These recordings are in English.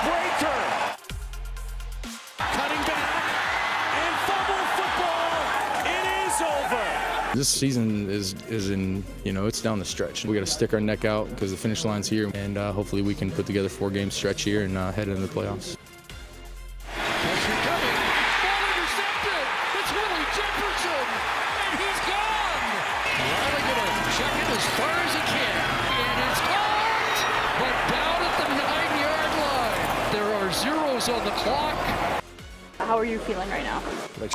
breaker. Cutting back and fumble football. It is over. This season is in, it's down the stretch. We got to stick our neck out because the finish line's here, and hopefully we can put together 4-game stretch here and head into the playoffs. Pressure coming. Ball intercepted. It's Willie Jefferson, and he's gone. Riley gonna check it as far as he can, and it's caught, but down at the 9-yard line. There are zeros on the clock. How are you feeling right now? Like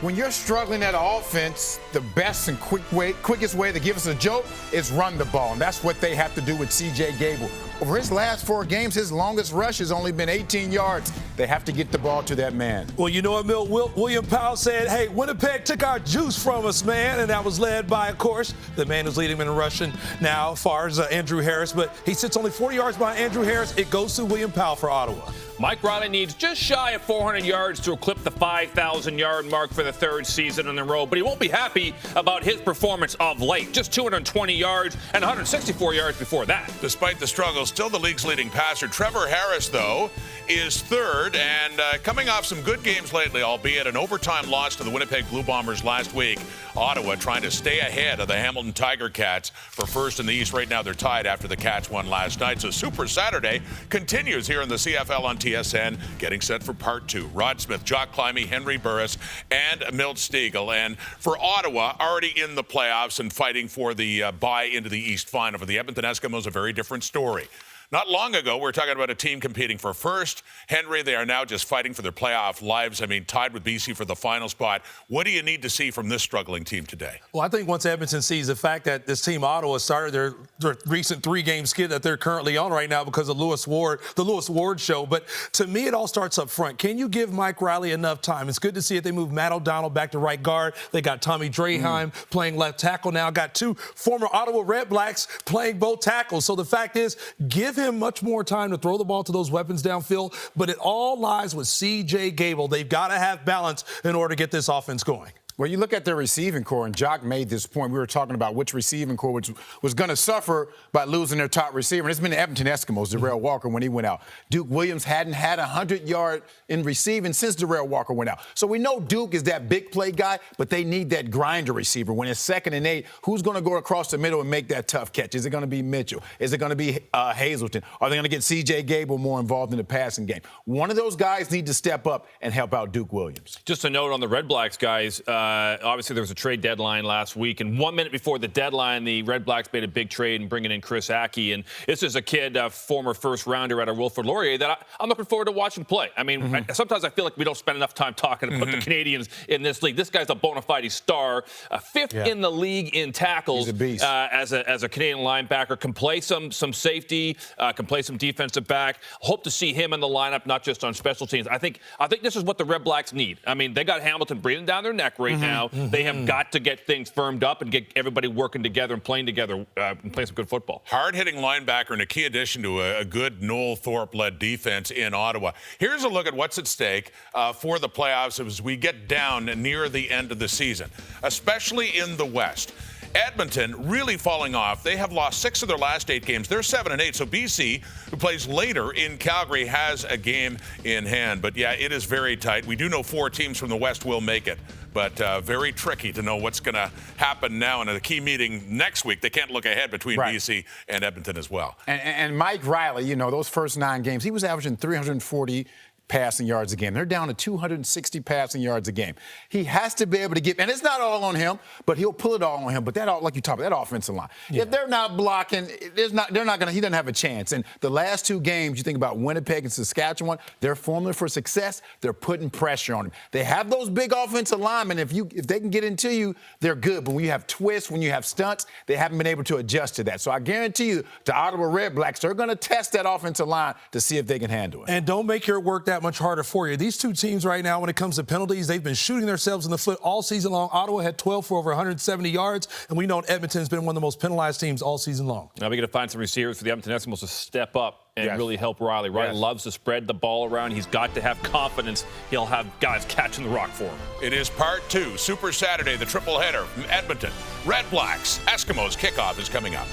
When you're struggling at offense, the best and quickest way to give us a joke is run the ball. And that's what they have to do with C.J. Gable. Over his last 4 games, his longest rush has only been 18 yards. They have to get the ball to that man. Well, you know what, Milt? William Powell said, hey, Winnipeg took our juice from us, man. And that was led by, of course, the man who's leading him in rushing now, as far as Andrew Harris. But he sits only 40 yards behind Andrew Harris. It goes to William Powell for Ottawa. Mike Riley needs just shy of 400 yards to eclipse the 5,000-yard mark for the 3rd season in a row, but he won't be happy about his performance of late. Just 220 yards and 164 yards before that. Despite the struggles, still the league's leading passer. Trevor Harris, though, is 3rd and coming off some good games lately, albeit an overtime loss to the Winnipeg Blue Bombers last week. Ottawa trying to stay ahead of the Hamilton Tiger Cats for 1st in the East. Right now they're tied after the Cats won last night. So Super Saturday continues here in the CFL on TSN, getting set for part 2. Rod Smith, Jock Climby, Henry Burris, and Milt Stiegel. And for Ottawa, already in the playoffs and fighting for the bye into the East final. For the Edmonton Eskimos, a very different story. Not long ago, we were talking about a team competing for first. Henry, they are now just fighting for their playoff lives. I mean, tied with BC for the final spot. What do you need to see from this struggling team today? Well, I think once Edmonton sees the fact that this team, Ottawa, started their recent 3-game skid that they're currently on right now because of the Lewis Ward show. But to me, it all starts up front. Can you give Mike Riley enough time? It's good to see that they move Matt O'Donnell back to right guard. They got Tommy Draheim playing left tackle now. Got 2 former Ottawa REDBLACKS playing both tackles. So the fact is, give him much more time to throw the ball to those weapons downfield, but it all lies with C.J. Gable. They've got to have balance in order to get this offense going. Well, you look at their receiving core, and Jock made this point. We were talking about which receiving core was going to suffer by losing their top receiver. And it's been the Edmonton Eskimos, Darrell Walker, when he went out. Duke Williams hadn't had 100-yard in receiving since Darrell Walker went out. So we know Duke is that big play guy, but they need that grinder receiver. When it's 2nd and 8, who's going to go across the middle and make that tough catch? Is it going to be Mitchell? Is it going to be Hazelton? Are they going to get C.J. Gable more involved in the passing game? One of those guys need to step up and help out Duke Williams. Just a note on the REDBLACKS, guys. Obviously, there was a trade deadline last week, and 1 minute before the deadline, the REDBLACKS made a big trade in bringing in Chris Aki. And this is a kid, former first-rounder out of Wilfrid Laurier, that I'm looking forward to watching play. I mean, sometimes I feel like we don't spend enough time talking about the Canadians in this league. This guy's a bona fide star, 5th in the league in tackles. He's a beast. As a Canadian linebacker, can play some safety, can play some defensive back. Hope to see him in the lineup, not just on special teams. I think this is what the REDBLACKS need. I mean, they got Hamilton breathing down their neck right now. They have got to get things firmed up and get everybody working together and playing together and playing some good football. Hard-hitting linebacker and a key addition to a good Noel Thorpe-led defense in Ottawa. Here's a look at what's at stake for the playoffs as we get down near the end of the season, especially in the West. Edmonton really falling off. They have lost 6 of their last 8 games. They're 7-8. So BC, who plays later in Calgary, has a game in hand. But yeah, it is very tight. We do know 4 teams from the West will make it, but very tricky to know what's going to happen now. And in a key meeting next week, they can't look ahead between BC and Edmonton as well. And Mike Riley, those first 9 games, he was averaging 340 passing yards a game. They're down to 260 passing yards a game. He has to be able to get, and it's not all on him, but he'll pull it all on him. But like you talked about, that offensive line, if they're not blocking, he doesn't have a chance. And the last 2 games, you think about Winnipeg and Saskatchewan, their formula for success, they're putting pressure on him. They have those big offensive linemen. If they can get into you, they're good. But when you have twists, when you have stunts, they haven't been able to adjust to that. So I guarantee you, the Ottawa REDBLACKS, they're going to test that offensive line to see if they can handle it. And don't make your work that much harder for you. These two teams right now, when it comes to penalties, they've been shooting themselves in the foot all season long. Ottawa had 12 for over 170 yards, and we know Edmonton's been one of the most penalized teams all season long. Now we got to find some receivers for the Edmonton Eskimos to step up and really help Riley. Riley loves to spread the ball around. He's got to have confidence. He'll have guys catching the rock for him. It is part 2, Super Saturday, the triple header from Edmonton. Red Blacks, Eskimos kickoff is coming up.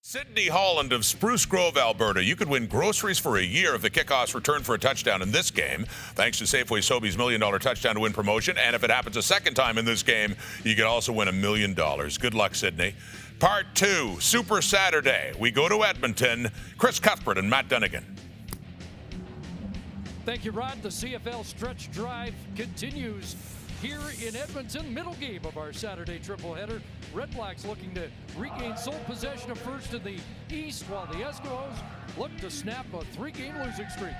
Sydney Holland of Spruce Grove, Alberta. You could win groceries for a year if the kickoffs return for a touchdown in this game, thanks to Safeway Sobeys $1 Million Touchdown to Win promotion. And if it happens a second time in this game, you could also win $1 million. Good luck, Sydney. Part 2, Super Saturday. We go to Edmonton. Chris Cuthbert and Matt Dunnigan. Thank you, Rod. The CFL stretch drive continues here in Edmonton. Middle game of our Saturday triple header. Red Blacks looking to regain sole possession of first in the East, while the Eskimos look to snap a 3-game losing streak.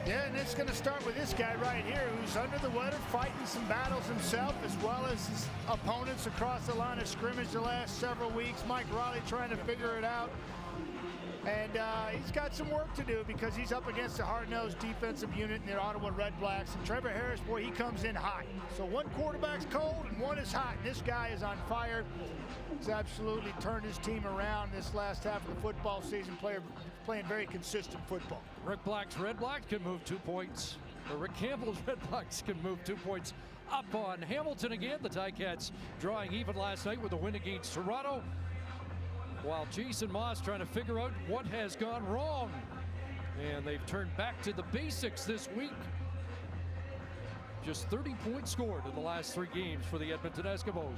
Yeah, and it's going to start with this guy right here, who's under the weather, fighting some battles himself, as well as his opponents across the line of scrimmage the last several weeks. Mike Riley trying to figure it out. And he's got some work to do because he's up against a hard-nosed defensive unit in the Ottawa REDBLACKS. And Trevor Harris, boy, he comes in hot. So one quarterback's cold and one is hot. And this guy is on fire. He's absolutely turned his team around this last half of the football season, playing very consistent football. Rick REDBLACKS can move 2 points. Or Rick Campbell's REDBLACKS can move 2 points up on Hamilton again. The Ticats drawing even last night with a win against Toronto, while Jason Moss trying to figure out what has gone wrong. And they've turned back to the basics this week. Just 30 points scored in the last 3 games for the Edmonton Eskimos.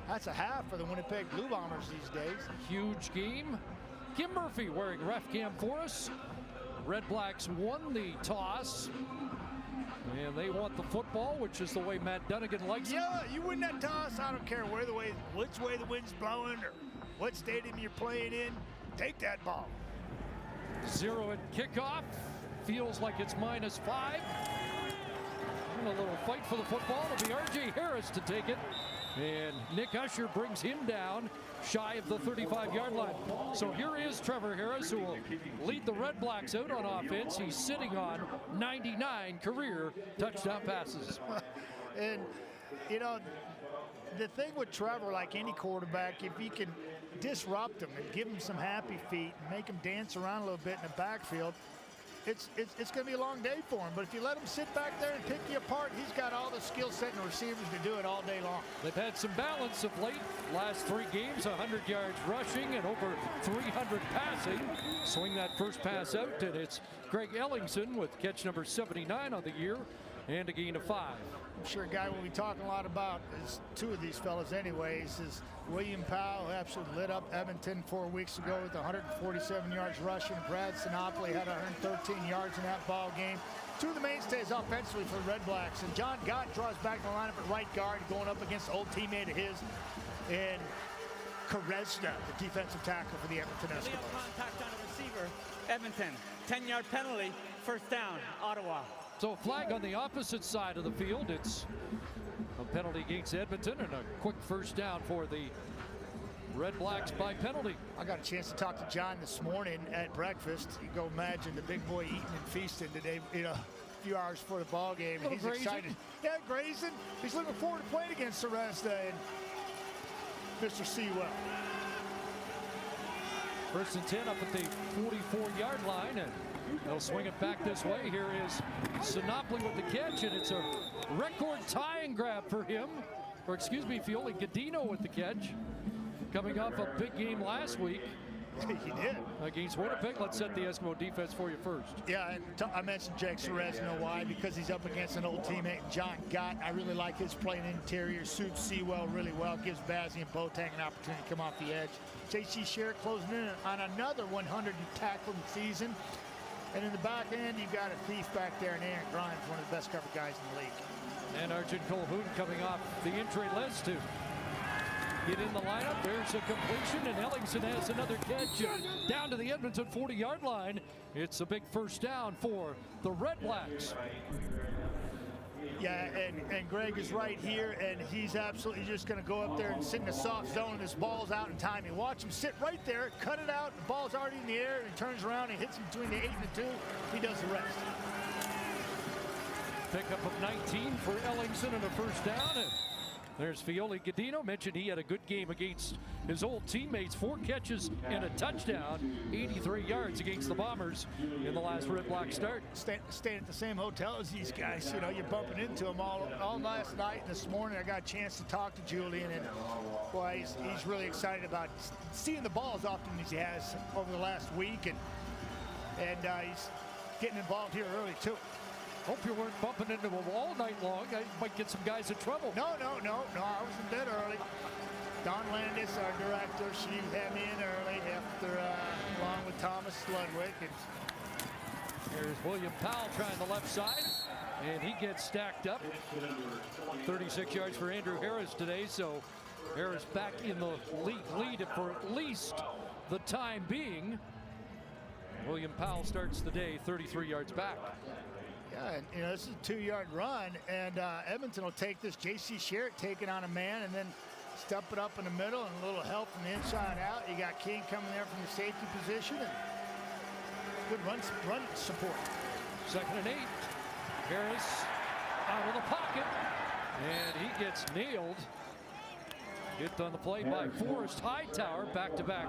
That's a half for the Winnipeg Blue Bombers these days. Huge game. Kim Murphy wearing ref cam for us. Red Blacks won the toss, and they want the football, which is the way Matt Dunnigan likes it. Yeah, you win that toss. I don't care which way the wind's blowing or what stadium you're playing in. Take that ball. 0 at kickoff. Feels like it's -5. And a little fight for the football. It'll be R.J. Harris to take it. And Nick Usher brings him down shy of the 35-yard line. So here is Trevor Harris, who will lead the Red Blacks out on offense. He's sitting on 99 career touchdown passes. And, you know, the thing with Trevor, like any quarterback, if he can disrupt him and give him some happy feet and make him dance around a little bit in the backfield, it's going to be a long day for him. But if you let him sit back there and pick you apart, he's got all the skill set and receivers to do it all day long. They've had some balance of late. Last 3 games, 100 yards rushing and over 300 passing. Swing that first pass out, and it's Greg Ellingson with catch number 79 on the year and a gain of 5. I'm sure a guy we'll be talking a lot about is 2 of these fellas anyways, is William Powell, who absolutely lit up Edmonton 4 weeks ago with 147 yards rushing. Brad Sinopoli had 113 yards in that ball game. 2 of the mainstays offensively for the Red Blacks. And John Gott draws back the lineup at right guard, going up against an old teammate of his, and Karesna, the defensive tackle for the Edmonton Eskimos. Illegal contact on a receiver. Edmonton, 10-yard penalty, first down, Ottawa. So a flag on the opposite side of the field. It's a penalty against Edmonton and a quick first down for the Red Blacks by penalty. I got a chance to talk to John this morning at breakfast. You go imagine the big boy eating and feasting today, you know, a few hours before the ball game. And he's excited. Yeah, grazing. He's looking forward to playing against Sarasta and Mr. Sewell. First and 10 up at the 44-yard line, and they'll swing it back this way. Here is Sinopoli with the catch, and it's a record tying grab for him. Or excuse me, Fioli Gadino with the catch. Coming off a big game last week. He did. Against Winnipeg. Let's set the Eskimo defense for you first. Yeah, and I mentioned Jake Serez. You know why? Because he's up against an old teammate, John Gott. I really like his playing interior. Suits Sewell really well. Gives Bazzi and Boateng an opportunity to come off the edge. J.C. Sherritt closing in on another 100 tackle season. And in the back end, you've got a thief back there, and Aaron Grimes, one of the best cover guys in the league. And Arjun Colhoun coming off the injury list to get in the lineup. There's a completion, and Ellingson has another catch down to the Edmonton 40-yard line. It's a big first down for the Red Blacks. Yeah, and Greg is right here, and he's absolutely just going to go up there and sit in the soft zone, and this ball's out in time. You watch him sit right there, cut it out, the ball's already in the air, and he turns around, and hits him between the 8 and the 2. He does the rest. Pickup of 19 for Ellingson and a first down. And there's Fioli Gadino. Mentioned he had a good game against his old teammates. 4 catches and a touchdown. 83 yards against the Bombers in the last Red Black start. Staying at the same hotel as these guys. You know, you're bumping into them all last night and this morning. I got a chance to talk to Julian, and boy, he's really excited about seeing the ball as often as he has over the last week, and he's getting involved here early too. Hope you weren't bumping into him all night long. I might get some guys in trouble. No. I was in bed early. Don Landis, our director, she had me in early after, along with Thomas Ludwig. And here's William Powell trying the left side, and he gets stacked up. 36 yards for Andrew Harris today, so Harris back in the lead for at least the time being. William Powell starts the day 33 yards back. Yeah, and you know, this is a 2-yard run, and Edmonton will take this. J.C. Sherritt taking on a man, and then step it up in the middle, and a little help from the inside out. You got King coming there from the safety position, and good run support. 2nd and 8. Harris out of the pocket, and he gets nailed. Hit on the play by Forrest Hightower. Back-to-back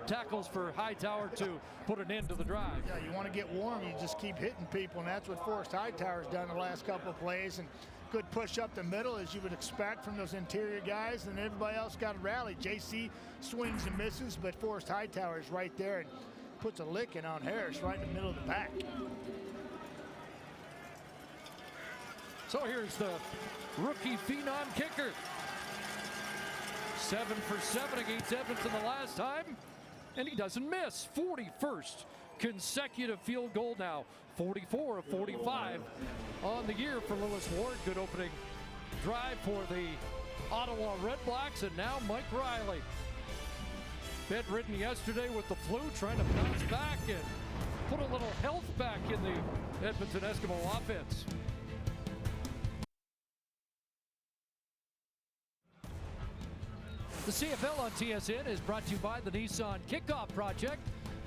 tackles for Hightower to put an end to the drive. Yeah, you want to get warm, you just keep hitting people, and that's what Forrest Hightower's done the last couple of plays. And good push up the middle, as you would expect from those interior guys, and everybody else got a rally. JC swings and misses, but Forrest Hightower is right there and puts a licking on Harris right in the middle of the pack. So here's the rookie phenom kicker. 7 for 7 against Edmonton the last time, and he doesn't miss. 41st consecutive field goal now. 44 of 45 on the year for Lewis Ward. Good opening drive for the Ottawa Redblacks, and now Mike Riley. Bedridden yesterday with the flu, trying to bounce back and put a little health back in the Edmonton Eskimo offense. The CFL on TSN is brought to you by the Nissan Kickoff Project.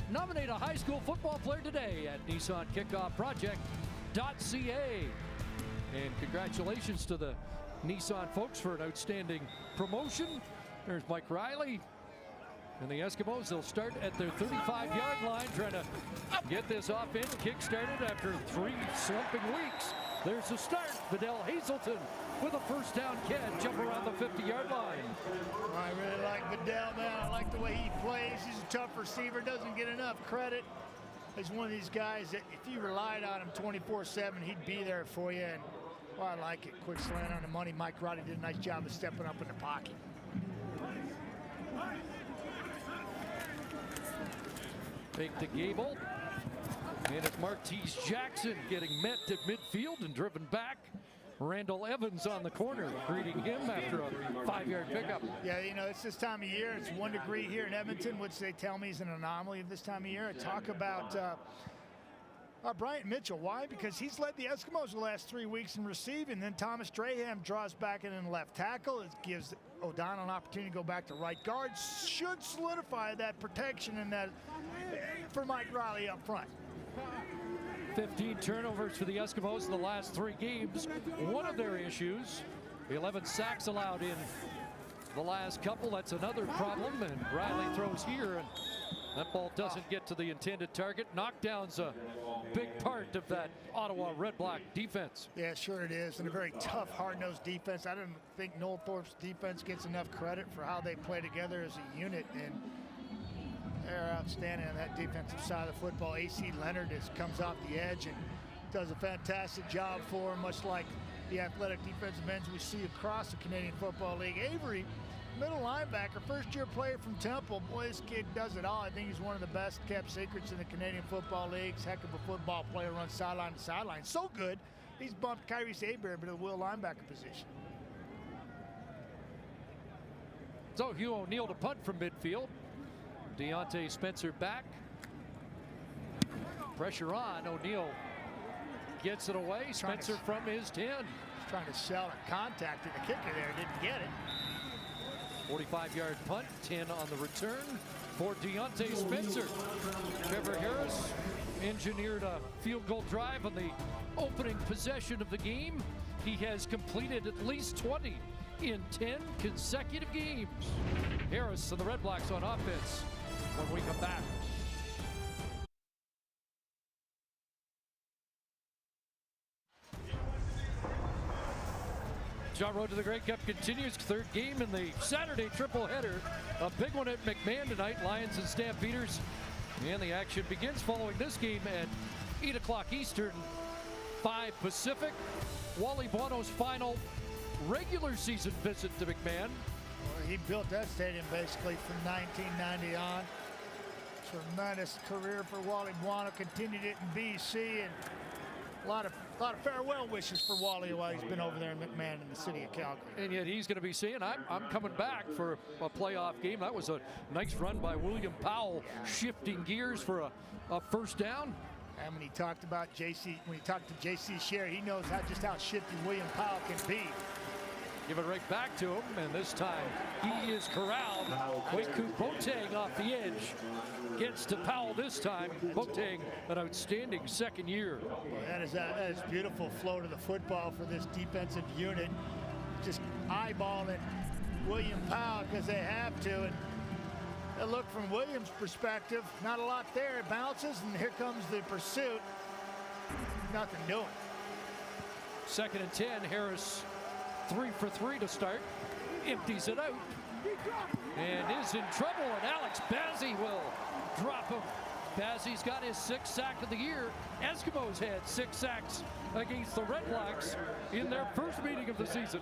Nominate a high school football player today at nissankickoffproject.ca. And congratulations to the Nissan folks for an outstanding promotion. There's Mike Riley. And the Eskimos, they'll start at their 35-yard line, trying to get this offense kick-started after 3 slumping weeks. There's the start. Vidal Hazelton with a first down catch up around the 50-yard line. I really like Vidal, man. I like the way he plays. He's a tough receiver, doesn't get enough credit. He's one of these guys that if you relied on him 24/7, he'd be there for you. And well, I like it. Quick slant on the money. Mike Roddy did a nice job of stepping up in the pocket. Fake to Gable. And it's Martese Jackson getting met at midfield and driven back. Randall Evans on the corner greeting him after a 5-yard pickup. Yeah, you know, it's this time of year. It's 1 degree here in Edmonton, which they tell me is an anomaly of this time of year. Talk about Bryant Mitchell. Why? Because he's led the Eskimos the last 3 weeks in receiving. Then Thomas Draham draws back in left tackle. It gives O'Donnell an opportunity to go back to right guard. Should solidify that protection and that for Mike Riley up front. 15 turnovers for the Eskimos in the last 3 games. One of their issues, 11 sacks allowed in the last couple. That's another problem, and Riley throws here, and that ball doesn't get to the intended target. Knockdown's a big part of that Ottawa Redblack defense. Yeah, sure it is, and a very tough, hard-nosed defense. I don't think Noel Thorpe's defense gets enough credit for how they play together as a unit, and they're outstanding on that defensive side of the football. A.C. Leonard comes off the edge and does a fantastic job for him, much like the athletic defensive ends we see across the Canadian Football League. Avery, middle linebacker, first-year player from Temple. Boy, this kid does it all. I think he's one of the best-kept secrets in the Canadian Football League. He's a heck of a football player, runs sideline to sideline. So good, he's bumped Kyrie Saberry to the will linebacker position. So Hugh O'Neill to punt from midfield. Deontay Spencer back. Pressure on. O'Neill gets it away. Spencer from his 10. trying to sell and contacted the kicker there, didn't get it. 45-yard punt, 10 on the return for Deontay Spencer. Trevor Harris engineered a field goal drive on the opening possession of the game. He has completed at least 20 in 10 consecutive games. Harris and the Red Blacks on offense when we come back. John Road to the Grey Cup continues. Third game in the Saturday triple-header. A big one at McMahon tonight. Lions and Stampeders. And the action begins following this game at 8 o'clock Eastern, 5 Pacific. Wally Buono's final regular season visit to McMahon. Well, he built that stadium basically from 1990 on. Tremendous career for Wally Buono. Continued it in BC, and a lot of farewell wishes for Wally while he's been over there in McMahon in the city of Calgary. And yet he's going to be saying, I'm coming back for a playoff game. That was a nice run by William Powell, shifting gears for a first down. And when he talked about when he talked to JC Sherr, he knows just how shifty William Powell can be. Give it right back to him, and this time he is corralled. Kwaku Boateng off the edge. Gets to Powell this time. Boateng, an outstanding second year. Well, that is beautiful flow to the football for this defensive unit. Just eyeballing William Powell because they have to. And a look from Williams' perspective, not a lot there. It bounces, and here comes the pursuit. Nothing doing. 2nd and 10. Harris 3 for 3 to start. Empties it out. And is in trouble, and Alex Bazzi will drop him. Bazzi's got his 6th sack of the year. Eskimos had 6 sacks against the Red Blacks in their first meeting of the season.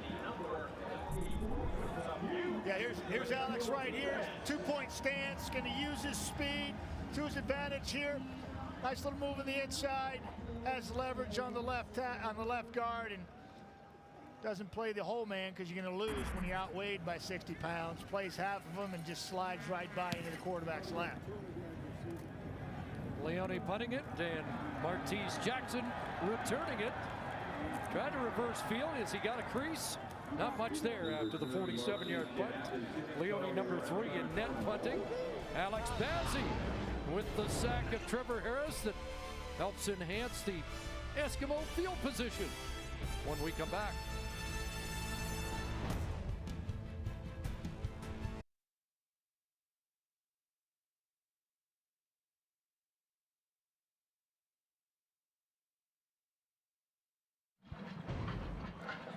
Yeah, here's Alex right here. 2-point stance, going to use his speed to his advantage here. Nice little move on the inside. Has leverage on the left guard, and doesn't play the whole man because you're going to lose when you're outweighed by 60 pounds. Plays half of them and just slides right by into the quarterback's lap. Leone punting it, and Martese Jackson returning it. Tried to reverse field as he got a crease. Not much there after the 47-yard punt. Leone number 3 in net punting. Alex Bazzi with the sack of Trevor Harris that helps enhance the Eskimo field position when we come back.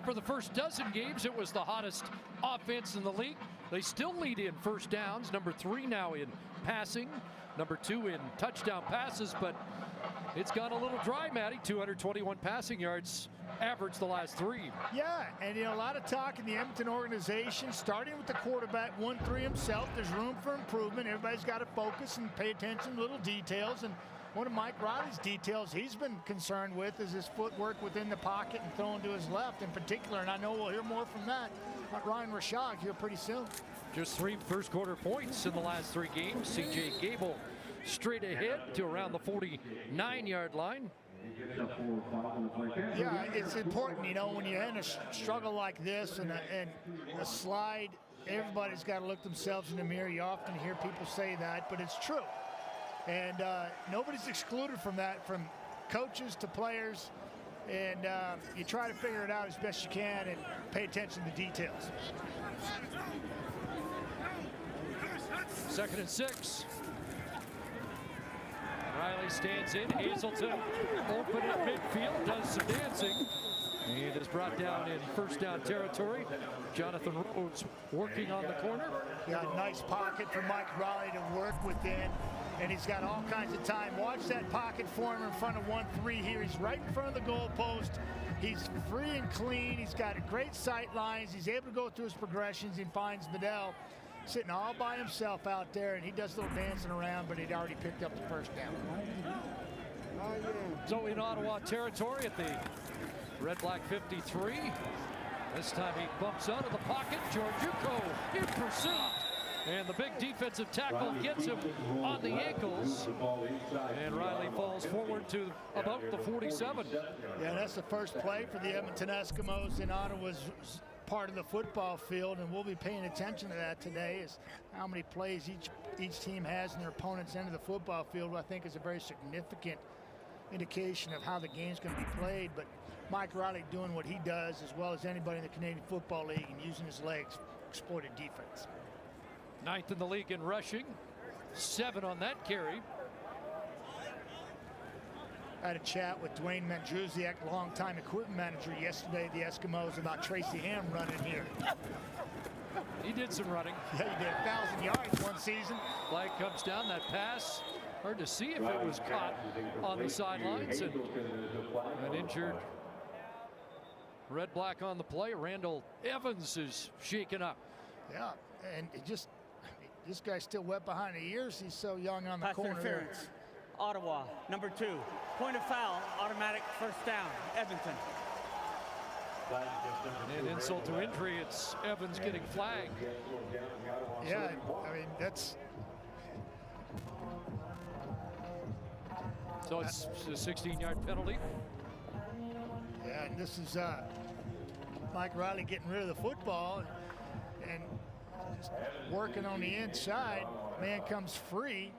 For the first dozen games, it was the hottest offense in the league. They still lead in first downs. Number 3 now in passing. Number 2 in touchdown passes, but it's gone a little dry, Matty. 221 passing yards average the last 3. Yeah, and a lot of talk in the Edmonton organization, starting with the quarterback, 1-3 himself. There's room for improvement. Everybody's got to focus and pay attention to little details. And one of Mike Riley's details he's been concerned with is his footwork within the pocket and throwing to his left in particular. And I know we'll hear more from that at Ryan Rashog here pretty soon. Just 3 first-quarter points in the last 3 games. C.J. Gable straight ahead to around the 49-yard line. Yeah, it's important, when you're in a struggle like this and a slide, everybody's got to look themselves in the mirror. You often hear people say that, but it's true. And nobody's excluded from that, from coaches to players. And you try to figure it out as best you can and pay attention to the details. 2nd and 6. Riley stands in. Hazelton open at midfield, does some dancing. And is brought down in first down territory. Jonathan Rhodes working on the corner. Got a nice pocket for Mike Riley to work within. And he's got all kinds of time. Watch that pocket form in front of 1-3 here. He's right in front of the goalpost. He's free and clean. He's got great sight lines. He's able to go through his progressions. He finds Bedell sitting all by himself out there, and he does a little dancing around, but he'd already picked up the first down. So in Ottawa territory at the Red Black 53. This time he bumps out of the pocket. Georgiuko in pursuit. And the big defensive tackle gets him on the ankles. And Riley falls forward to about the 47. Yeah, that's the first play for the Edmonton Eskimos in Ottawa's part of the football field, and we'll be paying attention to that today, is how many plays each team has in their opponent's end of the football field. I think is a very significant indication of how the game's going to be played. But Mike Riley doing what he does as well as anybody in the Canadian Football League and using his legs, exploited defense. 9th in the league in rushing, 7 on that carry. I had a chat with Dwayne Mandrusiak, longtime equipment manager, yesterday at the Eskimos about Tracy Ham running here. He did some running. Yeah, he did 1,000 yards one season. Flag comes down, that pass. Hard to see if it was caught on the sidelines. And an injured Red Black on the play. Randall Evans is shaken up. Yeah, and this guy's still wet behind the ears. He's so young on the Pass corner there. interference. Ottawa, number 2. Point of foul, automatic first down, Edmonton. And insult to injury, it's Evans getting flagged. Yeah, I mean, that's... So it's a 16-yard penalty. Yeah, and this is Mike Riley getting rid of the football and just working on the inside. Man comes free.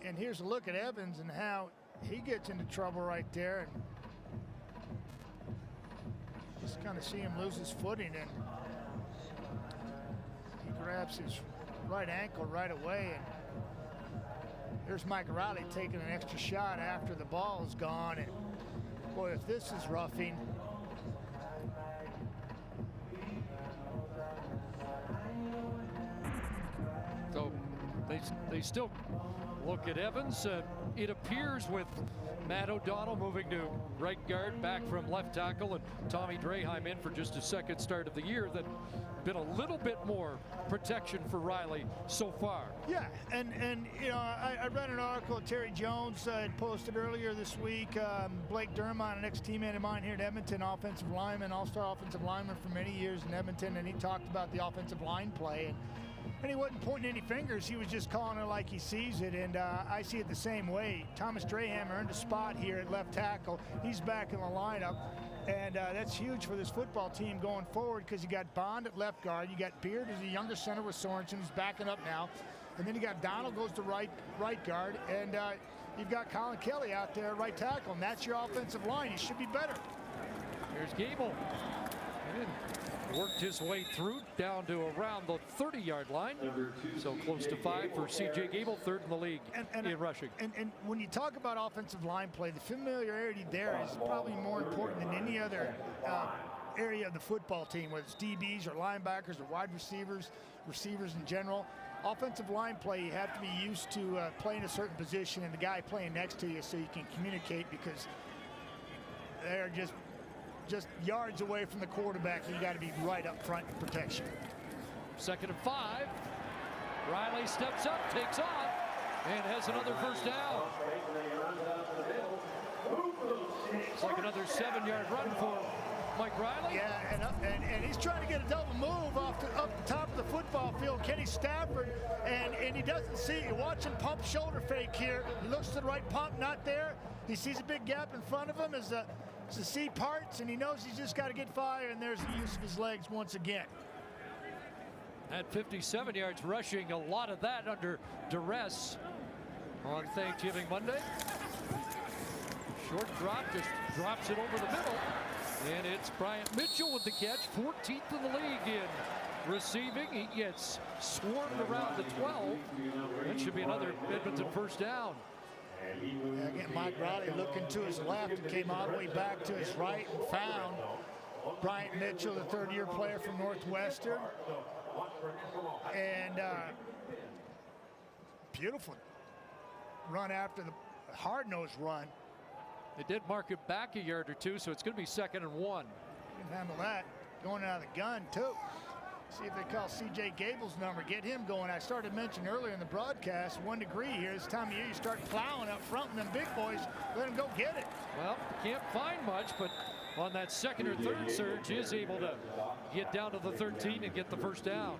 And here's a look at Evans and how he gets into trouble right there. And just kind of see him lose his footing, and he grabs his right ankle right away. And here's Mike Riley taking an extra shot after the ball is gone. And boy, if this is roughing. So they still look at Evans. It appears with Matt O'Donnell moving to right guard, back from left tackle, and Tommy Draheim in for just his second start of the year, that been a little bit more protection for Riley so far. Yeah, and you know, I read an article Terry Jones had posted earlier this week. Blake Dermott, an ex-teammate of mine here at Edmonton, offensive lineman, all-star offensive lineman for many years in Edmonton, and he talked about the offensive line play. And he wasn't pointing any fingers. He was just calling it like he sees it, and I see it the same way. Thomas Draheim earned a spot here at left tackle. He's back in the lineup, and that's huge for this football team going forward, because you got Bond at left guard, you got Beard as a younger center with Sorensen, who's backing up now, and then you got Donald goes to right guard, and you've got Colin Kelly out there at right tackle, and that's your offensive line. You should be better. Here's Gable. And worked his way through down to around the 30-yard line. So close to 5 for C.J. Gable, 3rd in the league in rushing. And when you talk about offensive line play, the familiarity there is probably more important than any other area of the football team, whether it's DBs or linebackers or wide receivers in general. Offensive line play, you have to be used to playing a certain position and the guy playing next to you so you can communicate, because they're just yards away from the quarterback. You got to be right up front in protection. 2nd and 5. Riley steps up, takes off, and has another first down. It's like another 7-yard run for Mike Riley. Yeah, and he's trying to get a double move up the top of the football field. Kenny Stafford, and he doesn't see it. You watch him pump shoulder fake here. He looks to the right pump, not there. He sees a big gap in front of him as the C parts, and he knows he's just got to get fire, and there's the use of his legs once again. At 57 yards rushing, a lot of that under duress on Thanksgiving Monday. Short drop, just drops it over the middle. And it's Bryant Mitchell with the catch, 14th in the league in receiving. He gets swarmed around the 12. That should be another Edmonton first down. Again, Mike Riley looking to his left and came all the way back to his right and found Bryant Mitchell, the 3rd-year player from Northwestern. And beautiful run after the hard-nosed run. They did mark it back a yard or two, so it's going to be 2nd and 1. You can handle that. Going out of the gun, too. See if they call C.J. Gable's number, get him going. I started mentioning earlier in the broadcast, 1 degree here. This time of year, you start plowing up front, and them big boys, let them go get it. Well, can't find much, but on that 2nd or 3rd surge, is able to get down to the 13 and get the first down.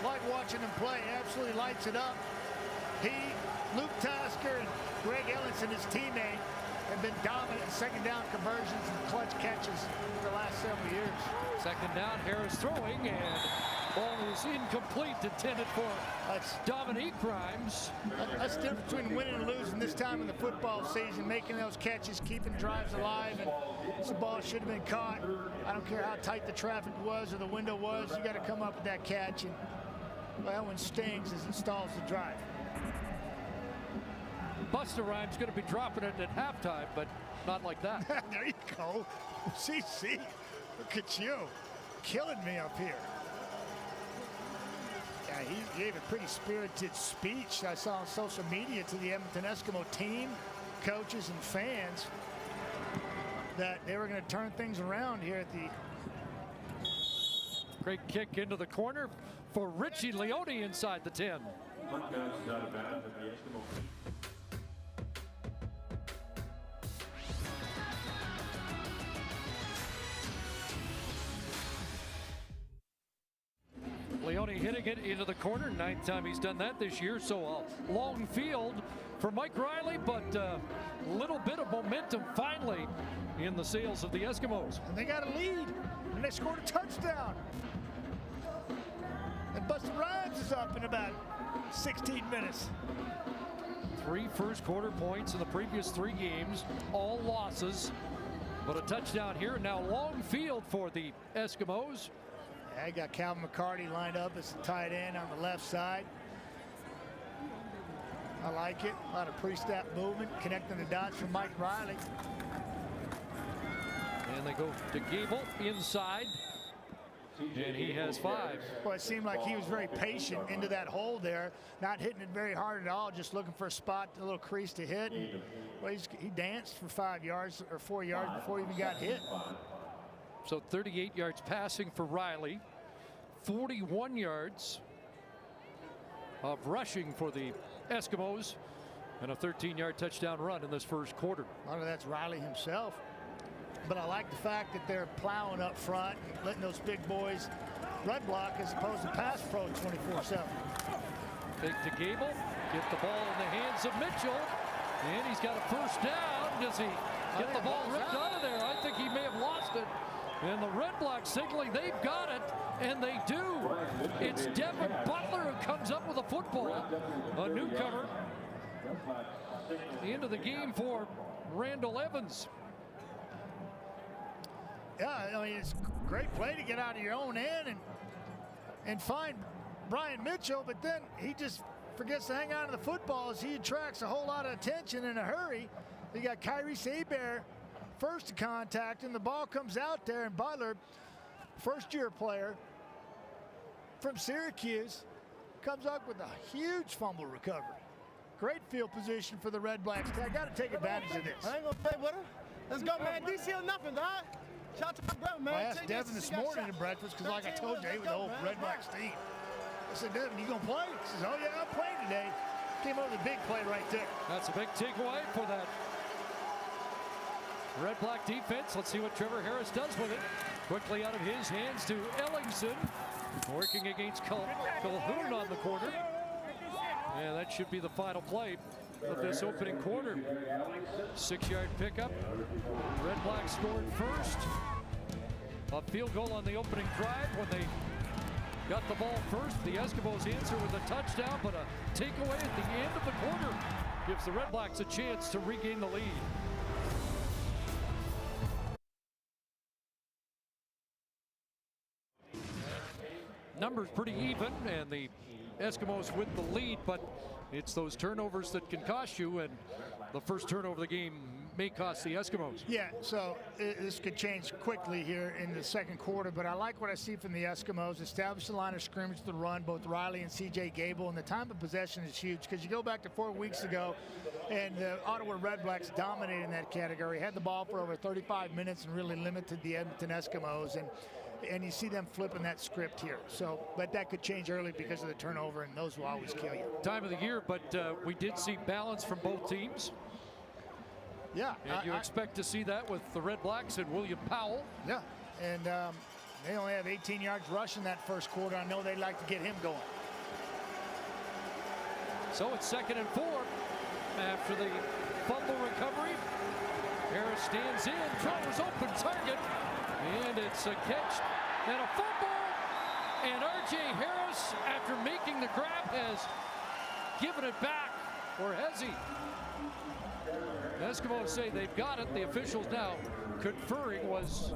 Like watching him play. Absolutely lights it up. He, Luke Tasker, and Greg Ellis and his teammate have been dominant in second down conversions and clutch catches for the last several years. Second down, Harris throwing, and ball is incomplete, intended for Dominique Grimes. That's the difference between winning and losing this time in the football season, making those catches, keeping drives alive, and this ball should have been caught. I don't care how tight the traffic was or the window was, you got to come up with that catch, and well, that one stings as it stalls the drive. Busta Rhymes going to be dropping it at halftime, but not like that. There you go. CC, look at you. Killing me up here. Yeah, he gave a pretty spirited speech I saw on social media to the Edmonton Eskimo team, coaches, and fans that they were going to turn things around here at the... Great kick into the corner for Richie Leone inside the 10. Leone hitting it into the corner. 9th time he's done that this year. So a long field for Mike Riley, but a little bit of momentum finally in the sails of the Eskimos. And they got a lead, and they scored a touchdown. And Busta Rhymes is up in about 16 minutes. 3 first quarter points in the previous 3 games, all losses, but a touchdown here. Now long field for the Eskimos. I got Calvin McCarty lined up as the tight end on the left side. I like it. A lot of pre-snap movement, connecting the dots from Mike Riley. And they go to Gable inside. And he has 5. Well, it seemed like he was very patient into that hole there, not hitting it very hard at all, just looking for a spot, a little crease to hit. And, well, he danced for 5 yards or 4 yards before he even got hit. So 38 yards passing for Riley, 41 yards of rushing for the Eskimos, and a 13-yard touchdown run in this first quarter. A lot of that's Riley himself. But I like the fact that they're plowing up front, letting those big boys red block as opposed to pass pro 24/7. Take to Gable, get the ball in the hands of Mitchell, and he's got a first down. Does he get the ball ripped out of there? I think he may have lost it. And the Red Blacks signaling they've got it, and they do. It's Devin Butler who comes up with a football, a newcomer. The end of the game for Randall Evans. Yeah, I mean, it's a great play to get out of your own end and find Brian Mitchell, but then he just forgets to hang on to the football as he attracts a whole lot of attention in a hurry. You got Kyrie Saber first to contact, and the ball comes out there, and Butler, first-year player from Syracuse, comes up with a huge fumble recovery. Great field position for the Red Blacks. I got to take advantage of this. I ain't gonna play with her. Let's go, man. DC or nothing, dog. Shout out to my brother, man. I asked Devin this morning at breakfast because, like I told you, he was the whole Red Blacks team. I said, Devin, you gonna play? He says, oh yeah, I'm playing today. Came over the big play right there. That's a big takeaway for that Red Black defense. Let's see what Trevor Harris does with it. Quickly out of his hands to Ellingson, working against Calhoun on the corner. And that should be the final play of this opening quarter. 6-yard pickup. Red Blacks scored first. A field goal on the opening drive when they got the ball first. The Eskimos answer with a touchdown, but a takeaway at the end of the quarter gives the Red Blacks a chance to regain the lead. Numbers pretty even, and the Eskimos with the lead, but it's those turnovers that can cost you, and the first turnover of the game may cost the Eskimos. Yeah, so this could change quickly here in the second quarter, but I like what I see from the Eskimos. Establish the line of scrimmage to the run, both Riley and C.J. Gable, and the time of possession is huge because you go back to 4 weeks ago, and the Ottawa Red Blacks dominated in that category, had the ball for over 35 minutes and really limited the Edmonton Eskimos, and you see them flipping that script here. So, but that could change early because of the turnover, and those will always kill you. Time of the year, but we did see balance from both teams. Yeah. And you expect to see that with the Red Blacks and William Powell. Yeah, and they only have 18 yards rushing that first quarter. I know they'd like to get him going. So it's 2nd and 4 after the fumble recovery. Harris stands in, throws open target, and it's a catch and a fumble. And R.J. Harris, after making the grab, has given it back, or has he? The Eskimos say they've got it. The officials now conferring. Was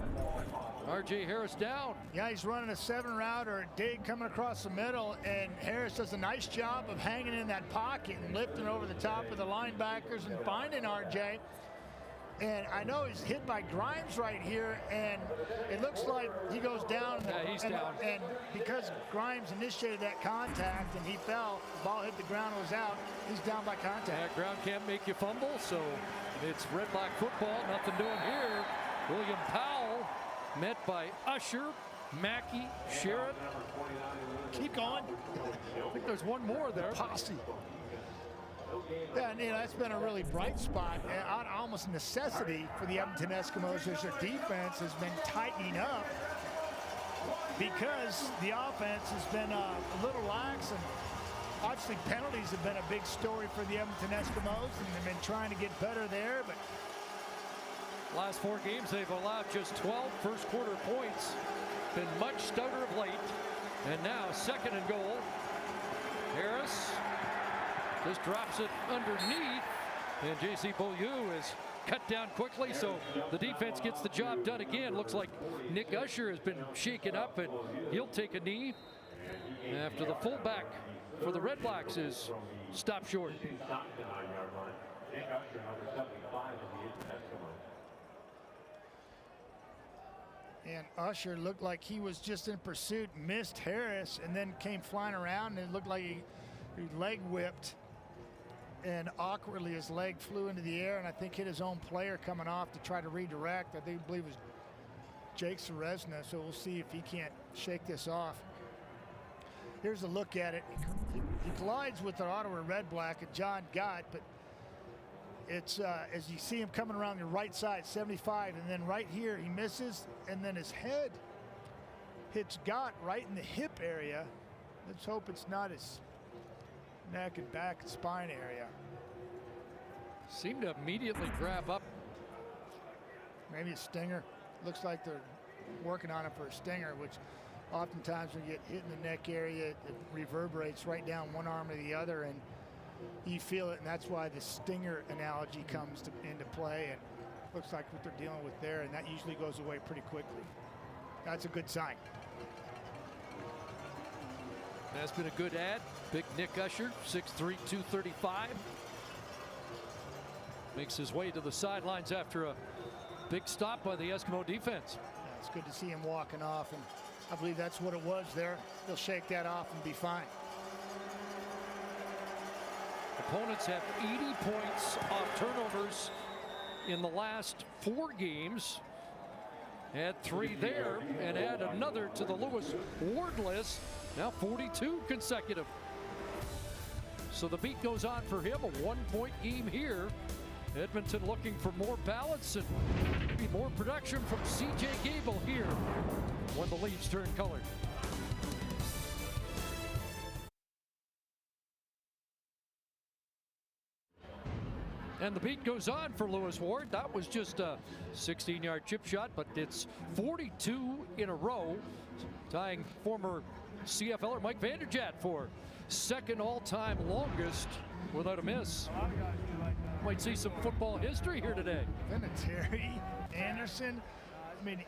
R.J. Harris down? Yeah, he's running a 7 route or a dig coming across the middle, and Harris does a nice job of hanging in that pocket and lifting over the top of the linebackers and finding R.J. And I know he's hit by Grimes right here, and it looks like he goes down. Yeah, he's down. And because Grimes initiated that contact and he fell, the ball hit the ground and was out, he's down by contact. Yeah, ground can't make you fumble, so it's red black football. Nothing doing here. William Powell met by Usher, Mackey, Sherritt. Keep going. I think there's one more there. Posse. Yeah, and that's been a really bright spot, almost a necessity for the Edmonton Eskimos as their defense has been tightening up because the offense has been a little lax, and obviously penalties have been a big story for the Edmonton Eskimos, and they've been trying to get better there. But last 4 games, they've allowed just 12 first quarter points. Been much stouter of late, and now 2nd and goal. Harris just drops it underneath, and J.C. Beaulieu is cut down quickly, so the defense gets the job done again. Looks like Nick Usher has been shaken up, and he'll take a knee after the fullback for the Red Blacks is stopped short. And Usher looked like he was just in pursuit, missed Harris, and then came flying around, and it looked like he leg whipped. And awkwardly his leg flew into the air and I think hit his own player coming off to try to redirect. I believe it was Jake Ceresna, so we'll see if he can't shake this off. Here's a look at it. He collides with the Ottawa Red Black and John Gott, but it's as you see him coming around the right side, 75, and then right here he misses, and then his head hits Gott right in the hip area. Let's hope it's not his neck and back and spine area. Seemed to immediately grab up. Maybe a stinger. Looks like they're working on it for a stinger, which oftentimes when you get hit in the neck area, it reverberates right down one arm or the other, and you feel it, and that's why the stinger analogy comes into play, and looks like what they're dealing with there, and that usually goes away pretty quickly. That's a good sign. That's been a good ad. Big Nick Usher, 6'3", 235. Makes his way to the sidelines after a big stop by the Eskimo defense. Yeah, it's good to see him walking off, and I believe that's what it was there. They'll shake that off and be fine. Opponents have 80 points off turnovers in the last 4 games. Had 3 there and add another to the Lewis Ward list. Now 42 consecutive. So the beat goes on for him. A 1-point game here. Edmonton looking for more balance and maybe more production from C.J. Gable here when the Leafs turn color. And the beat goes on for Lewis Ward. That was just a 16-yard chip shot, but it's 42 in a row, tying former CFLer Mike Vanderjagt for 2nd all-time longest without a miss. Might see some football history here today. Vinatieri, Anderson. I mean,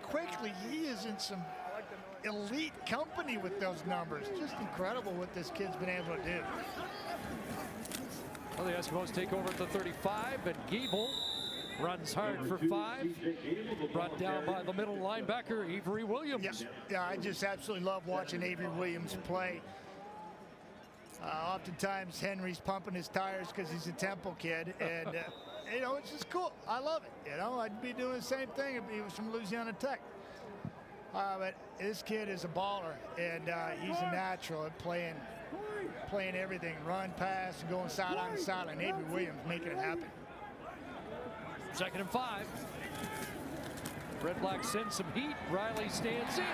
quickly he is in some elite company with those numbers. Just incredible what this kid's been able to do. Well, the Eskimos take over at the 35, and Gable runs hard for 5. Brought down by the middle linebacker, Avery Williams. Yeah, I just absolutely love watching Avery Williams play. Oftentimes Henry's pumping his tires because he's a Temple kid, and you know, it's just cool. I love it. You know, I'd be doing the same thing if he was from Louisiana Tech. But this kid is a baller, and he's a natural at playing everything, run, pass, and going sideline to sideline. Avery Williams making it happen. 2nd and 5. Red Black sends some heat. Riley stands in.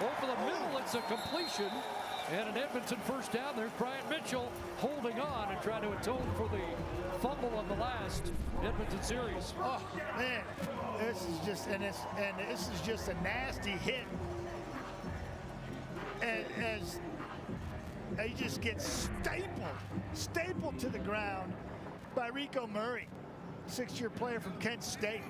Over the middle, it's a completion And an Edmonton first down. There's Bryant Mitchell holding on and trying to atone for the fumble on the last Edmonton series. Oh man, this is just a nasty hit. As he just gets stapled to the ground by Rico Murray, 6-year player from Kent State,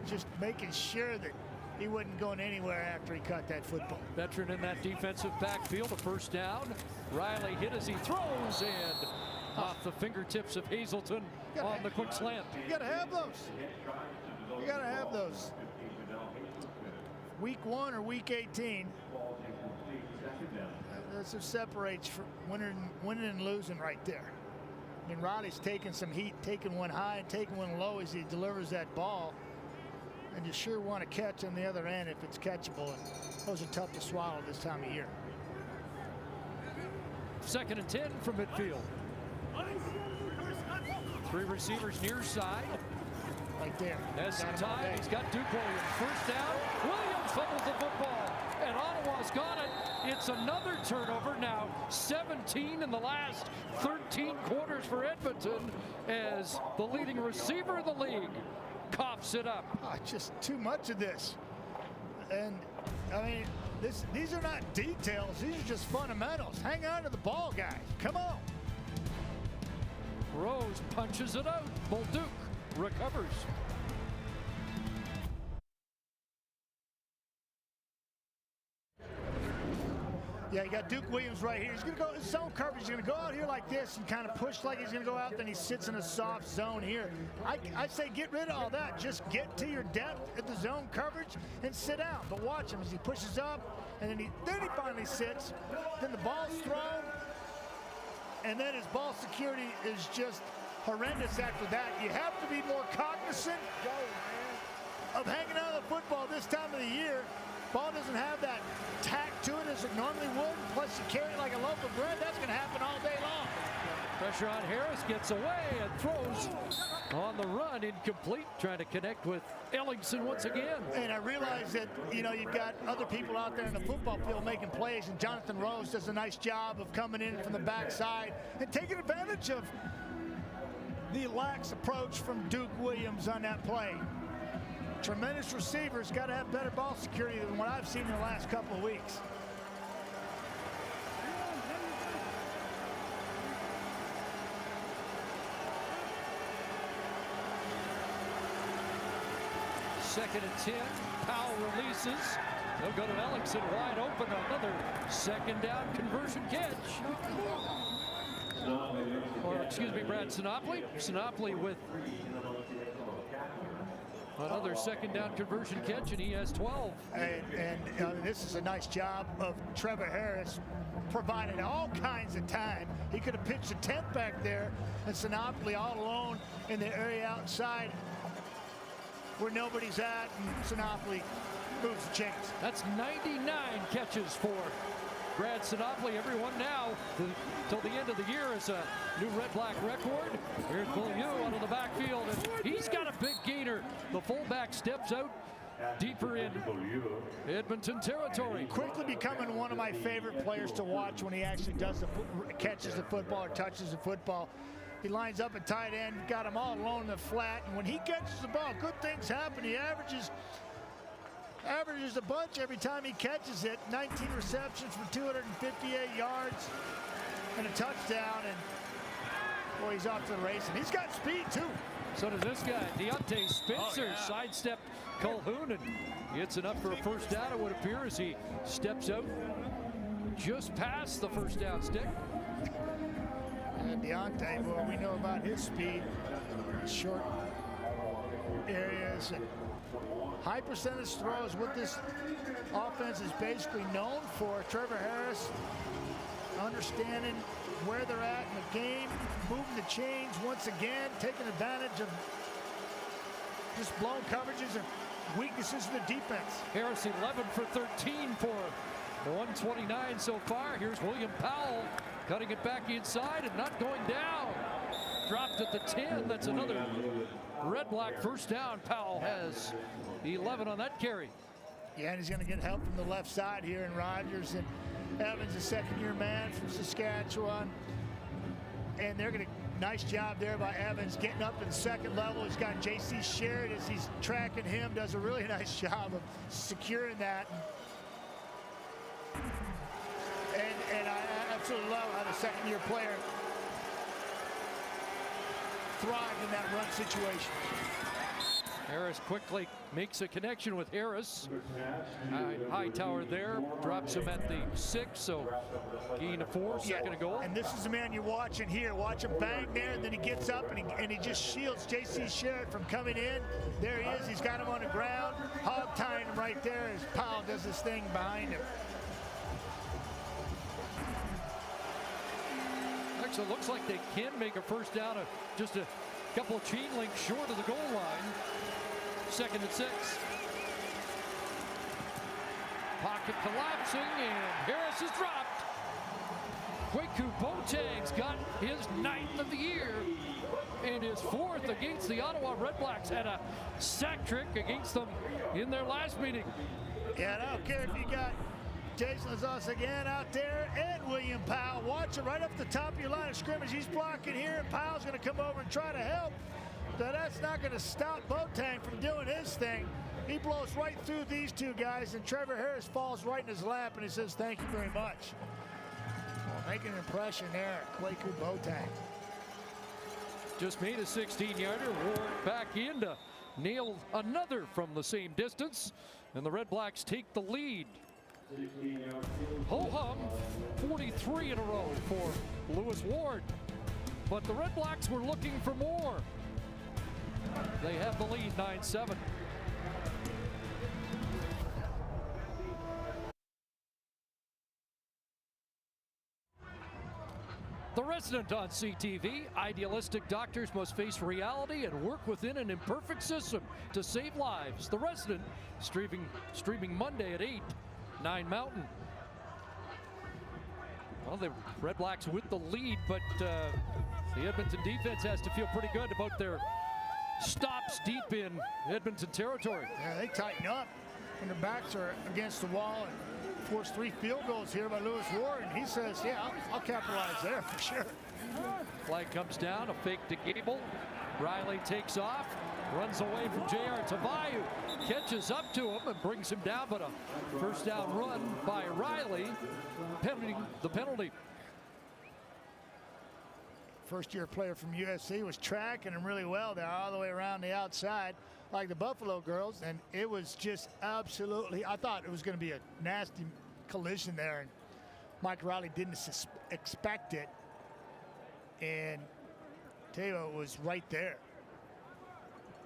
just making sure that he wasn't going anywhere after he caught that football. Veteran in that defensive backfield, a first down. Riley hit as he throws, and off the fingertips of Hazelton on the quick slant. You gotta have those. You gotta have those. Week 1 or week 18. That's what separates for winning and losing right there. I mean, Riley's taking some heat, taking one high and taking one low as he delivers that ball. And you sure want to catch on the other end if it's catchable. And those are tough to swallow this time of year. 2nd and 10 from midfield. 3 receivers near side. Right there. Has some time. He's got Duke Williams. First down. Williams fumbles the football. And Ottawa's got it. It's another turnover now. 17 in the last 13 quarters for Edmonton as the leading receiver in the league coughs it up. Oh, just too much of this. And I mean, these are not details. These are just fundamentals. Hang on to the ball, guys. Come on. Rose punches it out. Bolduc recovers. Yeah, you got Duke Williams right here. He's going to go zone coverage. He's going to go out here like this and kind of push like he's going to go out. Then he sits in a soft zone here. I say get rid of all that. Just get to your depth at the zone coverage and sit down. But watch him as he pushes up, and then he finally sits. Then the ball's thrown, and then his ball security is just horrendous after that. You have to be more cognizant of hanging out of the football this time of the year. Ball doesn't have that tack to it as it normally would. Plus, you carry it like a loaf of bread. That's going to happen all day long. Pressure on Harris, gets away and throws on the run, incomplete. Trying to connect with Ellingson once again. And I realize that, you know, you've got other people out there in the football field making plays, and Jonathan Rose does a nice job of coming in from the backside and taking advantage of the lax approach from Duke Williams on that play. Tremendous receivers, got to have better ball security than what I've seen in the last couple of weeks. Second and 10. Powell releases. They'll go to Ellingson wide open. Another 2nd down conversion catch. Or excuse me, Brad Sinopoli. Sinopoli with another 2nd down conversion catch, and he has 12. And this is a nice job of Trevor Harris providing all kinds of time. He could have pitched a tent back there, and Sinopoli all alone in the area outside where nobody's at, and Sinopoli moves the chains. That's 99 catches for Brad Sinopoli. Everyone now till the end of the year is a new red-black record. Here's Beaulieu out of the backfield, and he's got a big gainer. The fullback steps out deeper in Edmonton territory. Quickly becoming one of my favorite players to watch when he actually does catches the football or touches the football. He lines up at tight end, got him all alone in the flat, and when he catches the ball, good things happen. He averages a bunch every time he catches it. 19 receptions for 258 yards and a touchdown, and boy, he's off to the race, and he's got speed too. So does this guy, Deontay Spencer. Sidestep Calhoun, and it's enough for a first down, it would appear, as he steps out just past the first down stick. And Deontay, well, we know about his speed, short areas, and high percentage throws. What this offense is basically known for. Trevor Harris understanding where they're at in the game, moving the chains once again, taking advantage of just blown coverages and weaknesses in the defense. Harris 11 for 13 for 129 so far. Here's William Powell cutting it back inside and not going down. Dropped at the 10. That's another red-black first down. Powell has 11 on that carry. Yeah, and he's going to get help from the left side here, and Rogers and Evans, a second-year man from Saskatchewan. And they're going to, nice job there by Evans getting up to the second level. He's got J.C. Sherrod as he's tracking him, does a really nice job of securing that. And I absolutely love how the second-year player thrived in that run situation. Harris quickly makes a connection with Harris. Hightower there, drops him at the 6, so gain of 4, second and goal. And this is the man you're watching here. Watch him bang there, and then he gets up and he just shields J.C. Sherrod from coming in. There he is. He's got him on the ground, hog tying him right there as Powell does this thing behind him. Actually, it looks like they can make a first down of just a couple of chain links short of the goal line. Second and 6. Pocket collapsing, and Harris is dropped. Kwaku Boateng's got his 9th of the year and his 4th against the Ottawa REDBLACKS. Had a sack trick against them in their last meeting. Yeah, and I don't care if you got Jason Lazos again out there and William Powell. Watch it right up the top of your line of scrimmage. He's blocking here, and Powell's going to come over and try to help. So that's not going to stop Boateng from doing his thing. He blows right through these two guys, and Trevor Harris falls right in his lap, and he says, "Thank you very much." Well, making an impression there, Kwaku Boateng. Just made a 16-yarder, Ward back in to nail another from the same distance, and the REDBLACKS take the lead. Ho-hum, 43 in a row for Lewis Ward. But the REDBLACKS were looking for more. They have the lead, 9-7. The Resident on CTV. Idealistic doctors must face reality and work within an imperfect system to save lives. The Resident, streaming Monday at 8, 9 Mountain. Well, the REDBLACKS with the lead, but the Edmonton defense has to feel pretty good about their stops deep in Edmonton territory. Yeah, they tighten up when their backs are against the wall and force 3 field goals here by Lewis Ward. And he says, yeah, I'll capitalize there for sure. Flag comes down, a fake to Gable. Riley takes off, runs away from J.R. Tavayu, catches up to him and brings him down, but a first down run by Riley, pending the penalty. First-year player from USC was tracking him really well there all the way around the outside like the Buffalo girls, and it was just absolutely, I thought it was going to be a nasty collision there, and Mike Riley didn't expect it, and Teo was right there.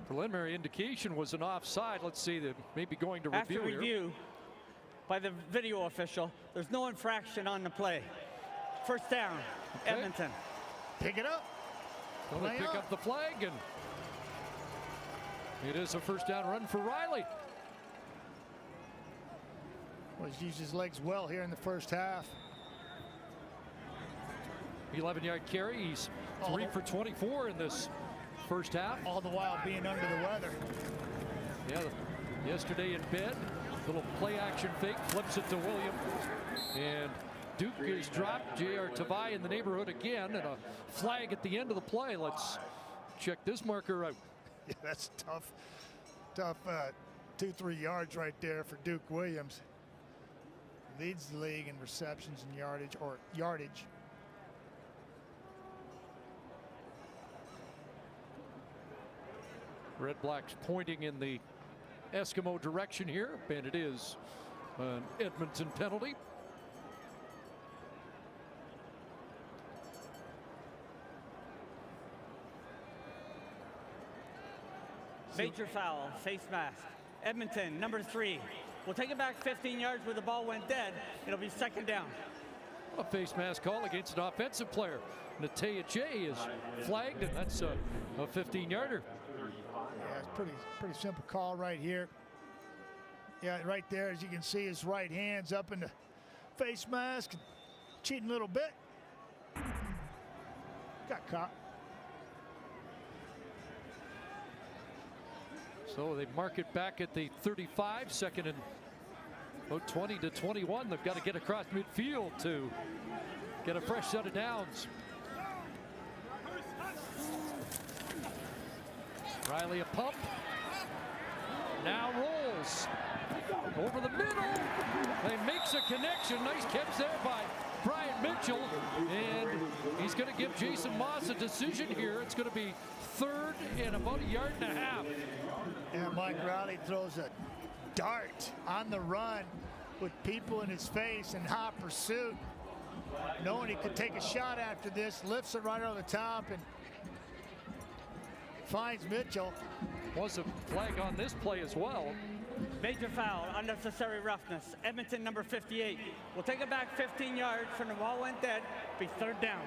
Preliminary indication was an offside. Let's see, that maybe going to review After review by the video official, there's no infraction on the play. First down, okay. Edmonton. Pick it up. So they pick up the flag, and it is a first down run for Riley. Well, he's used his legs well here in the first half. 11-yard carry. He's 3 for 24 in this first half. All the while being under the weather. Yeah, yesterday in bed, little play action fake, flips it to William, and Duke is dropped. J.R. Tavai in the neighborhood again, and a flag at the end of the play. Let's check this marker out. Yeah, that's tough 2-3 yards right there for Duke Williams. Leads the league in receptions and yardage. REDBLACKS pointing in the Eskimo direction here, and it is an Edmonton penalty. Major foul, face mask. Edmonton, number 3. We'll take it back 15 yards where the ball went dead. It'll be second down. A face mask call against an offensive player. Natea J is flagged, and that's a 15-yarder. Yeah, it's pretty simple call right here. Yeah, right there, as you can see, his right hand's up in the face mask. Cheating a little bit. Got caught. So they mark it back at the 35, second and About 20 to 21. They've got to get across midfield to get a fresh set of downs. Riley a pump. Now rolls over the middle and makes a connection. Nice catch there by Brian Mitchell, and he's going to give Jason Moss a decision here. It's going to be third and about 1.5 yards. And Mike Riley throws a dart on the run with people in his face in hot pursuit, knowing he could take a shot after this, lifts it right over the top and finds Mitchell. Was a flag on this play as well. Major foul, unnecessary roughness. Edmonton number 58. We'll take it back 15 yards from the ball went dead. Be third down.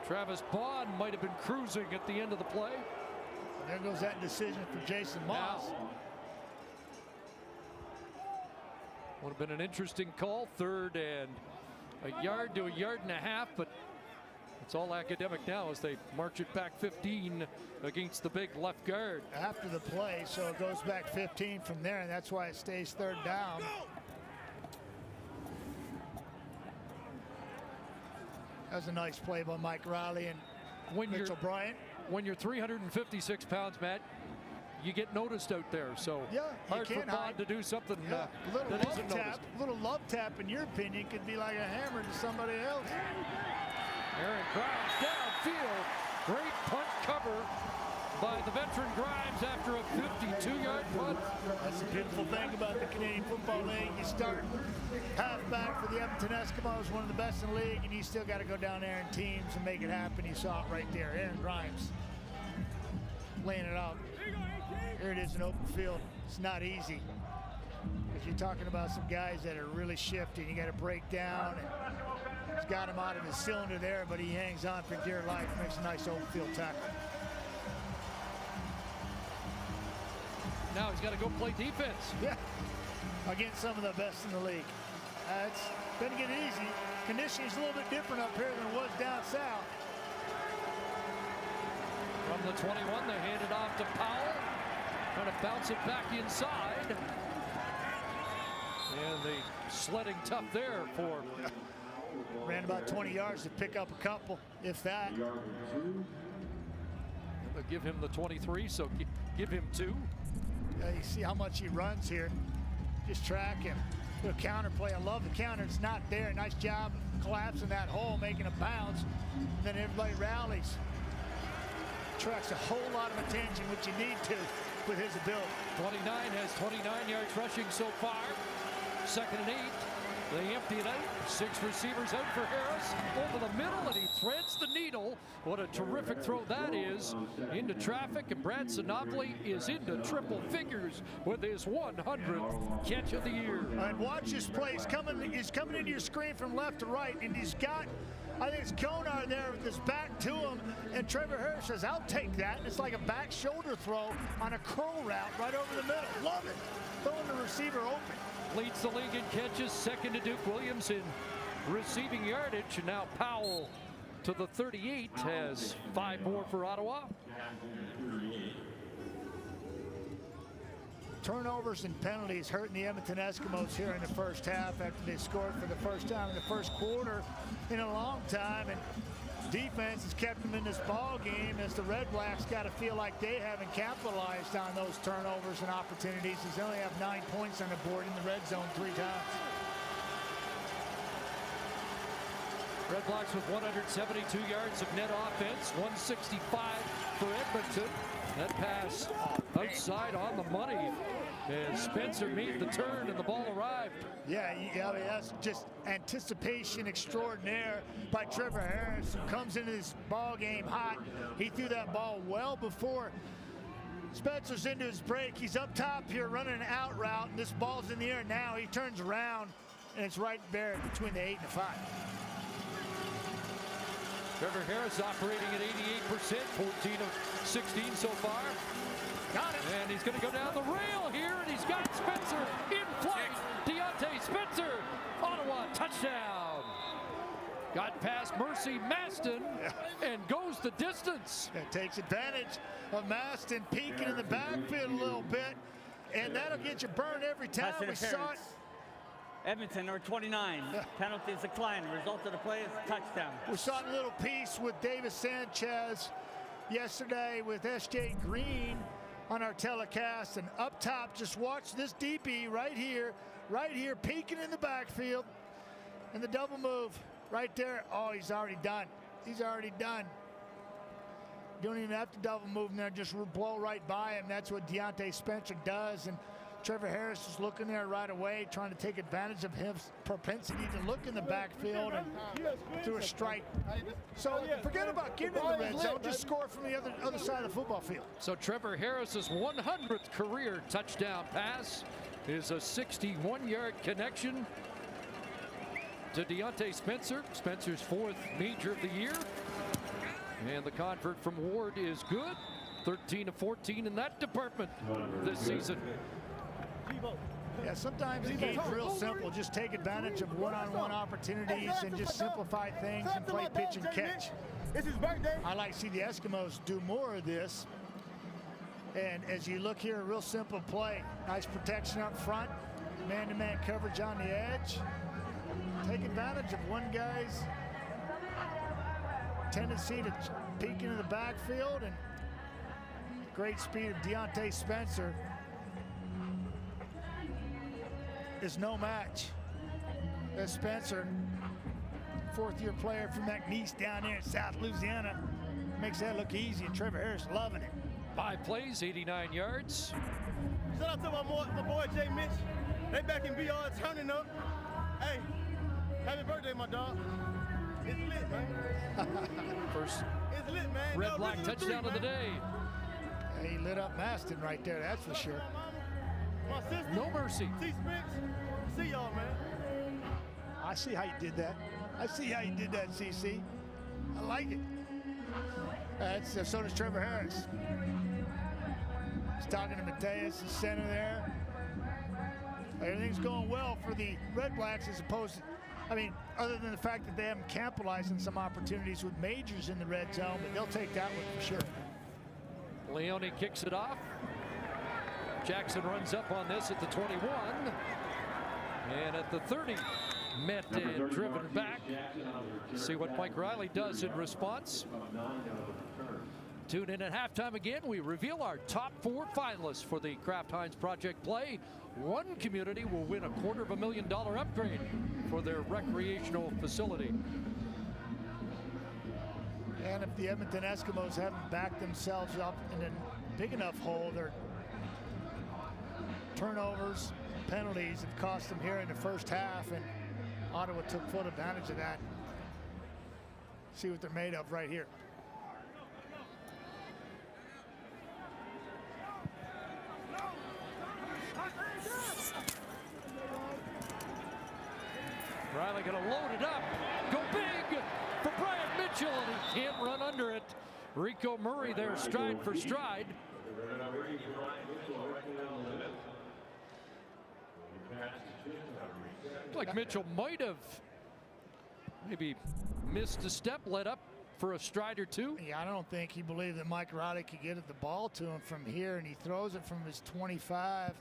Travis Bond might have been cruising at the end of the play. And there goes that decision for Jason Moss. Would have been an interesting call. Third and 1 yard to 1.5 yards, but it's all academic now as they march it back 15 against the big left guard. After the play, so it goes back 15 from there, and that's why it stays third down. That was a nice play by Mike Riley and Mitchell Bryant. When you're 356 pounds, Matt, you get noticed out there. So yeah, hard for Bond to do something that isn't noticed. Little love tap, in your opinion, could be like a hammer to somebody else. Aaron Grimes downfield. Great punt cover by the veteran Grimes after a 52-yard punt. That's the beautiful thing about the Canadian Football League. You start halfback for the Edmonton Eskimos, one of the best in the league, and you still got to go down there in teams and make it happen. You saw it right there. Aaron Grimes laying it out. Here it is in open field. It's not easy, because you're talking about some guys that are really shifty. You got to break down. And he's got him out of his cylinder there, but he hangs on for dear life. Makes a nice open field tackle. Now he's got to go play defense. Yeah, against some of the best in the league. It's going to get easy. Conditioning's a little bit different up here than it was down south. From the 21, they hand it off to Powell. Trying to bounce it back inside. And the sledding tough there for... Ran about 20 yards to pick up a couple, if that. They'll give him the 23, so give him 2. You see how much he runs here. Just track him. Little counter play. I love the counter. It's not there. Nice job collapsing that hole, making a bounce. And then everybody rallies. Attracts a whole lot of attention, which you need to with his ability. 29 has 29 yards rushing so far. 2nd and 8. They empty it out. 6 receivers out for Harris. Over the middle, and he threads the needle. What a terrific throw that is. Into traffic, and Brad Sinopoli is into triple figures with his 100th catch of the year. And watch this play. He's coming into your screen from left to right, and he's got, I think it's Konar there with his back to him, and Trevor Harris says, I'll take that. And it's like a back shoulder throw on a curl route right over the middle. Love it. Throwing the receiver open. Leads the league in catches, second to Duke Williams in receiving yardage. And now Powell to the 38 has 5 more for Ottawa. Turnovers and penalties hurting the Edmonton Eskimos here in the first half after they scored for the first time in the first quarter in a long time. And defense has kept them in this ball game as the Red Blacks got to feel like they haven't capitalized on those turnovers and opportunities, as they only have 9 points on the board in the red zone 3 times. Red Blacks with 172 yards of net offense, 165 for Edmonton. That pass outside on the money as Spencer made the turn and the ball arrived. Yeah, I mean, that's just anticipation extraordinaire by Trevor Harris, who comes into this ball game hot. He threw that ball well before Spencer's into his break. He's up top here running an out route, and this ball's in the air now. He turns around, and it's right there between the 8 and the 5. Trevor Harris operating at 88%, 14 of 16 so far. Got it. And he's going to go down the rail here, and he's got Spencer in flight. Deontay Spencer, Ottawa touchdown. Got past Mercy Maston and goes the distance. It takes advantage of Maston peeking in the backfield a little bit, and that'll get you burned every time. We saw it Edmonton, number 29. Penalty is declined. Result of the play is a touchdown. We saw a little piece with Davis Sanchez yesterday with S.J. Green on our telecast. And up top, just watch this DB right here, peeking in the backfield. And the double move right there. Oh, he's already done. He's already done. You don't even have to double move him there. Just blow right by him. That's what Deontay Spencer does. And Trevor Harris is looking there right away, trying to take advantage of his propensity to look in the backfield and through a strike. So forget about getting in the red zone. Just score from the other side of the football field. So Trevor Harris's 100th career touchdown pass is a 61-yard connection to Deontay Spencer. Spencer's 4th major of the year. And the convert from Ward is good. 13-14 in that department this season. Yeah, sometimes the game's real simple. Just take advantage of one-on-one opportunities and just simplify things and play pitch and catch. It's his birthday. I like to see the Eskimos do more of this. And as you look here, a real simple play. Nice protection up front. Man-to-man coverage on the edge. Take advantage of one guy's tendency to peek into the backfield, and great speed of Deontay Spencer is no match. As Spencer, 4th-year player from McNeese down there in South Louisiana, makes that look easy, and Trevor Harris loving it. 5 plays, 89 yards. Shout out to my boy Jay Mitch. They back in BR turning up. Hey, happy birthday, my dog. It's lit, man. First it's lit, man. Red Black touchdown of the day. Yeah, he lit up Maston right there, that's for sure. My sister, no mercy. T-Spence, see y'all, man. I see how you did that. I see how you did that, CC. I like it. So does Trevor Harris. He's talking to Mateus, the center there. Everything's going well for the Red Blacks as opposed to, I mean, other than the fact that they haven't capitalized on some opportunities with majors in the red zone, but they'll take that one for sure. Leone kicks it off. Jackson runs up on this at the 21. And at the 30, met and driven back. See what Mike Riley does in response. Tune in at halftime again. We reveal our top 4 finalists for the Kraft Heinz Project play. One community will win a $250,000 upgrade for their recreational facility. And if the Edmonton Eskimos haven't backed themselves up in a big enough hole, their turnovers, penalties have cost them here in the first half, and Ottawa took full advantage of that. See what they're made of right here. Riley going to load it up. Go big for Brian Mitchell, and he can't run under it. Rico Murray there, stride for stride. Looks like Mitchell might have maybe missed a step, led up for a stride or two. Yeah, I don't think he believed that Mike Riley could get the ball to him from here, and he throws it from his 25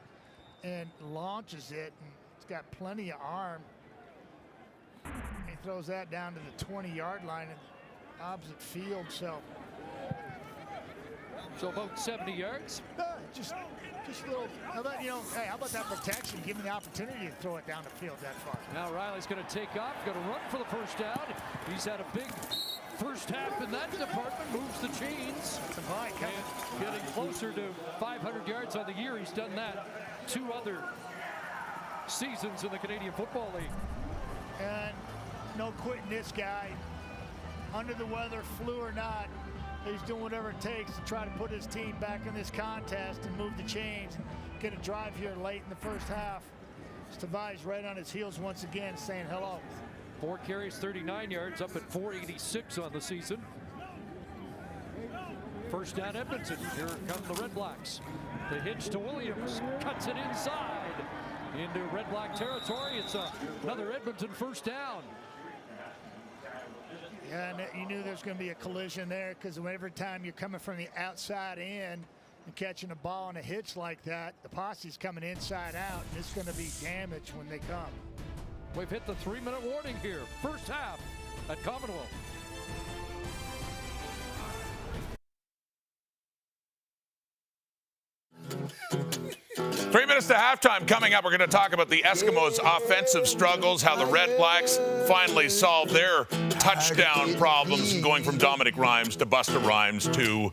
and launches it, and it's got plenty of arm. He throws that down to the 20-yard line in the opposite field, so about 70 yards. Just a little. How about, hey, how about that protection? Give him the opportunity to throw it down the field that far. Now Riley's going to take off, going to run for the first down. He's had a big first half in that department, moves the chains. And getting closer to 500 yards on the year. He's done that 2 other seasons in the Canadian Football League. And no quitting this guy. Under the weather, flu or not, he's doing whatever it takes to try to put his team back in this contest and move the chains and get a drive here late in the first half. Stavai's right on his heels once again, saying hello. 4 carries, 39 yards, up at 486 on the season. First down, Edmonton. Here come the Red Blacks. The hitch to Williams, cuts it inside into Red Black territory. It's another Edmonton first down. Yeah, and you knew there's going to be a collision there because every time you're coming from the outside in And catching a ball on a hitch like that, the posse's coming inside out, and it's going to be damaged when they come. We've hit the 3-minute warning here. First half at Commonwealth. Three minutes to halftime. Coming up, we're going to talk about the Eskimos' offensive struggles, how the Red Blacks finally solved their touchdown problems, going from Dominic Rhymes to Busta Rhymes to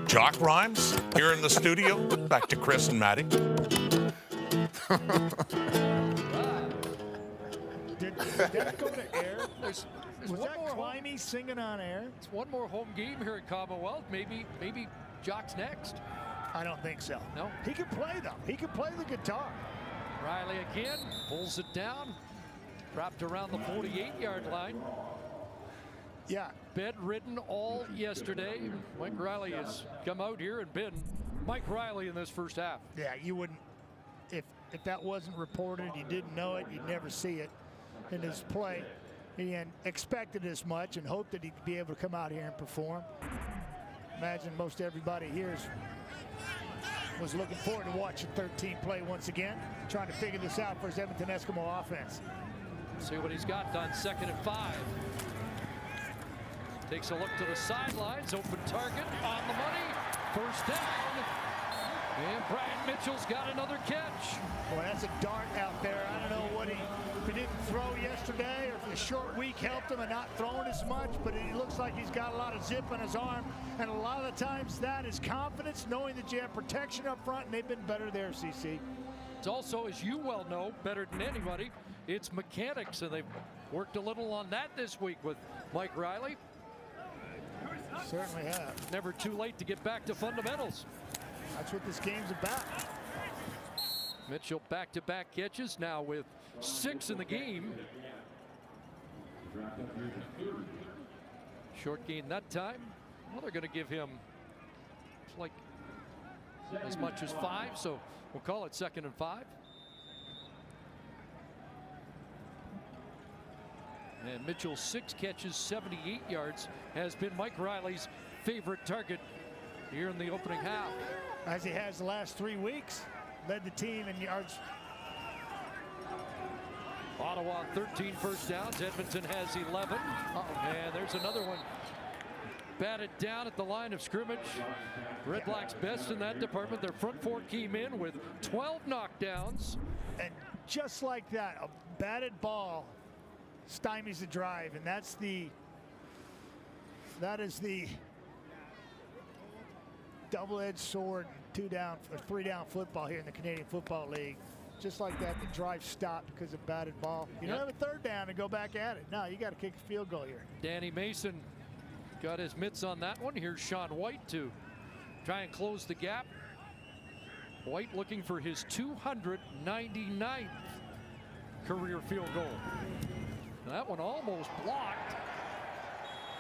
Jock Rhymes here in the studio. Back to Chris and Maddie. Did that go to air? Was that Climby singing on air? It's one more home game here at Commonwealth. Maybe Jock's next. I don't think so. No? He can play, though. He can play the guitar. Riley again, pulls it down, wrapped around the 48-yard line. Yeah. Bedridden all yesterday. Mike Riley has come out here and been Mike Riley in this first half. Yeah, you wouldn't, if that wasn't reported, you didn't know it, you'd never see it in his play. He had expected as much and hoped that he'd be able to come out here and perform. Imagine most everybody here was looking forward to watching 13 play once again, trying to figure this out for his Edmonton Eskimo offense. See what he's got done. 2nd and 5. Takes a look to the sidelines. Open target on the money. First down. And Brian Mitchell's got another catch. Boy, that's a dart out there. I don't know if he didn't throw yesterday or if the short week helped him and not throwing as much, but it looks like he's got a lot of zip on his arm. And a lot of the times that is confidence, knowing that you have protection up front, and they've been better there, CC. It's also, as you well know, better than anybody, it's mechanics, and they've worked a little on that this week with Mike Riley. Certainly have. Never too late to get back to fundamentals. That's what this game's about. Mitchell back-to-back catches now with 6 in the game. Short gain that time. Well, they're going to give him like as much as 5, so we'll call it 2nd and 5. And Mitchell's 6 catches, 78 yards, has been Mike Riley's favorite target here in the opening half. As he has the last 3 weeks, led the team in yards. Ottawa 13 first downs. Edmonton has 11. And there's another one. Batted down at the line of scrimmage. Red Blacks best in that department. Their front 4 came in with 12 knockdowns. And just like that, a batted ball stymies the drive, and that is the double-edged sword, 2-down or 3-down football here in the Canadian Football League. Just like that, the drive stopped because of batted ball. You don't have a 3rd down and go back at it. No, you got to kick a field goal here. Danny Mason got his mitts on that one. Here's Sean White to try and close the gap. White looking for his 299th career field goal. That one almost blocked.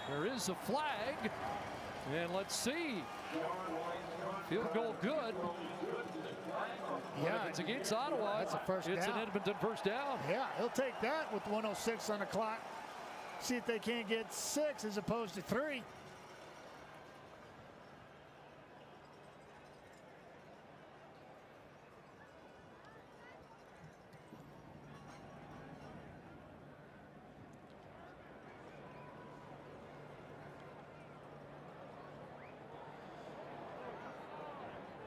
There is a flag. And let's see. Field goal good. Yeah, if it's against Ottawa, that's a first down. It's an Edmonton first down. Yeah, he'll take that with 1:06 on the clock. See if they can't get 6 as opposed to 3.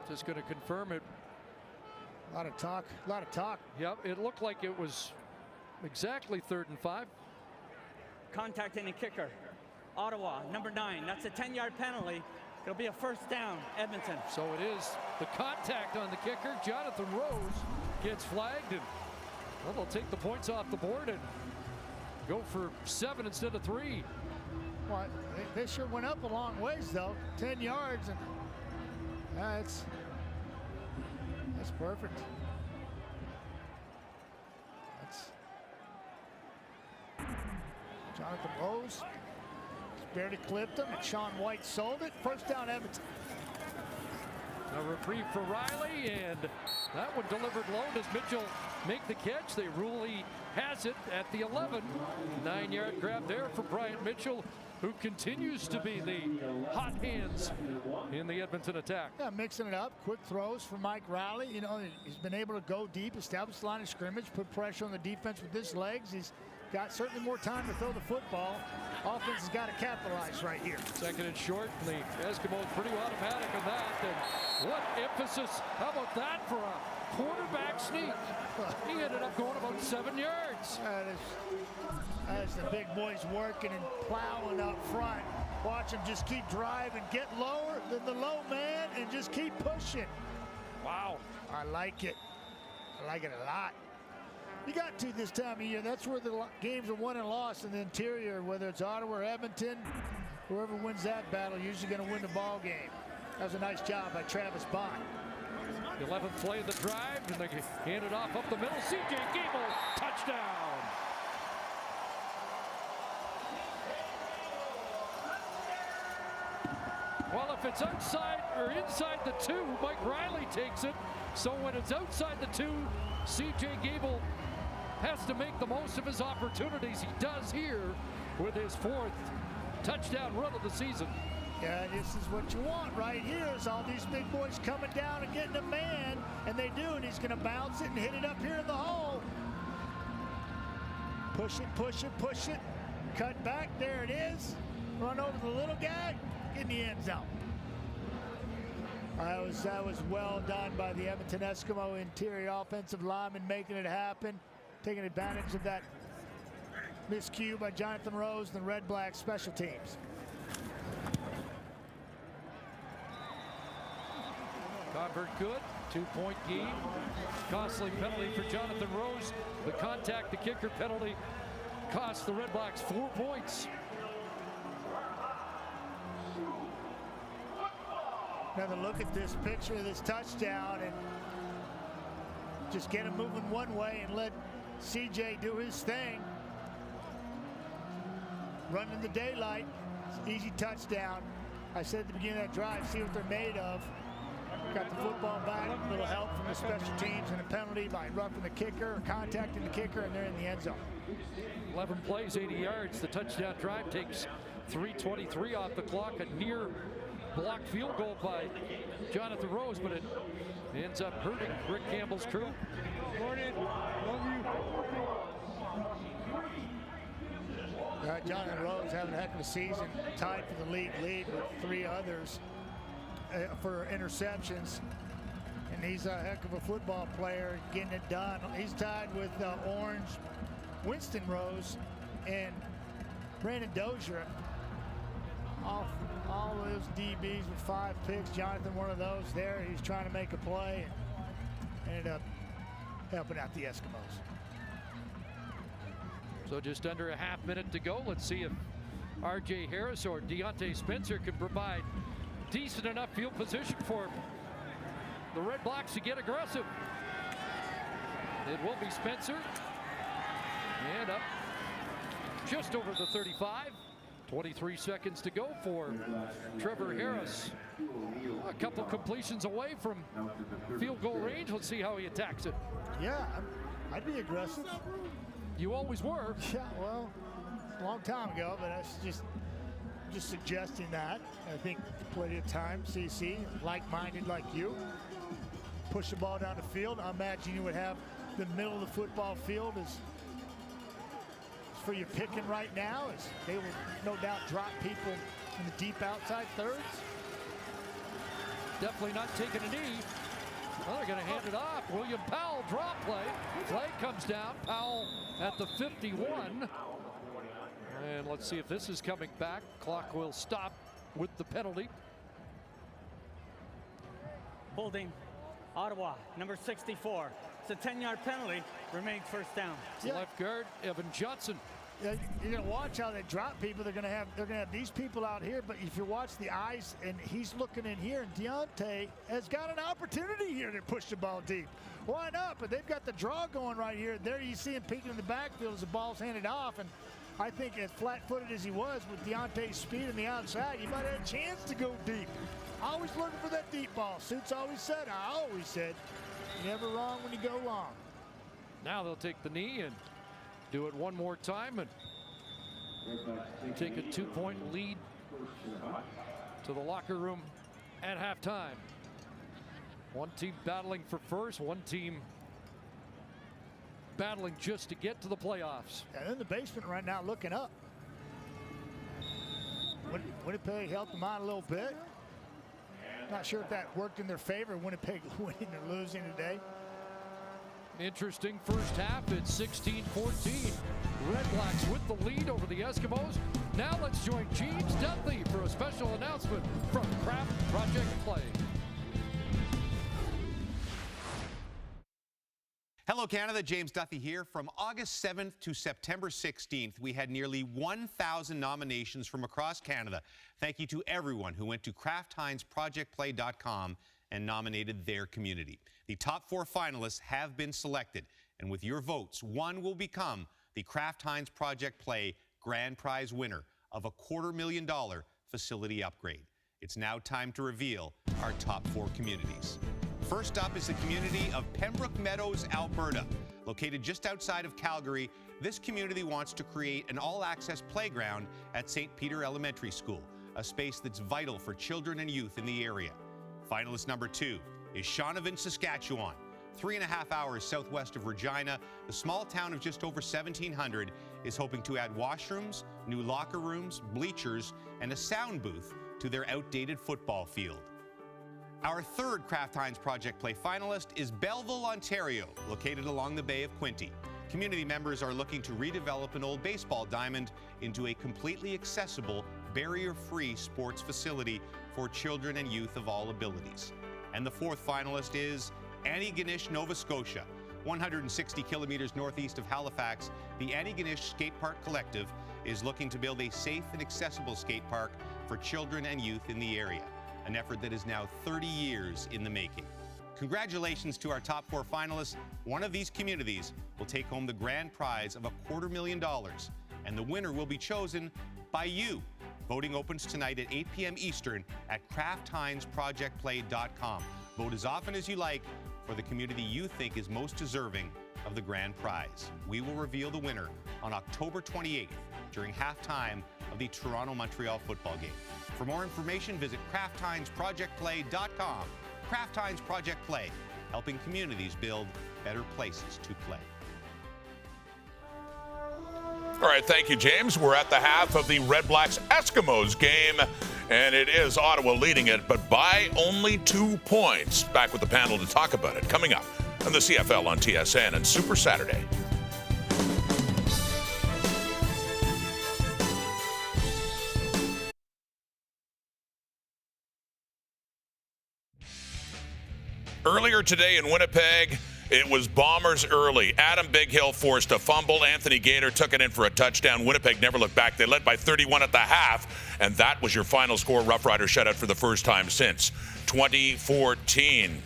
Just going to confirm it. A lot of talk. A lot of talk. Yep, it looked like it was exactly 3rd and 5. Contact in the kicker. Ottawa, number 9. That's a 10-yard penalty. It'll be a first down, Edmonton. So it is the contact on the kicker. Jonathan Rose gets flagged, and well, they'll take the points off the board and go for 7 instead of 3. Well, they sure went up a long ways, though. 10 yards, and that's perfect. That's Jonathan Rose barely clipped him, and Sean White sold it. First down, Edmonton. A reprieve for Riley, and that one delivered low. Does Mitchell make the catch? They rule he has it at the 11. 9-yard grab there for Brian Mitchell. who continues to be the hot hands in the Edmonton attack. Yeah, mixing it up. Quick throws for Mike Riley. You know, he's been able to go deep, establish the line of scrimmage, put pressure on the defense with his legs. He's got certainly more time to throw the football. Offense has got to capitalize right here. Second and short, and the Eskimos pretty automatic on that. And what emphasis. How about that for a quarterback sneak? He ended up going about 7 yards. As the big boys working and plowing up front. Watch him just keep driving, get lower than the low man, and just keep pushing. Wow. I like it. I like it a lot. You got to this time of year. That's where the games are won and lost in the interior, whether it's Ottawa or Edmonton. Whoever wins that battle usually going to win the ball game. That was a nice job by Travis Bond. 11th play of the drive, and they hand it off up the middle. C.J. Gable, touchdown. Well, if it's outside or inside the 2, Mike Riley takes it. So when it's outside the 2, C.J. Gable has to make the most of his opportunities. He does here with his 4th touchdown run of the season. Yeah, this is what you want right here is all these big boys coming down and getting a man, and they do, and he's going to bounce it and hit it up here in the hole. Push it, push it, push it. Cut back, there it is. Run over the little guy, get in the end zone. That was well done by the Edmonton Eskimo interior offensive lineman, making it happen, taking advantage of that miscue by Jonathan Rose and the Red Black special teams. Convert good, 2-point game. Costly penalty for Jonathan Rose. The contact, the kicker penalty, cost the Red Blacks 4 points. Another look at this picture of this touchdown, and just get him moving one way and let CJ do his thing. Run in the daylight, easy touchdown. I said at the beginning of that drive, see what they're made of. Got the football back, a little help from the special teams, and a penalty by roughing the kicker or contacting the kicker, and they're in the end zone. 11 plays, 80 yards. The touchdown drive takes 3:23 off the clock. A near blocked field goal by Jonathan Rose, but it ends up hurting Rick Campbell's crew. Morning. Love you. Jonathan Rose having a heck of a season, tied for the league lead with 3 others for interceptions. And he's a heck of a football player, getting it done. He's tied with Orange, Winston Rose, and Brandon Dozier. All of those DBs with 5 picks. Jonathan, one of those there. He's trying to make a play and ended up helping out the Eskimos. So just under a half minute to go. Let's see if R.J. Harris or Deontay Spencer can provide decent enough field position for the Red Blacks to get aggressive. It will be Spencer. And up just over the 35. 23 seconds to go for Trevor Harris. A couple completions away from field goal range. Let's see how he attacks it. Yeah, I'd be aggressive. You always were. Yeah, well, a long time ago, but that's just suggesting that. I think plenty of time, CC, like-minded like you. Push the ball down the field. I imagine you would have the middle of the football field as for your picking right now, as they will no doubt drop people in the deep outside thirds. Definitely not taking a knee. Well, they're going to hand it off. William Powell, drop play. Flag comes down. Powell at the 51. And let's see if this is coming back. Clock will stop with the penalty. Holding Ottawa, number 64. It's a 10-yard penalty. Remains first down. Left guard, Evan Johnson. You're going to watch how they drop people. They're going to have these people out here, but if you watch the eyes, and he's looking in here, and Deontay has got an opportunity here to push the ball deep. Why not? But they've got the draw going right here. There you see him peeking in the backfield as the ball's handed off, and I think as flat-footed as he was with Deontay's speed on the outside, he might have a chance to go deep. Always looking for that deep ball. Suits always said, I always said, never wrong when you go long. Now they'll take the knee and do it one more time, and take a 2-point lead to the locker room at halftime. One team battling for first, one team battling just to get to the playoffs. And in the basement right now looking up. Winnipeg helped them out a little bit. Not sure if that worked in their favor. Winnipeg winning or losing today. Interesting first half. It's 16-14. REDBLACKS with the lead over the Eskimos. Now let's join James Duthie for a special announcement from Craft Project Play. Hello, Canada. James Duthie here. From August 7th to September 16th, we had nearly 1,000 nominations from across Canada. Thank you to everyone who went to craftheinzprojectplay.com and nominated their community. The top 4 finalists have been selected, and with your votes, one will become the Kraft Heinz Project Play grand prize winner of a $250,000 facility upgrade. It's now time to reveal our top 4 communities. First up is the community of Pembroke Meadows, Alberta. Located just outside of Calgary, this community wants to create an all-access playground at St. Peter Elementary School, a space that's vital for children and youth in the area. Finalist number 2 is Shaunavon, Saskatchewan. 3.5 hours southwest of Regina, the small town of just over 1,700 is hoping to add washrooms, new locker rooms, bleachers, and a sound booth to their outdated football field. Our third Kraft Heinz Project Play finalist is Belleville, Ontario, located along the Bay of Quinte. Community members are looking to redevelop an old baseball diamond into a completely accessible, barrier-free sports facility for children and youth of all abilities. And the fourth finalist is Antigonish, Nova Scotia. 160 kilometers northeast of Halifax, the Antigonish Skate Park Collective is looking to build a safe and accessible skate park for children and youth in the area, an effort that is now 30 years in the making. Congratulations to our top 4 finalists. One of these communities will take home the grand prize of a $250,000, and the winner will be chosen by you. Voting opens tonight at 8 p.m. Eastern at craftheinzprojectplay.com. Vote as often as you like for the community you think is most deserving of the grand prize. We will reveal the winner on October 28th during halftime of the Toronto-Montreal football game. For more information, visit craftheinzprojectplay.com. Kraft Heinz Project Play, helping communities build better places to play. All right, thank you, James. We're at the half of the REDBLACKS Eskimos game, and it is Ottawa leading it, but by only 2 points. Back with the panel to talk about it coming up on the CFL on TSN and Super Saturday. Earlier today in Winnipeg, it was Bombers early. Adam Bighill forced a fumble. Anthony Gator took it in for a touchdown. Winnipeg never looked back. They led by 31 at the half, and that was your final score. Rough Rider shutout for the first time since 2014.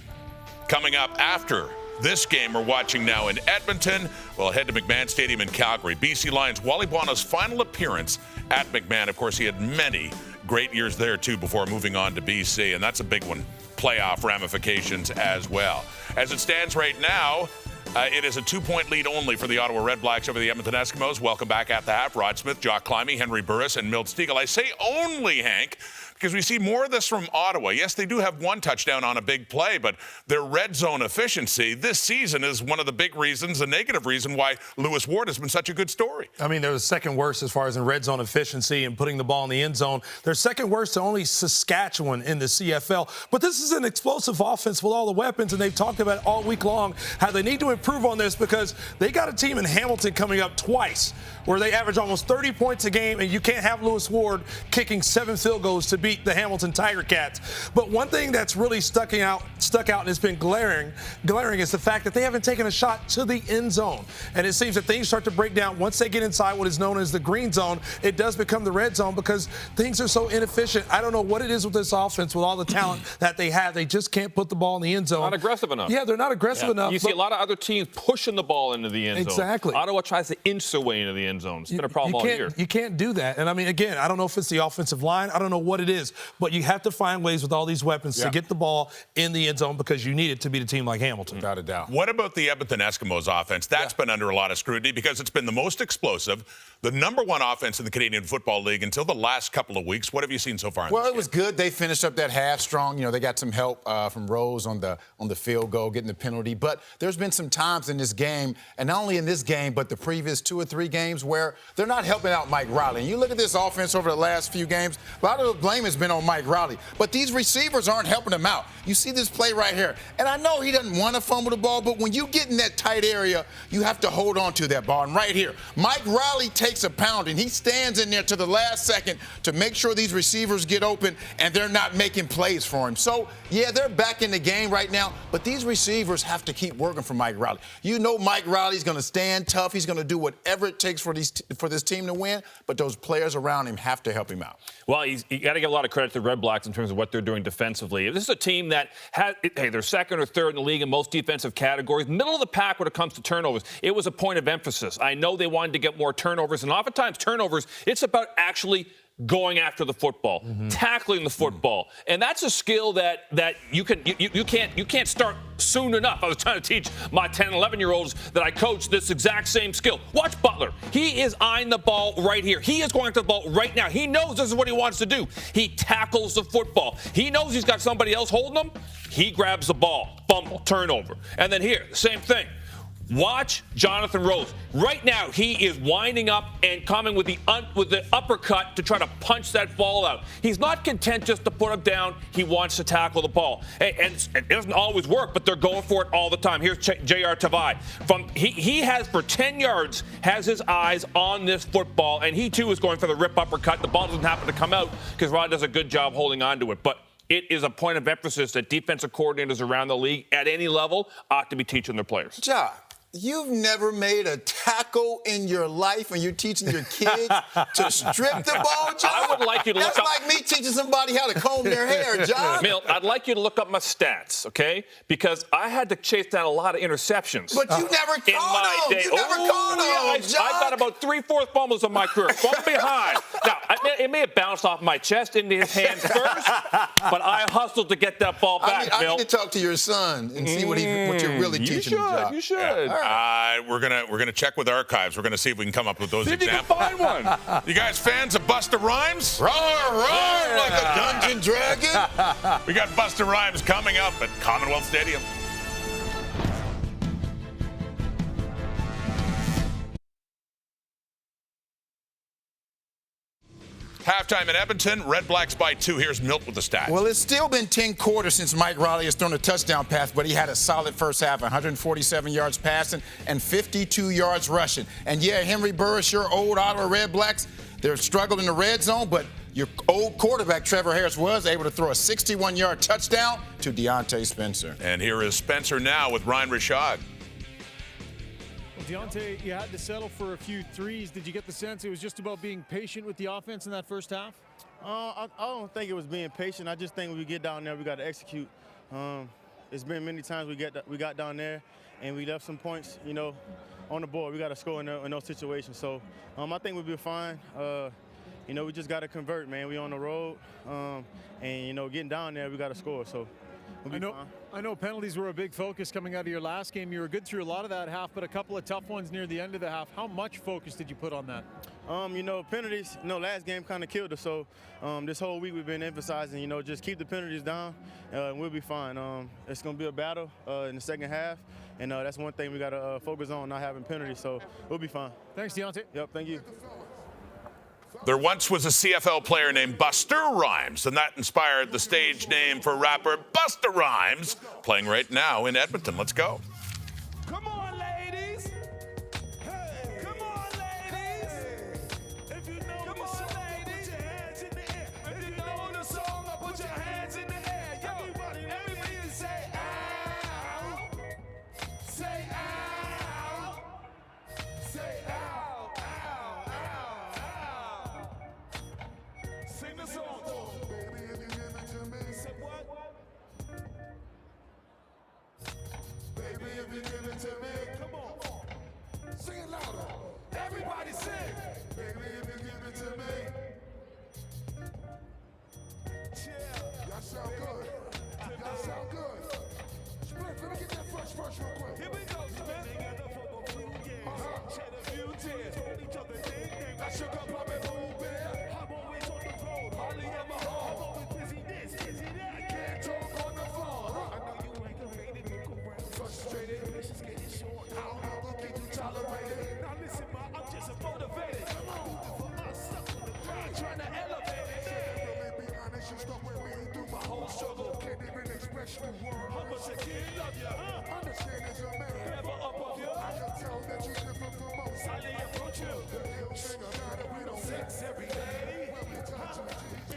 Coming up after this game we're watching now in Edmonton, we'll head to McMahon Stadium in Calgary. BC Lions Wally Buono's final appearance at McMahon. Of course, he had many great years there, too, before moving on to BC, and that's a big one. Playoff ramifications as well. As it stands right now, it is a 2-point lead only for the Ottawa REDBLACKS over the Edmonton Eskimos. Welcome back at the half. Rod Smith, Jock Climie, Henry Burris, and Milt Stegall. I say only, Hank, because we see more of this from Ottawa. Yes, they do have one touchdown on a big play, but their red zone efficiency this season is one of the big reasons, a negative reason why Lewis Ward has been such a good story. I mean, they're the second worst as far as in red zone efficiency and putting the ball in the end zone. They're second worst to only Saskatchewan in the CFL. But this is an explosive offense with all the weapons, and they've talked about all week long how they need to improve on this because they got a team in Hamilton coming up twice where they average almost 30 points a game, and you can't have Lewis Ward kicking 7 field goals to beat the Hamilton Tiger Cats. But one thing that's really stuck out and has been glaring is the fact that they haven't taken a shot to the end zone. And it seems that things start to break down once they get inside what is known as the green zone. It does become the red zone because things are so inefficient. I don't know what it is with this offense, with all the talent that they have. They just can't put the ball in the end zone. Not aggressive enough. Yeah, they're not aggressive enough. You see a lot of other teams pushing the ball into the end zone. Exactly. Ottawa tries to inch their way into the end zone. It's been a problem all year. You can't do that. And I mean, again, I don't know if it's the offensive line. I don't know what it is. is. But you have to find ways with all these weapons to get the ball in the end zone because you need it to beat a team like Hamilton. Without a doubt. What about the Edmonton Eskimos offense? That's been under a lot of scrutiny because it's been the most explosive, the #1 offense in the Canadian Football League until the last couple of weeks. What have you seen so far? Well, it was good. They finished up that half strong. You know, they got some help from Rose on the field goal, getting the penalty. But there's been some times in this game, and not only in this game, but the previous 2 or 3 games where they're not helping out Mike Riley. And you look at this offense over the last few games, a lot of the blame has been on Mike Riley. But these receivers aren't helping him out. You see this play right here. And I know he doesn't want to fumble the ball, but when you get in that tight area, you have to hold on to that ball. And right here, Mike Riley takes a pounding. He stands in there to the last second to make sure these receivers get open and they're not making plays for him. So, yeah, they're back in the game right now, but these receivers have to keep working for Mike Riley. You know Mike Riley's going to stand tough. He's going to do whatever it takes for this team to win, but those players around him have to help him out. Well, you got to give a lot of credit to the Red Blacks in terms of what they're doing defensively. This is a team that they're second or third in the league in most defensive categories. Middle of the pack when it comes to turnovers. It was a point of emphasis. I know they wanted to get more turnovers, and oftentimes turnovers, it's about actually going after the football, tackling the football. And that's a skill that you can't start soon enough. I was trying to teach my 10, 11-year-olds that I coach this exact same skill. Watch Butler. He is eyeing the ball right here. He is going after the ball right now. He knows this is what he wants to do. He tackles the football. He knows he's got somebody else holding him. He grabs the ball, fumble, turnover. And then here, same thing. Watch Jonathan Rose. Right now, he is winding up and coming with the uppercut to try to punch that ball out. He's not content just to put him down. He wants to tackle the ball. And it doesn't always work, but they're going for it all the time. Here's J.R. Tavai. He has, for 10 yards, has his eyes on this football, and he, too, is going for the rip uppercut. The ball doesn't happen to come out because Rod does a good job holding on to it. But it is a point of emphasis that defensive coordinators around the league at any level ought to be teaching their players. Ja, you've never made a tackle in your life and you're teaching your kids to strip the ball, John? I would like you to look up. That's like me teaching somebody how to comb their hair, John. Milt, I'd like you to look up my stats, okay? Because I had to chase down a lot of interceptions. But you never caught them. You never caught them, John. I've got about 3/4 fumbles in my career, from behind. Now, it may have bounced off my chest into his hands first, but I hustled to get that ball back, I Milt. need to talk to your son and see what you're really teaching him, John. You should. We're gonna check with archives. We're gonna see if we can come up with those See if examples. you can find one. You guys fans of Busta Rhymes? Roar, roar, like a dungeon dragon. We got Busta Rhymes coming up at Commonwealth Stadium. Halftime in Edmonton, Red Blacks by 2. Here's Milt with the stats. Well, it's still been 10 quarters since Mike Riley has thrown a touchdown pass, but he had a solid first half, 147 yards passing and 52 yards rushing. And yeah, Henry Burris, your old Ottawa Red Blacks, they're struggling in the red zone, but your old quarterback, Trevor Harris, was able to throw a 61-yard touchdown to Deontay Spencer. And here is Spencer now with Ryan Rashad. Deontay, you had to settle for a few threes. Did you get the sense it was just about being patient with the offense in that first half? I don't think it was being patient. I just think when we get down there, we got to execute. It's been many times we got down there and we left some points, on the board. We got to score in those situations. So I think we'll be fine. We just got to convert, man. We on the road, and getting down there, we got to score. So. I know penalties were a big focus coming out of your last game. You were good through a lot of that half, but a couple of tough ones near the end of the half. How much focus did you put on that? Penalties, last game kind of killed us. So this whole week we've been emphasizing, just keep the penalties down and we'll be fine. It's going to be a battle in the second half, and that's one thing we got to focus on, not having penalties. So we'll be fine. Thanks, Deontay. Yep, thank you. There once was a CFL player named Busta Rhymes, and that inspired the stage name for rapper Busta Rhymes, playing right now in Edmonton. Let's go. Come on, ladies. Hey. Come on, ladies. If you know the song, put your hands in the air. If you know the song, put your hands in the air. Yo, everybody say ow. Say ow. Say ow. Ow, ow, ow. Sing the song. Baby, if you give it to me. Say what? Baby,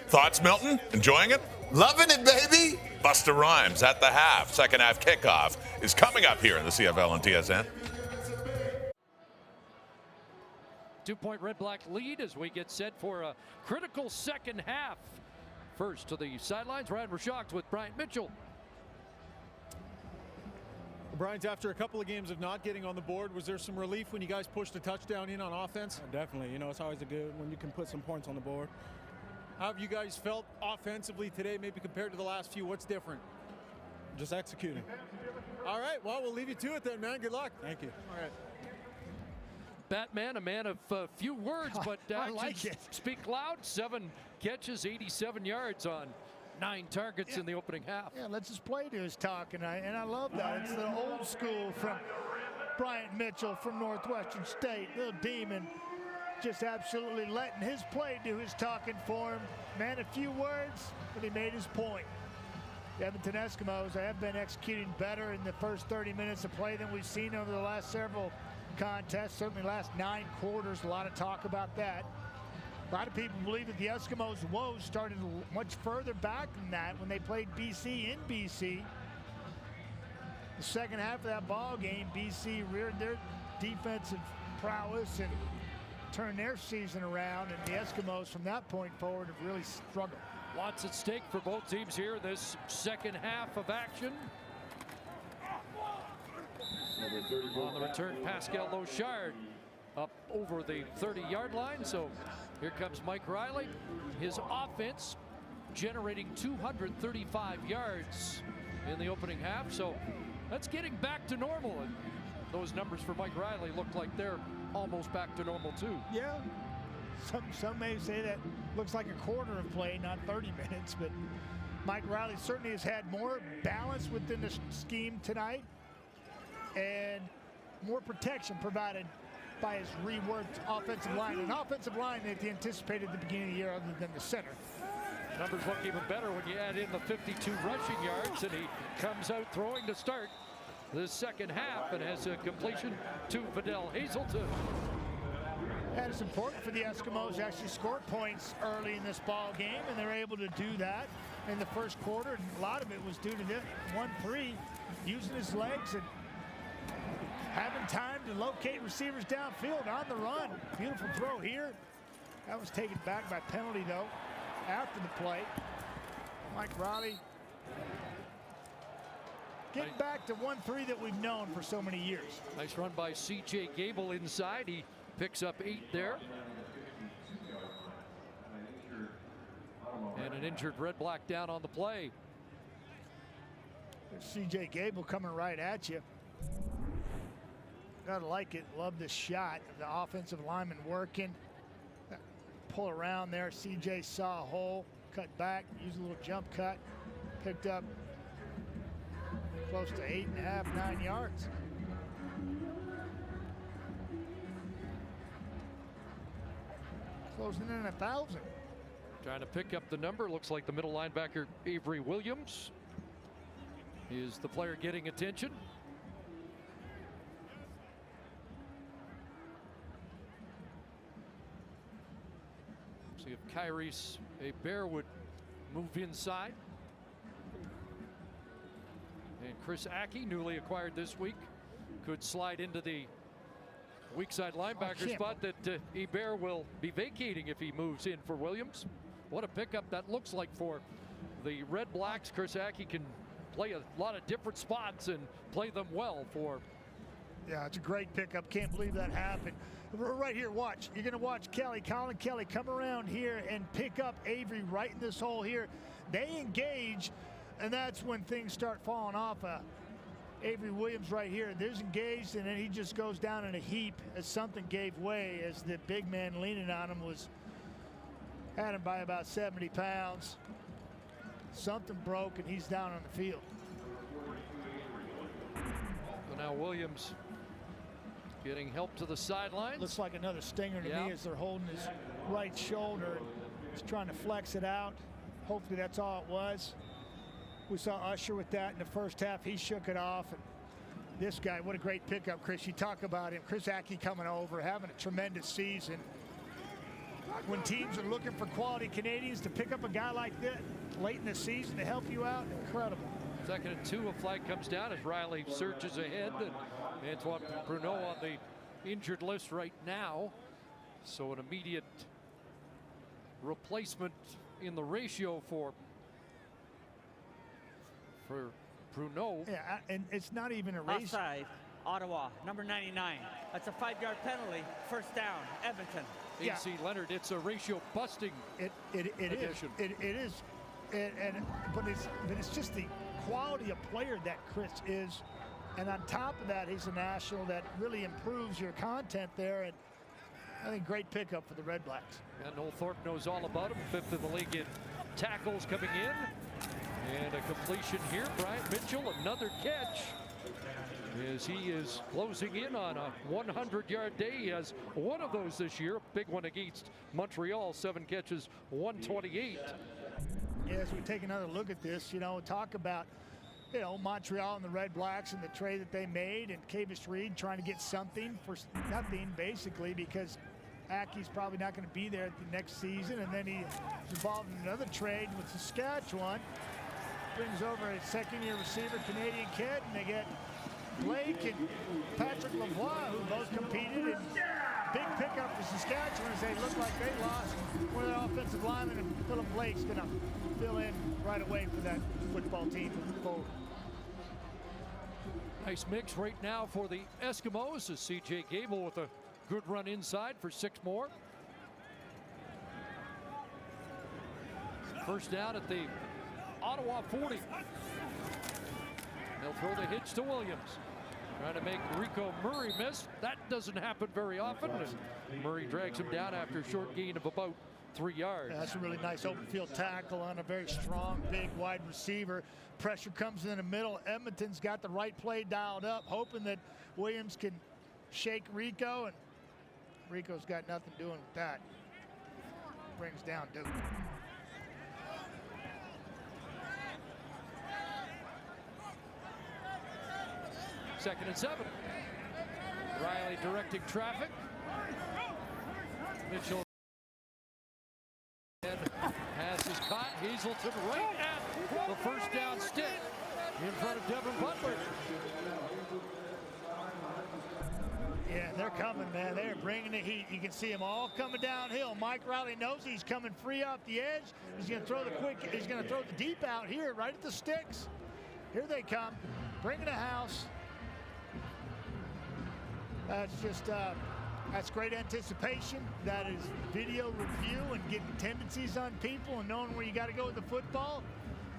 Thoughts, Milton? Enjoying it? Loving it, baby. Busta Rhymes at the half. Second half kickoff is coming up here in the CFL and TSN. 2-point Red Black lead as we get set for a critical second half. First to the sidelines, Ryan Rashocked with Bryant Mitchell. Brian's, after a couple of games of not getting on the board, was there some relief when you guys pushed a touchdown in on offense? Definitely. You know, it's always a good when you can put some points on the board. How have you guys felt offensively today, maybe compared to the last few? What's different? Just executing. All right, well, we'll leave you to it then, man. Good luck. Thank you. All right. Batman, a man of few words, but I like it. Speak loud. 7 catches, 87 yards on 9 targets in the opening half. Yeah, let's just play to his talk, and I love that. It's the old school from Bryant Mitchell from Northwestern State, little demon, just absolutely letting his play do his talking for him. Man, a few words, but he made his point. The Edmonton Eskimos have been executing better in the first 30 minutes of play than we've seen over the last several contests, certainly last 9 quarters. A lot of talk about that. A lot of people believe that the Eskimos' woes started much further back than that when they played BC in BC. The second half of that ball game, BC reared their defensive prowess and turned their season around, and the Eskimos from that point forward have really struggled. Lots at stake for both teams here this second half of action. On the return, Pascal Lochard up over the 30-yard line. So here comes Mike Riley. His offense generating 235 yards in the opening half. So that's getting back to normal. And those numbers for Mike Riley look like they're almost back to normal too. Yeah, some may say that looks like a quarter of play, not 30 minutes, but Mike Riley certainly has had more balance within the scheme tonight and more protection provided by his reworked offensive line, an offensive line that they anticipated at the beginning of the year other than the center. Numbers look even better when you add in the 52 rushing yards, and he comes out throwing to start the second half and has a completion to Vidal Hazelton. And it's important for the Eskimos to actually score points early in this ball game, and they're able to do that in the first quarter. And a lot of it was due to the 1-3, using his legs and having time to locate receivers downfield on the run. Beautiful throw here. That was taken back by penalty, though, after the play. Mike Riley getting back to 1-3 that we've known for so many years. Nice run by C.J. Gable inside. He picks up 8 there. And an injured Red Black down on the play. There's C.J. Gable coming right at you. Gotta like it. Love this shot of the offensive lineman working. Pull around there. CJ saw a hole, cut back, used a little jump cut, picked up close to 8.5, 9 yards. Closing in 1,000. Trying to pick up the number. Looks like the middle linebacker Avery Williams is the player getting attention. See if Kyrie's Bear would move inside. And Chris Aki, newly acquired this week, could slide into the weak side linebacker spot that Hebert will be vacating if he moves in for Williams. What a pickup that looks like for the Red Blacks. Chris Aki can play a lot of different spots and play them well for. Yeah, it's a great pickup. Can't believe that happened. Right here, watch. You're going to watch Colin Kelly come around here and pick up Avery right in this hole here. They engage, and that's when things start falling off. Avery Williams right here, there's engaged, and then he just goes down in a heap as something gave way as the big man leaning on him had him by about 70 pounds. Something broke, and he's down on the field. So now Williams getting help to the sidelines. Looks like another stinger to me as they're holding his right shoulder. He's trying to flex it out. Hopefully that's all it was. We saw Usher with that in the first half. He shook it off. And this guy, what a great pickup, Chris. You talk about him. Chris Aki coming over, having a tremendous season. When teams are looking for quality Canadians, to pick up a guy like that late in the season to help you out, incredible. 2nd and 2, a flag comes down as Riley surges ahead, and Antoine Bruneau on the injured list right now. So an immediate replacement in the ratio for Bruneau. Yeah, and it's not even a race. Offside, Ottawa, number 99. That's a 5-yard penalty. First down, Edmonton. AC Leonard, it's a ratio busting addition. It is. But it's just the quality of player that Chris is. And on top of that, he's a national that really improves your content there. And I think great pickup for the Red Blacks. And Noel Thorpe knows all about him. 5th in the league in tackles coming in. And a completion here. Bryant Mitchell, another catch. As he is closing in on a 100-yard day. He has one of those this year. Big one against Montreal. 7 catches, 128. Yeah, as we take another look at this, talk about, Montreal and the Red Blacks and the trade that they made, and Kavis Reed trying to get something for nothing, basically, because Aki's probably not going to be there at the next season. And then he's involved in another trade with Saskatchewan. Brings over a 2nd-year receiver, Canadian kid, and they get Blake and Patrick Lavoie, who both competed. And big pickup for Saskatchewan as they look like they lost one of their offensive linemen, and Philip Blake's going to fill in right away for that football team moving forward. Nice mix right now for the Eskimos as C.J. Gable with a good run inside for 6 more. First down at the Ottawa 40. They'll throw the hitch to Williams. Trying to make Rico Murray miss. That doesn't happen very often. And Murray drags him down after a short gain of about 3 yards. Yeah, that's a really nice open field tackle on a very strong, big, wide receiver. Pressure comes in the middle. Edmonton's got the right play dialed up, hoping that Williams can shake Rico, and Rico's got nothing doing with that. Brings down Duke. 2nd and 7. Riley directing traffic. Mitchell. And pass is caught. Hazelton right at the first down stick in front of Devin Butler. Yeah, they're coming, man. They're bringing the heat. You can see them all coming downhill. Mike Riley knows he's coming free off the edge. He's going to throw the he's going to throw the deep out here, right at the sticks. Here they come, bringing the house. That's just, that's great anticipation. That is video review and getting tendencies on people and knowing where you got to go with the football.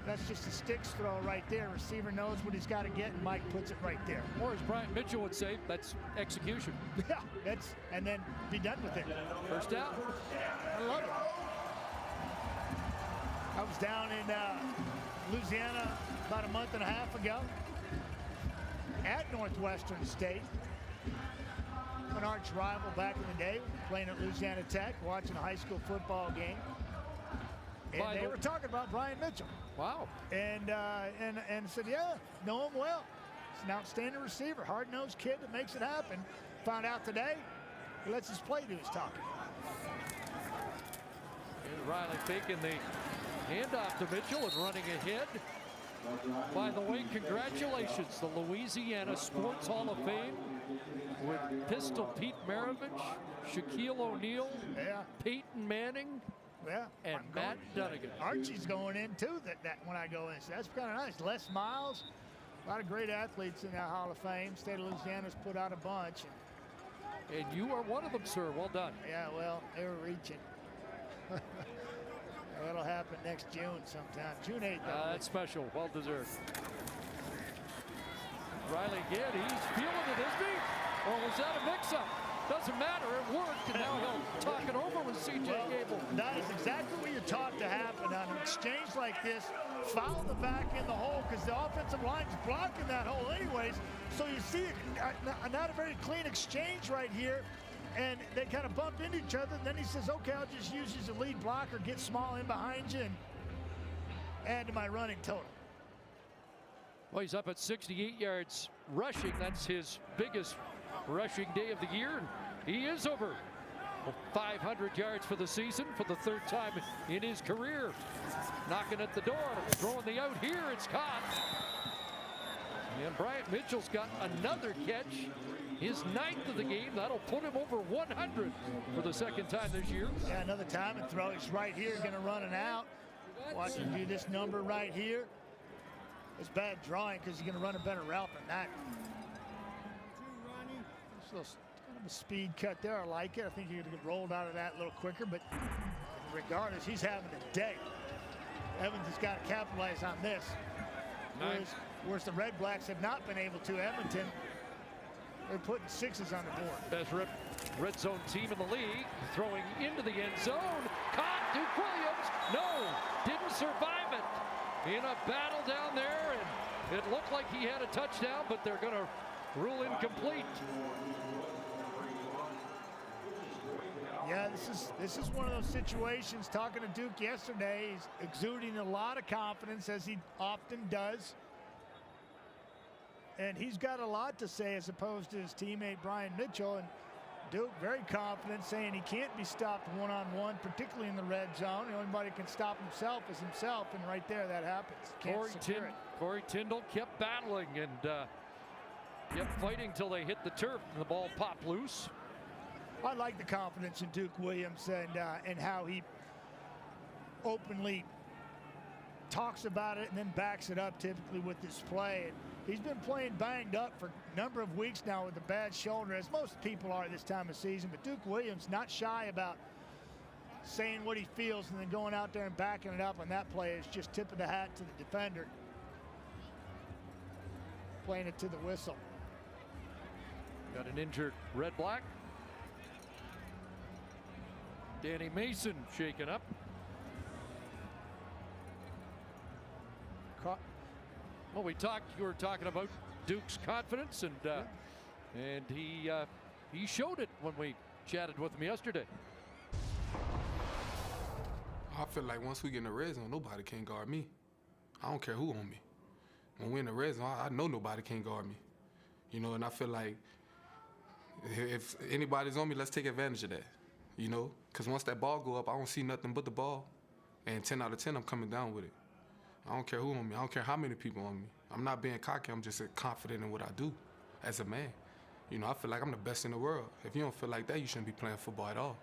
That's just a sticks throw right there. Receiver knows what he's got to get, and Mike puts it right there. Or as Bryant Mitchell would say, that's execution. Yeah, and then be done with it. First down. I love it. I was down in Louisiana about a month and a half ago at Northwestern State. An arch rival back in the day, playing at Louisiana Tech, watching a high school football game. And they were talking about Bryant Mitchell. Wow. And said, yeah, know him well. He's an outstanding receiver, hard-nosed kid that makes it happen. Found out today, he lets his play do his talking. And Riley faking the handoff to Mitchell and running ahead. By the way, congratulations, the Louisiana Sports Hall of Fame with Pistol Pete Maravich, Shaquille O'Neal, Peyton Manning, and Matt Dunnigan. Archie's going in too. That when I go in, so that's kind of nice. Les Miles, a lot of great athletes in that Hall of Fame. State of Louisiana's put out a bunch. And you are one of them, sir. Well done. Yeah, well, they were reaching. That'll happen next June sometime. June 8th. That's special. Well deserved. Riley again. He's feeling it, isn't he? Or was that a mix-up? Doesn't matter. It worked, and now he'll talk it over with C.J. Gable. That is exactly what you taught to happen on an exchange like this. Foul the back in the hole because the offensive line's blocking that hole anyways. So you see not a very clean exchange right here. And they kind of bump into each other. And then he says, okay, I'll just use his lead blocker, get small in behind you, and add to my running total. Well, he's up at 68 yards rushing. That's his biggest rushing day of the year. And he is over 500 yards for the season for the third time in his career. Knocking at the door, throwing the out here. It's caught. And Bryant Mitchell's got another catch. His 9th of the game. That'll put him over 100 for the second time this year. Yeah, another time and throw. He's right here, going to run it out. Watch him do this number right here. It's bad drawing because he's going to run a better route than that. It's kind of a speed cut there. I like it. I think he's going to get rolled out of that a little quicker. But regardless, he's having a day. Evans has got to capitalize on this. Whereas the Red Blacks have not been able to. Edmonton, they're putting 6s on the board. Best red zone team in the league. Throwing into the end zone. Caught. Duke Williams. No. Didn't survive it. In a battle down there. And it looked like he had a touchdown, but they're going to rule incomplete. Yeah, this is one of those situations. Talking to Duke yesterday, he's exuding a lot of confidence, as he often does. And he's got a lot to say as opposed to his teammate Bryant Mitchell. And Duke very confident, saying he can't be stopped one-on-one, particularly in the red zone. The only body can stop himself is himself, and right there that happens. Corey Tyndall kept battling and kept fighting till they hit the turf and the ball popped loose. I like the confidence in Duke Williams and how he openly talks about it and then backs it up typically with this play. And he's been playing banged up for a number of weeks now with a bad shoulder, as most people are this time of season. But Duke Williams not shy about saying what he feels and then going out there and backing it up on that play. Is just tip of the hat to the defender. Playing it to the whistle. Got an injured Red Black. Danny Mason shaken up. Well, you were talking about Duke's confidence, and he showed it when we chatted with him yesterday. I feel like once we get in the red zone, nobody can guard me. I don't care who on me. When we're in the red zone, I know nobody can guard me. You know, and I feel like if anybody's on me, let's take advantage of that. You know, because once that ball go up, I don't see nothing but the ball. And 10 out of 10, I'm coming down with it. I don't care who on me. I don't care how many people on me. I'm not being cocky. I'm just confident in what I do as a man. You know, I feel like I'm the best in the world. If you don't feel like that, you shouldn't be playing football at all.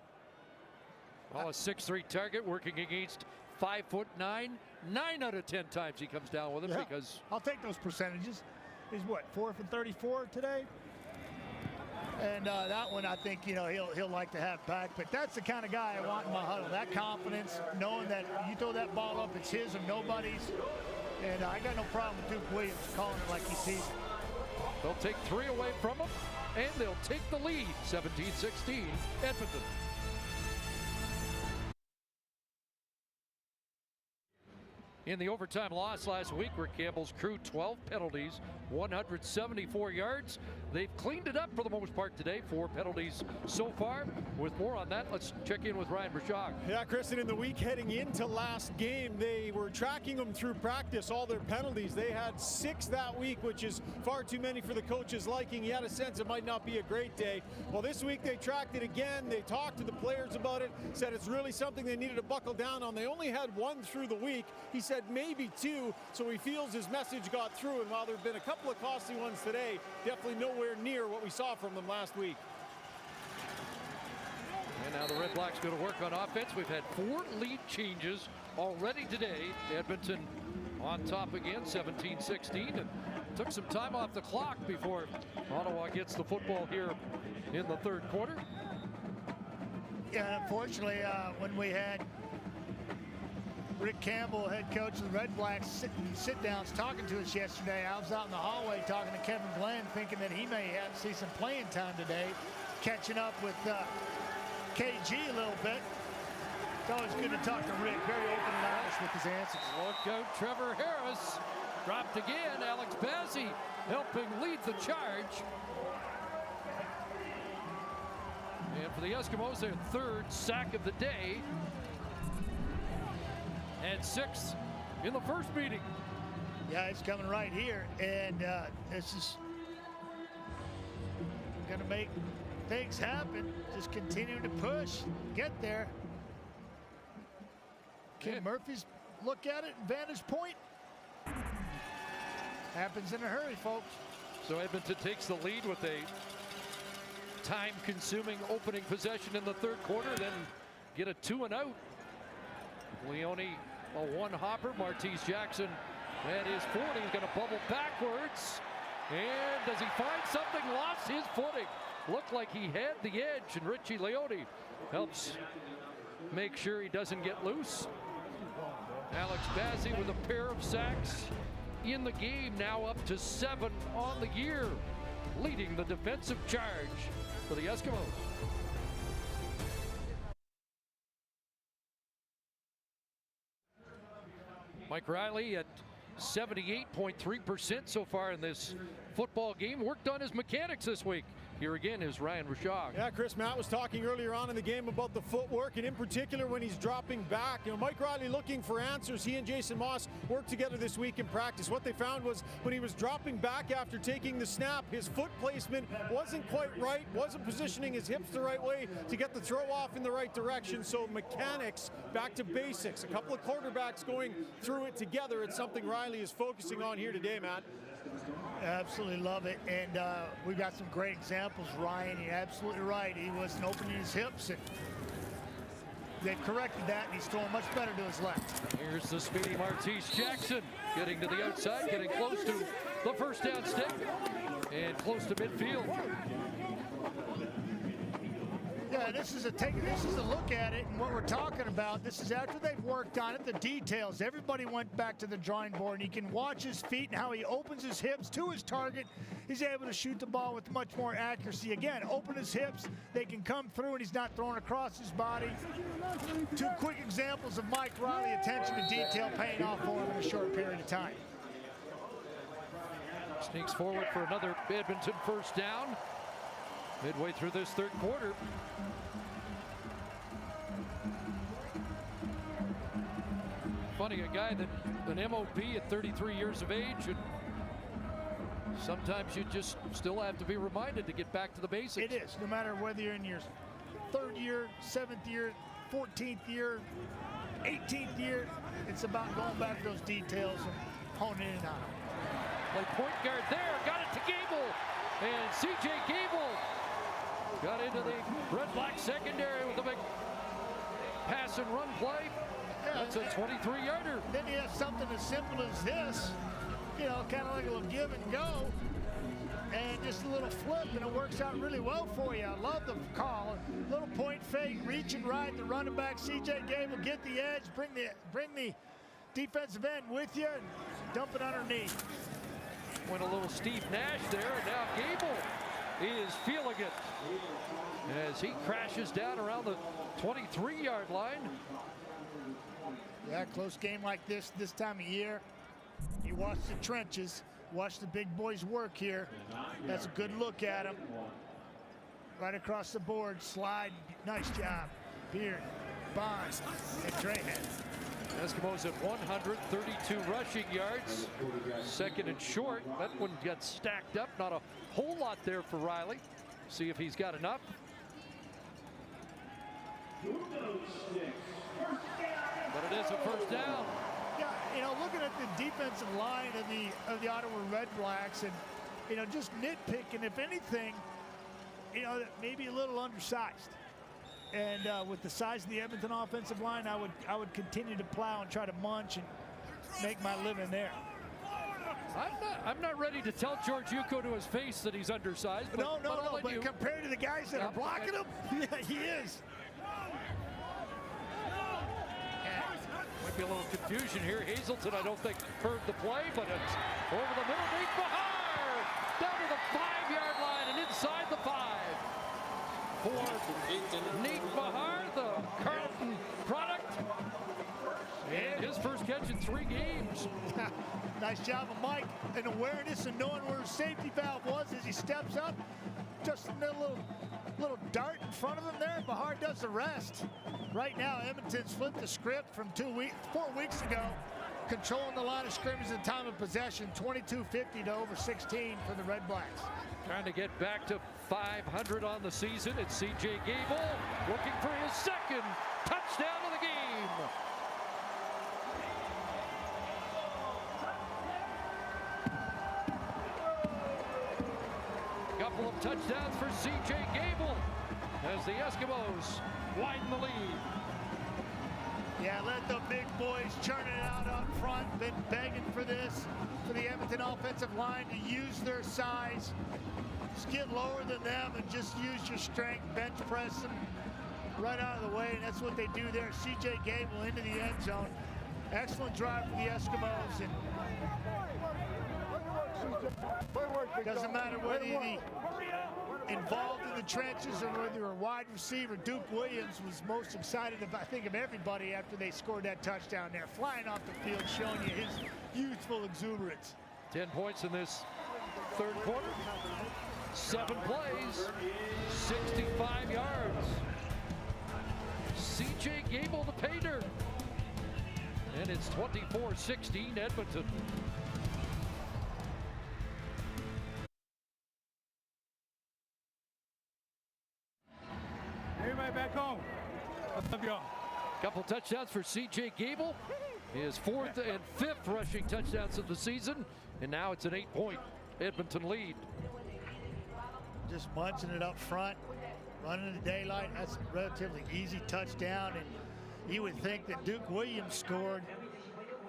Well, a 6'3" target working against 5'9". 9 out of 10 times he comes down with it because... I'll take those percentages. He's what, 4 for 34 today? And that one, I think, you know, he'll like to have back. But that's the kind of guy I want in my huddle. That confidence, knowing that you throw that ball up, it's his or nobody's. And I got no problem with Duke Williams calling it like he sees it. They'll take 3 away from him, and they'll take the lead, 17-16, Edmonton. In the overtime loss last week, Rick Campbell's crew 12 penalties, 174 yards. They've cleaned it up for the most part today. 4 penalties so far. With more on that, let's check in with Ryan Brashog. Yeah, Kristen, in the week heading into last game, they were tracking them through practice, all their penalties. They had 6 that week, which is far too many for the coach's liking. He had a sense it might not be a great day. Well, this week they tracked it again. They talked to the players about it, said it's really something they needed to buckle down on. They only had 1 through the week. He said maybe 2, so he feels his message got through. And while there have been a couple of costly ones today, definitely nowhere near what we saw from them last week. And now the Red Blacks going to work on offense. We've had 4 lead changes already today. Edmonton on top again, 17-16, and took some time off the clock before Ottawa gets the football here in the third quarter. Yeah, unfortunately, when we had Rick Campbell, head coach of the Red Blacks, sit-downs talking to us yesterday, I was out in the hallway talking to Kevin Glenn, thinking that he may see some playing time today, catching up with KG a little bit. It's always good to talk to Rick, very open and honest with his answers. Look out, Trevor Harris dropped again. Alex Bazzi helping lead the charge. And for the Eskimos, their 3rd sack of the day. And 6th in the first meeting. Yeah, it's coming right here, and this is going to make things happen. Just continue to push, get there. Can Murphy's look at it, vantage point? Happens in a hurry, folks. So Edmonton takes the lead with a time-consuming opening possession in the third quarter, then get a 2-and-out. Leone, a one-hopper. Martese Jackson at his 40. He's going to bubble backwards. And does he find something? Lost his footing. Looked like he had the edge, and Richie Leone helps make sure he doesn't get loose. Alex Bazzi with a pair of sacks in the game, now up to 7 on the year, leading the defensive charge for the Eskimos. Mike Riley at 78.3% so far in this football game. Worked on his mechanics this week. Here again is Ryan Rashog. Yeah, Chris, Matt was talking earlier on in the game about the footwork, and in particular when he's dropping back. You know, Mike Riley looking for answers. He and Jason Moss worked together this week in practice. What they found was when he was dropping back after taking the snap, his foot placement wasn't quite right, wasn't positioning his hips the right way to get the throw off in the right direction. So mechanics, back to basics. A couple of quarterbacks going through it together. It's something Riley is focusing on here today, Matt. Absolutely love it, and we got some great examples. Ryan, you're absolutely right. He wasn't opening his hips, and they corrected that, and he's throwing much better to his left. Here's the speedy Martese Jackson getting to the outside, getting close to the first down stick, and close to midfield. Yeah, this is a look at it, and what we're talking about. This is after they've worked on it, the details. Everybody went back to the drawing board, and you can watch his feet and how he opens his hips to his target. He's able to shoot the ball with much more accuracy. Again, open his hips, they can come through, and he's not throwing across his body. 2 quick examples of Mike Riley attention to detail paying off for him in a short period of time. Sneaks forward for another Edmonton first down. Midway through this third quarter. Funny, a guy that an MOP at 33 years of age, and sometimes you just still have to be reminded to get back to the basics. It is, no matter whether you're in your 3rd year, 7th year, 14th year, 18th year, it's about going back to those details and honing in on them. Play point guard there, got it to Gable, and C.J. Gable got into the Red-Black secondary with a big pass and run play. That's a 23-yarder. Then you have something as simple as this, you know, kind of like a little give and go, and just a little flip, and it works out really well for you. I love the call. A little point fake, reach and ride the running back. C.J. Gable get the edge, bring the defensive end with you, and dump it underneath. Went a little Steve Nash there, and now Gable is feeling it as he crashes down around the 23-yard line. Yeah, close game like this time of year. You watch the trenches, watch the big boys work here. That's a good look at them. Right across the board, slide, nice job. Beard, Bonds, and Trahan. Eskimos at 132 rushing yards. Second and short. That one got stacked up. Not a whole lot there for Riley. See if he's got enough. But it is a first down. Yeah, you know, looking at the defensive line of the Ottawa Redblacks, and you know, just nitpicking, if anything, you know, maybe a little undersized. And with the size of the Edmonton offensive line, I would continue to plow and try to munch and make my living there. I'm not ready to tell George Yuko to his face that he's undersized. But, but compared to the guys that are blocking him, yeah, he is. Might be a little confusion here. Hazelton, I don't think, heard the play, but it's over the middle. Nate Bahar down to the 5-yard line and inside the 5. For Nate Bahar, the Carlton product. And his first catch in 3 games. Nice job of Mike, and awareness and knowing where his safety valve was as he steps up. Just a little dart in front of him there, and Bahar does the rest. Right now, Edmonton's flipped the script from 4 weeks ago. controlling the line of scrimmage at the time of possession, 22-50 to over 16 for the Red Blacks. Trying to get back to 500 on the season. It's C.J. Gable looking for his second touchdown of the game. Couple of touchdowns for C.J. Gable as the Eskimos widen the lead. Yeah, let the big boys churn it out up front. Been begging for this, for the Edmonton offensive line to use their size. Just get lower than them and just use your strength, bench press them right out of the way, and that's what they do there. C.J. Gable into the end zone. Excellent drive for the Eskimos. And doesn't matter whether you're involved in the trenches or whether you're a wide receiver. Duke Williams was most excited, I think, of everybody after they scored that touchdown there. Flying off the field, showing you his youthful exuberance. 10 points in this third quarter. 7 plays, 65 yards. C.J. Gable the pay dirt. And it's 24-16 Edmonton. Everybody back home. I love y'all. Couple touchdowns for C.J. Gable. His 4th and 5th rushing touchdowns of the season. And now it's an 8-point Edmonton lead. Just munching it up front, running the daylight. That's a relatively easy touchdown. And you would think that Duke Williams scored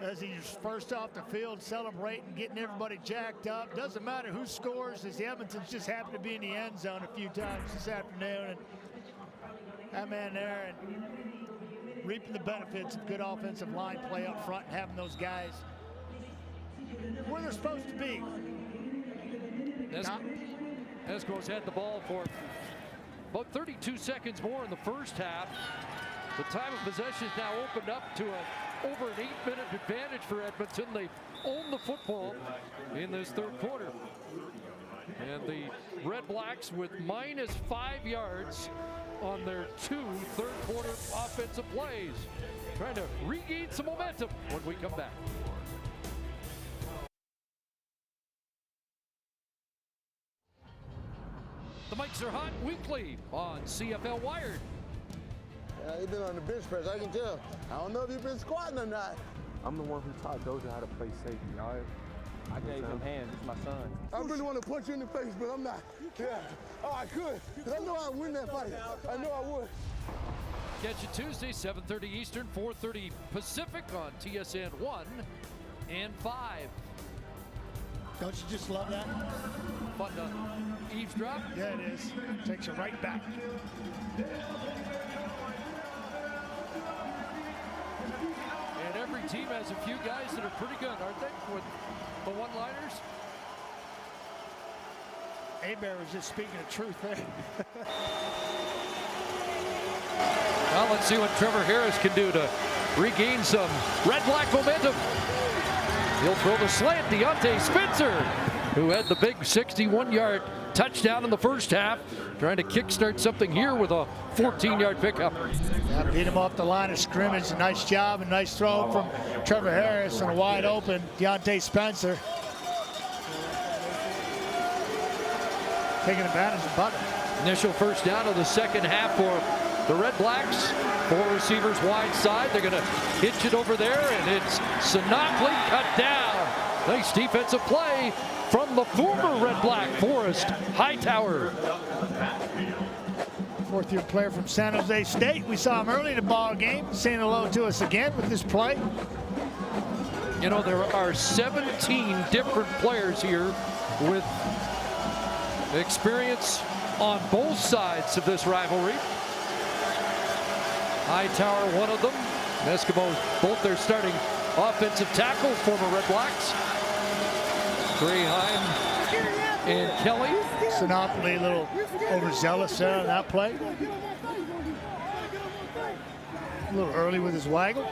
as he's first off the field, celebrating, getting everybody jacked up. Doesn't matter who scores, as the Edmontons just happened to be in the end zone a few times this afternoon. And that man there and reaping the benefits of good offensive line play up front and having those guys where they're supposed to be. Eskimos had the ball for about 32 seconds more in the first half. The time of possession is now opened up to over an 8-minute advantage for Edmonton. They own the football in this third quarter. And the Red Blacks with -5 yards on their 2 third quarter offensive plays. Trying to regain some momentum when we come back. The mics are hot weekly on CFL Wired. You've been on the bench press, I can tell. I don't know if you've been squatting or not. I'm the one who taught Doja how to play safety, all right? I gave him hands, it's my son. I really want to punch you in the face, but I'm not. Yeah. Oh, I could, because I know I'd win that fight. I know I would. Catch it Tuesday, 7:30 Eastern, 4:30 Pacific on TSN 1 and 5. Don't you just love that? Fun to eavesdrop? Yeah, it is. Takes you right back. And every team has a few guys that are pretty good, aren't they? With the one-liners. Abear was just speaking the truth there. Well, let's see what Trevor Harris can do to regain some red-black momentum. He'll throw the slant. Deontay Spencer, who had the big 61-yard touchdown in the first half, trying to kickstart something here with a 14-yard pickup. Yeah, beat him off the line of scrimmage. A nice job, a nice throw from Trevor Harris and a wide open Deontay Spencer. Taking advantage of Butler. Initial first down of the second half for the Red Blacks. 4 receivers wide side. They're going to hitch it over there, and it's Sinopoli cut down. Nice defensive play from the former Red Black, Forrest Hightower. 4th-year player from San Jose State. We saw him early in the ball game, saying hello to us again with this play. You know, there are 17 different players here with experience on both sides of this rivalry. Hightower, one of them. Eskimos, both their starting offensive tackles, former Red Blacks. Grayheim and Kelly. Sinopoli a little overzealous there on that play. A little early with his waggle.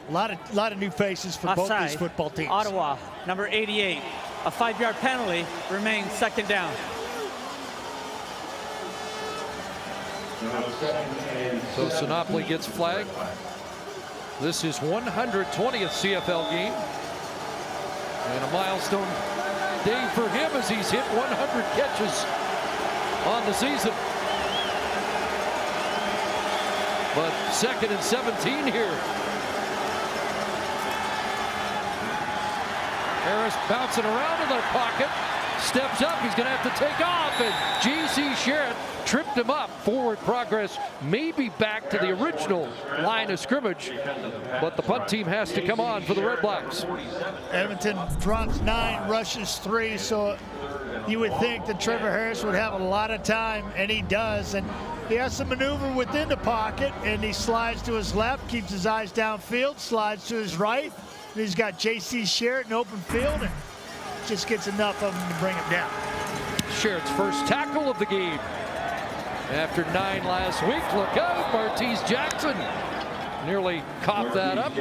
A lot of new faces for both these football teams. Ottawa, number 88. A 5-yard penalty remains second down. So Sinopoli gets flagged. This is 120th CFL game. And a milestone day for him as he's hit 100 catches on the season. But 2nd and 17 here. Harris bouncing around in the pocket. Steps up, he's going to have to take off, and J.C. Sherritt tripped him up. Forward progress, maybe back to the original line of scrimmage, but the punt team has to come on for the Red Blacks. Edmonton drops 9, rushes 3, so you would think that Trevor Harris would have a lot of time, and he does. And he has to maneuver within the pocket, and he slides to his left, keeps his eyes downfield, slides to his right, and he's got J.C. Sherritt in open field, and just gets enough of him to bring him down. Sherritt's first tackle of the game. After 9 last week, look out, Martese Jackson nearly caught that up.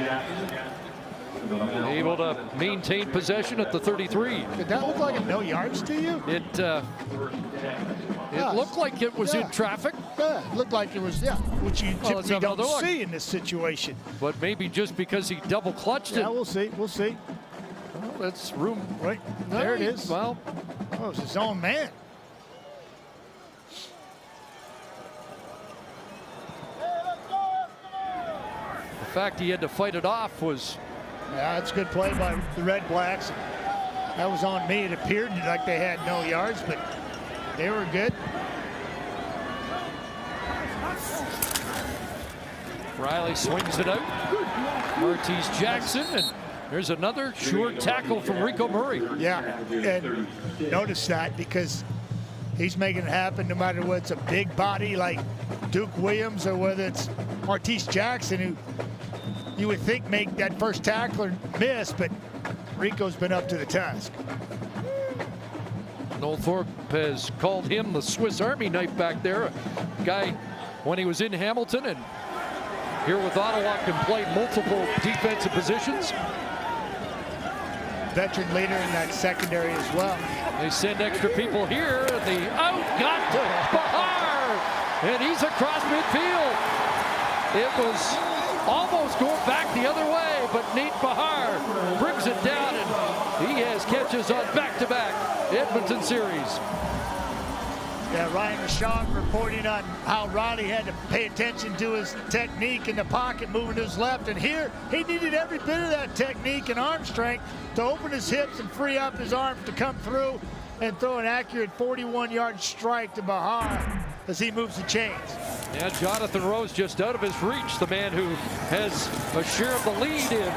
Able to maintain possession at the 33. Did that look like a no yards to you? It looked like it was in traffic. Yeah, it looked like it was, which you typically don't see in this situation. But maybe just because he double clutched it. Yeah, we'll see, we'll see. Well, that's room. Right, there it is. Well, oh, it's his own man. The fact he had to fight it off was... Yeah, that's a good play by the Red Blacks. That was on me. It appeared like they had no yards, but they were good. Riley swings it out. Martese Jackson, and there's another short tackle from Rico Murray. Yeah, and notice that because he's making it happen no matter whether it's a big body like Duke Williams or whether it's Martese Jackson, who you would think make that first tackler miss, but Rico's been up to the task. Noel Thorpe has called him the Swiss Army knife back there. A guy, when he was in Hamilton and here with Ottawa, can play multiple defensive positions. Veteran leader in that secondary as well. They send extra people here. The out got to Bahar, and he's across midfield. It was almost going back the other way, but Nate Bahar brings it down, and he has catches on back-to-back Edmonton series. Yeah, Ryan Rashawn reporting on how Riley had to pay attention to his technique in the pocket, moving to his left. And here, he needed every bit of that technique and arm strength to open his hips and free up his arms to come through and throw an accurate 41-yard strike to Bahar as he moves the chains. Yeah, Jonathan Rose just out of his reach, the man who has a share of the lead in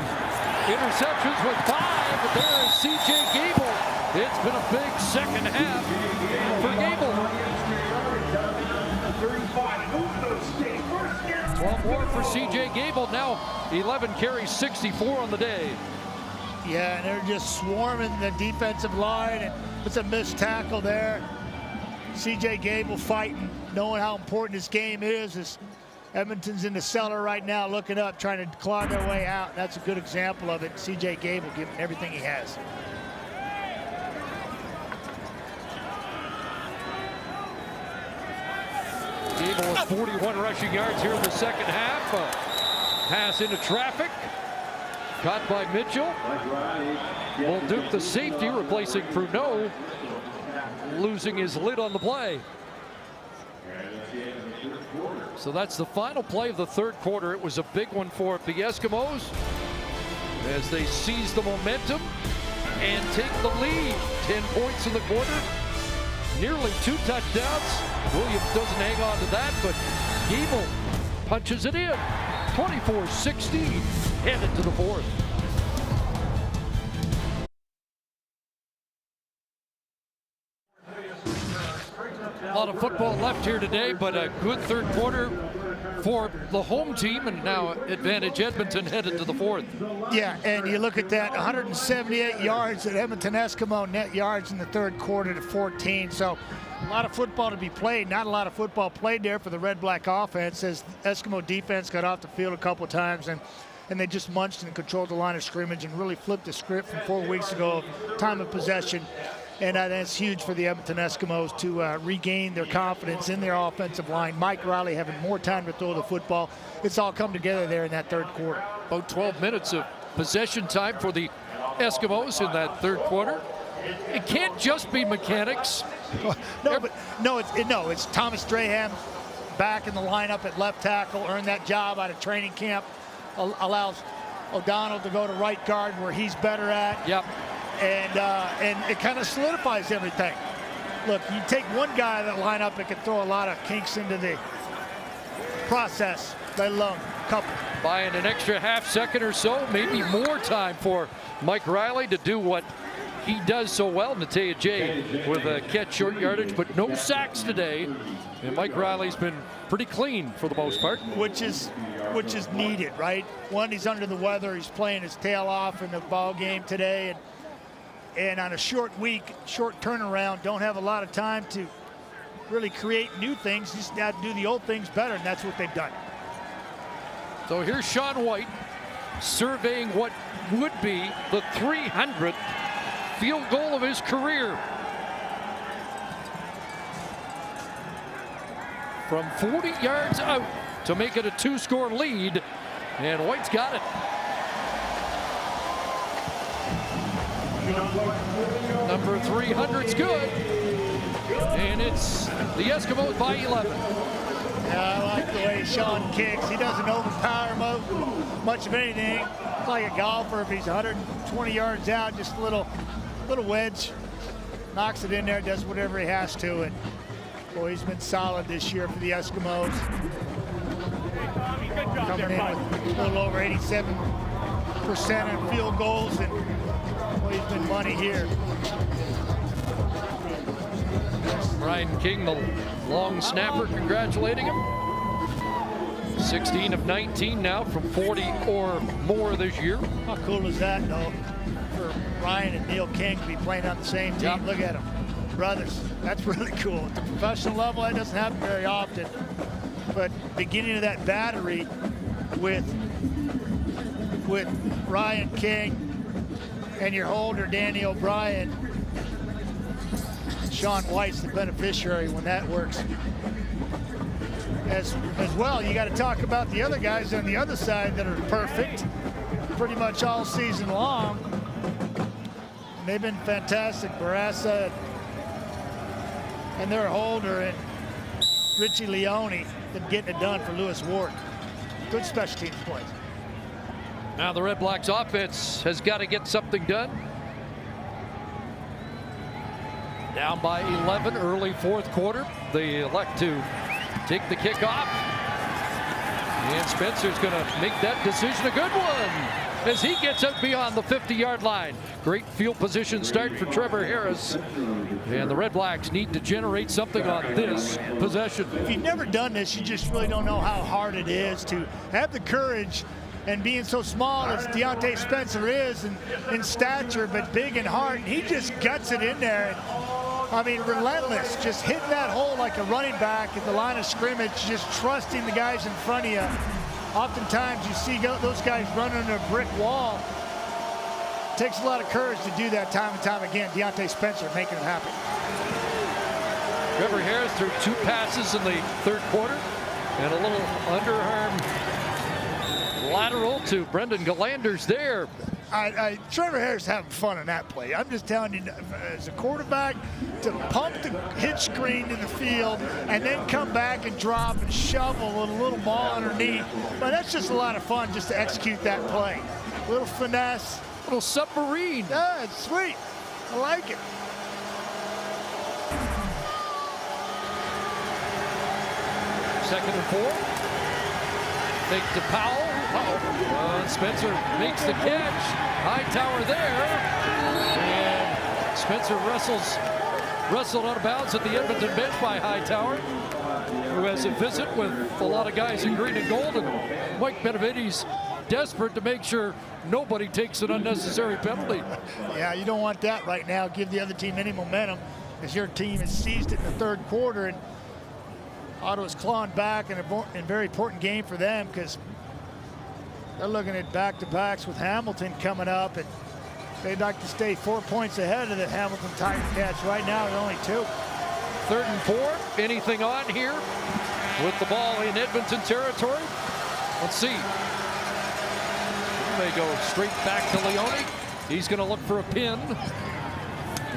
interceptions with 5, but there is C.J. Gable. It's been a big second half for Gable. 12 more for C.J. Gable, now 11 carries, 64 on the day. Yeah, and they're just swarming the defensive line, and it's a missed tackle there. C.J. Gable fighting, knowing how important this game is. As Edmonton's in the cellar right now, looking up, trying to claw their way out. That's a good example of it. C.J. Gable giving everything he has. Gable with 41 rushing yards here in the second half. Pass into traffic. Caught by Mitchell. Duke, the safety, replacing Pruneau, losing his lid on the play. So that's the final play of the third quarter. It was a big one for the Eskimos as they seize the momentum and take the lead. 10 points in the quarter, nearly 2 touchdowns. Williams doesn't hang on to that, but Gable punches it in. 24-16, headed to the fourth. A lot of football left here today, but a good third quarter for the home team, and now advantage Edmonton headed to the fourth. Yeah, and you look at that, 178 yards at Edmonton Eskimo, net yards in the third quarter to 14. So a lot of football to be played. Not a lot of football played there for the Red Black offense as Eskimo defense got off the field a couple of times, and they just munched and controlled the line of scrimmage and really flipped the script from 4 weeks ago of time of possession. And that's huge for the Edmonton Eskimos to regain their confidence in their offensive line. Mike Riley having more time to throw the football. It's all come together there in that third quarter. About 12 minutes of possession time for the Eskimos in that third quarter. It can't just be mechanics. It's Thomas Strahan back in the lineup at left tackle, earned that job out of training camp, allows O'Donnell to go to right guard where he's better at. Yep. And it kind of solidifies everything. Look, you take one guy that line up that can throw a lot of kinks into the process, let alone a couple. Buying an extra half second or so, maybe more time for Mike Riley to do what he does so well. Nataya Jay with a catch short yardage, but no sacks today. And Mike Riley's been pretty clean for the most part. Which is needed, right? One, he's under the weather. He's playing his tail off in the ball game today. And on a short week, short turnaround, don't have a lot of time to really create new things. Just got to do the old things better, and that's what they've done. So here's Sean White surveying what would be the 300th field goal of his career. From 40 yards out to make it a 2-score lead, and White's got it. Number 300's good, and it's the Eskimos by 11. Yeah, I like the way Sean kicks. He doesn't overpower much of anything. Like a golfer, if he's 120 yards out, just a little wedge, knocks it in there, does whatever he has to. And boy, he's been solid this year for the Eskimos. Coming in with a little over 87% in field goals, and boy, he's been money here. Ryan King, the long snapper, congratulating him. 16 of 19 now from 40 or more this year. How cool is that, though, for Ryan and Neil King to be playing on the same team? Yep. Look at them, brothers. That's really cool. At the professional level, that doesn't happen very often. But beginning of that battery with Ryan King and your holder, Danny O'Brien, Sean White's the beneficiary when that works. As well, you got to talk about the other guys on the other side that are perfect pretty much all season long. And they've been fantastic. Barassa and their holder and Richie Leone been getting it done for Lewis Ward. Good special teams plays. Now the Red Blacks offense has got to get something done. Down by 11 early fourth quarter. They elect to take the kickoff. And Spencer's going to make that decision a good one as he gets up beyond the 50-yard line. Great field position start for Trevor Harris. And the Red Blacks need to generate something on this possession. If you've never done this, you just really don't know how hard it is to have the courage, and being so small as Deontay Spencer is in stature, but big in heart, and he just guts it in there. I mean, relentless, just hitting that hole like a running back at the line of scrimmage, just trusting the guys in front of you. Oftentimes you see those guys running into a brick wall. It takes a lot of courage to do that time and time again. Deontay Spencer making it happen. Trevor Harris threw 2 passes in the third quarter and a little underarm lateral to Brendan Galanders there. Trevor Harris having fun in that play. I'm just telling you, as a quarterback, to pump the hitch screen in the field and then come back and drop and shovel with a little ball underneath. But that's just a lot of fun just to execute that play. A little finesse. Little submarine. Yeah, it's sweet. I like it. Second and 4. Fake to Powell. Spencer makes the catch. Hightower there. And Spencer wrestled out of bounds at the Edmonton bench by Hightower, who has a visit with a lot of guys in green and gold. And Mike Benavides desperate to make sure nobody takes an unnecessary penalty. Yeah, you don't want that right now. Give the other team any momentum, as your team has seized it in the third quarter. And Ottawa's clawing back in a very important game for them, because they're looking at back-to-backs with Hamilton coming up. And They'd like to stay 4 points ahead of the Hamilton Tiger Cats. Right now, they're only 2. 3rd and 4. Anything on here with the ball in Edmonton territory? Let's see. They go straight back to Leone. He's going to look for a pin.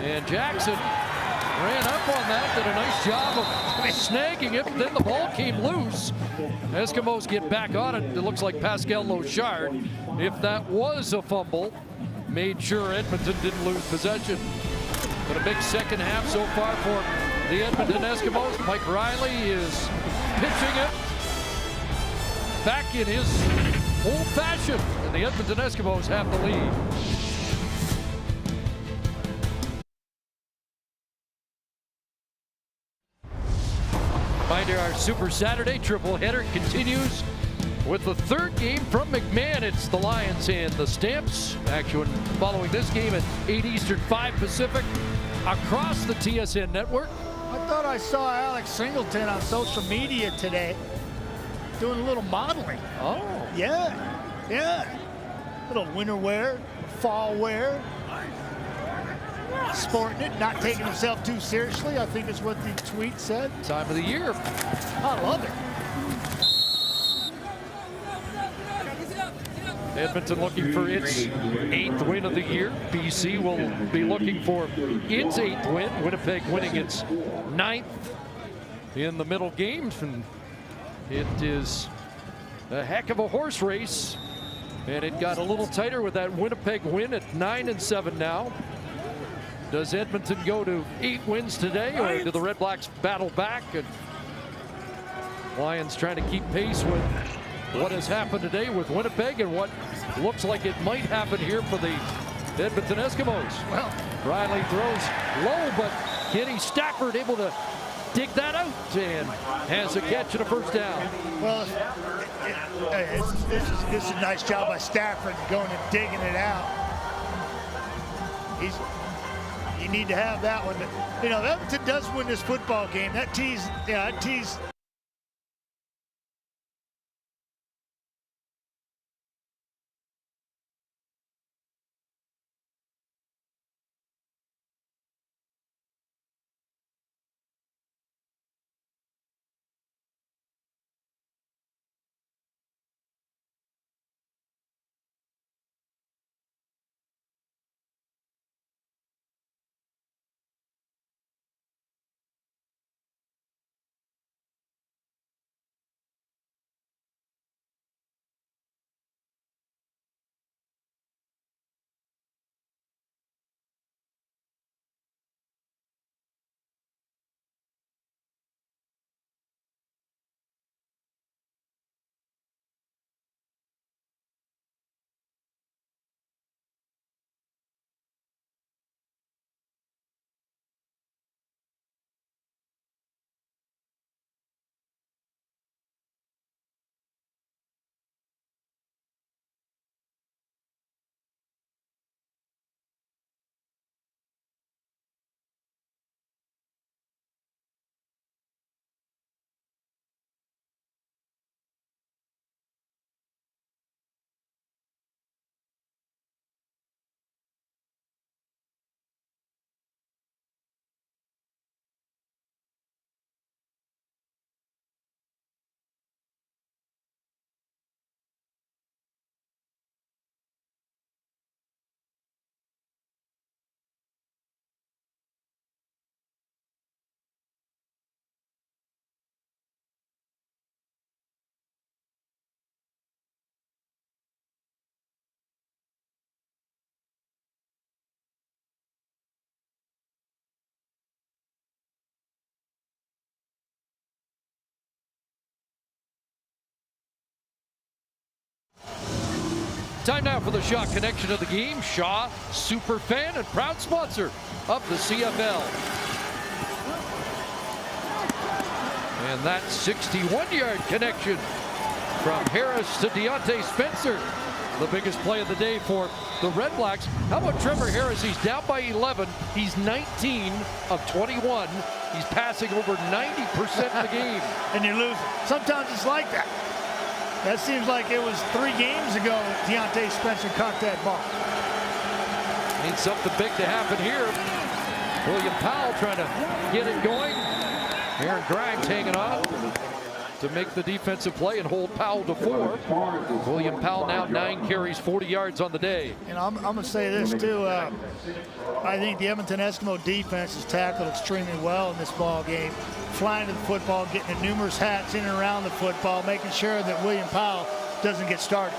And Jackson ran up on that, did a nice job of snagging it, but then the ball came loose. Eskimos get back on it. It looks like Pascal Lochard, if that was a fumble, made sure Edmonton didn't lose possession. But a big second half so far for the Edmonton Eskimos. Mike Riley is pitching it back in his old fashion, and the Edmonton Eskimos have the lead. Reminder, our Super Saturday triple header continues with the 3rd game from McMahon. It's the Lions and the Stamps. Action following this game at 8 Eastern, 5 Pacific across the TSN network. I thought I saw Alex Singleton on social media today doing a little modeling. Oh. Yeah. Little winter wear, fall wear. Sporting it, not taking himself too seriously, I think is what the tweet said. Time of the year. I love it. Edmonton looking for its 8th win of the year. BC will be looking for its 8th win. Winnipeg winning its 9th in the middle games. And it is a heck of a horse race. And it got a little tighter with that Winnipeg win at 9-7 now. Does Edmonton go to 8 wins today, or do the Red Blacks battle back? And Lions trying to keep pace with what has happened today with Winnipeg and what looks like it might happen here for the Edmonton Eskimos. Well, Riley throws low, but Kenny Stafford able to dig that out and has a catch and a first down. Well, this is a nice job by Stafford going and digging it out. You need to have that one. You know, if Edmonton does win this football game, that tease. Time now for the Shaw connection of the game. Shaw, super fan and proud sponsor of the CFL. And that 61-yard connection from Harris to Deontay Spencer. The biggest play of the day for the Red Blacks. How about Trevor Harris? He's down by 11. He's 19 of 21. He's passing over 90% of the game. And you're losing. Sometimes it's like that. That seems like it was 3 games ago Deontay Spencer caught that ball. Needs something big to happen here. William Powell trying to get it going. Aaron Grimes hanging on to make the defensive play and hold Powell to 4. William Powell now 9 carries, 40 yards on the day. And I'm going to say this too. I think the Edmonton Eskimo defense has tackled extremely well in this ball game, flying to the football, getting the numerous hats in and around the football, making sure that William Powell doesn't get started.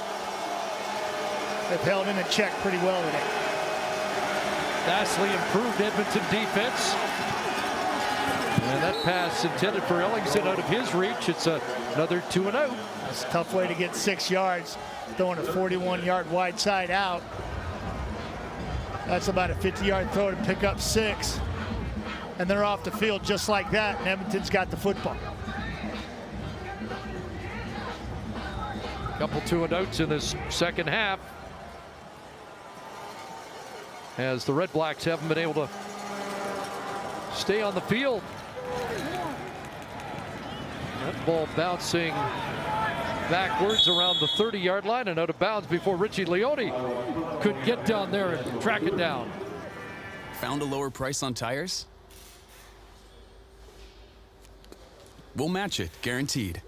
They've held him in check pretty well today. Vastly improved Edmonton defense. And that pass intended for Ellingson out of his reach. It's another 2 and out. It's a tough way to get 6 yards, throwing a 41-yard wide side out. That's about a 50-yard throw to pick up 6. And they're off the field just like that, and Edmonton's got the football. Couple 2 and outs in this second half, as the Red Blacks haven't been able to stay on the field. That ball bouncing backwards around the 30-yard line and out of bounds before Richie Leone could get down there and track it down. Found a lower price on tires? We'll match it, guaranteed.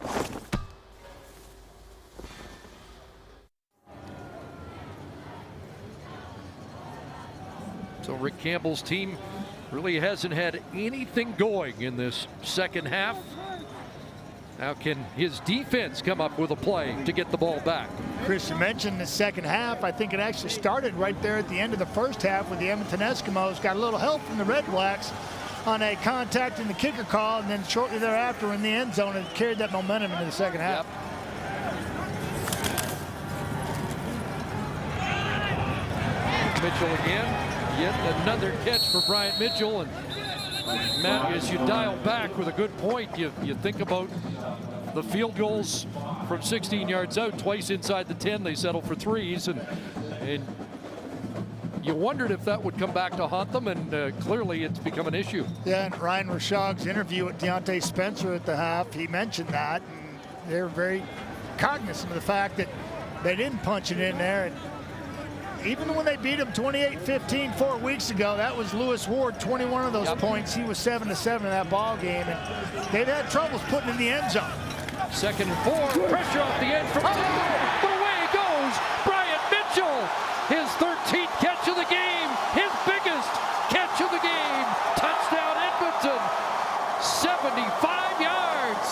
So Rick Campbell's team really hasn't had anything going in this second half. Now can his defense come up with a play to get the ball back? Chris, you mentioned the second half. I think it actually started right there at the end of the first half with the Edmonton Eskimos. Got a little help from the Red Blacks on a contact in the kicker call, and then shortly thereafter in the end zone, it carried that momentum into the second half. Yep. Mitchell again. Yet another catch for Bryant Mitchell. And Matt, as you dial back with a good point, you think about the field goals from 16 yards out, twice inside the 10. They settle for 3s, and you wondered if that would come back to haunt them, and clearly it's become an issue. Yeah, and Ryan Rashog's interview with Deontay Spencer at the half, he mentioned that, and they're very cognizant of the fact that they didn't punch it in there. And even when they beat him 28-15 4 weeks ago, that was Lewis Ward, 21 of those points. He was 7-7 in that ball game, and they've had troubles putting in the end zone. 2nd and 4, pressure off the end from but away goes Bryant Mitchell. His 13th catch of the game, his biggest catch of the game. Touchdown Edmonton, 75 yards.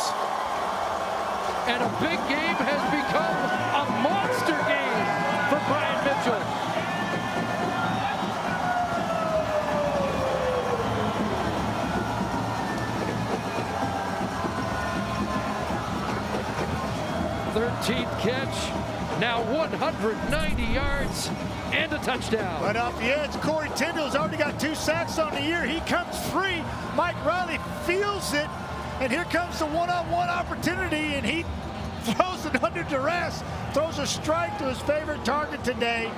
And a big game has become a monster game for Bryant Mitchell. Catch, now 190 yards and a touchdown. Right off the edge, Corey Tyndall's already got 2 sacks on the year. He comes free. Mike Riley feels it, and here comes the one-on-one opportunity, and he throws it under duress, throws a strike to his favorite target today.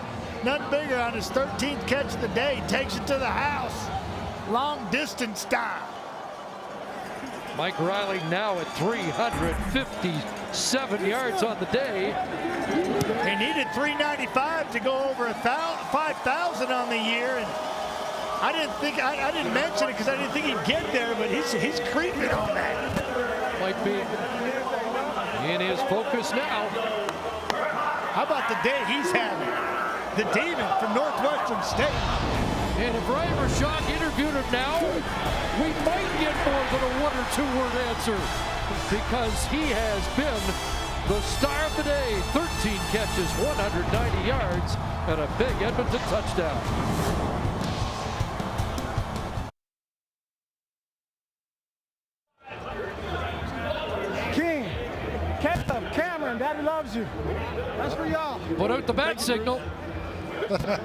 Nothing bigger on his 13th catch of the day. Takes it to the house. Long distance style. Mike Riley now at 357 yards on the day. He needed 395 to go over 5,000 on the year, and I didn't mention it because I didn't think he'd get there, but he's creeping on that. Might be in his focus now. How about the day he's having? The demon from Northwestern State. And if Ryan Rashog interviewed him now, we might get more than a 1 or 2 word answer, because he has been the star of the day. 13 catches, 190 yards, and a big Edmonton touchdown. King, Kevin, Cameron, Daddy loves you. That's for y'all. Put out the bat signal.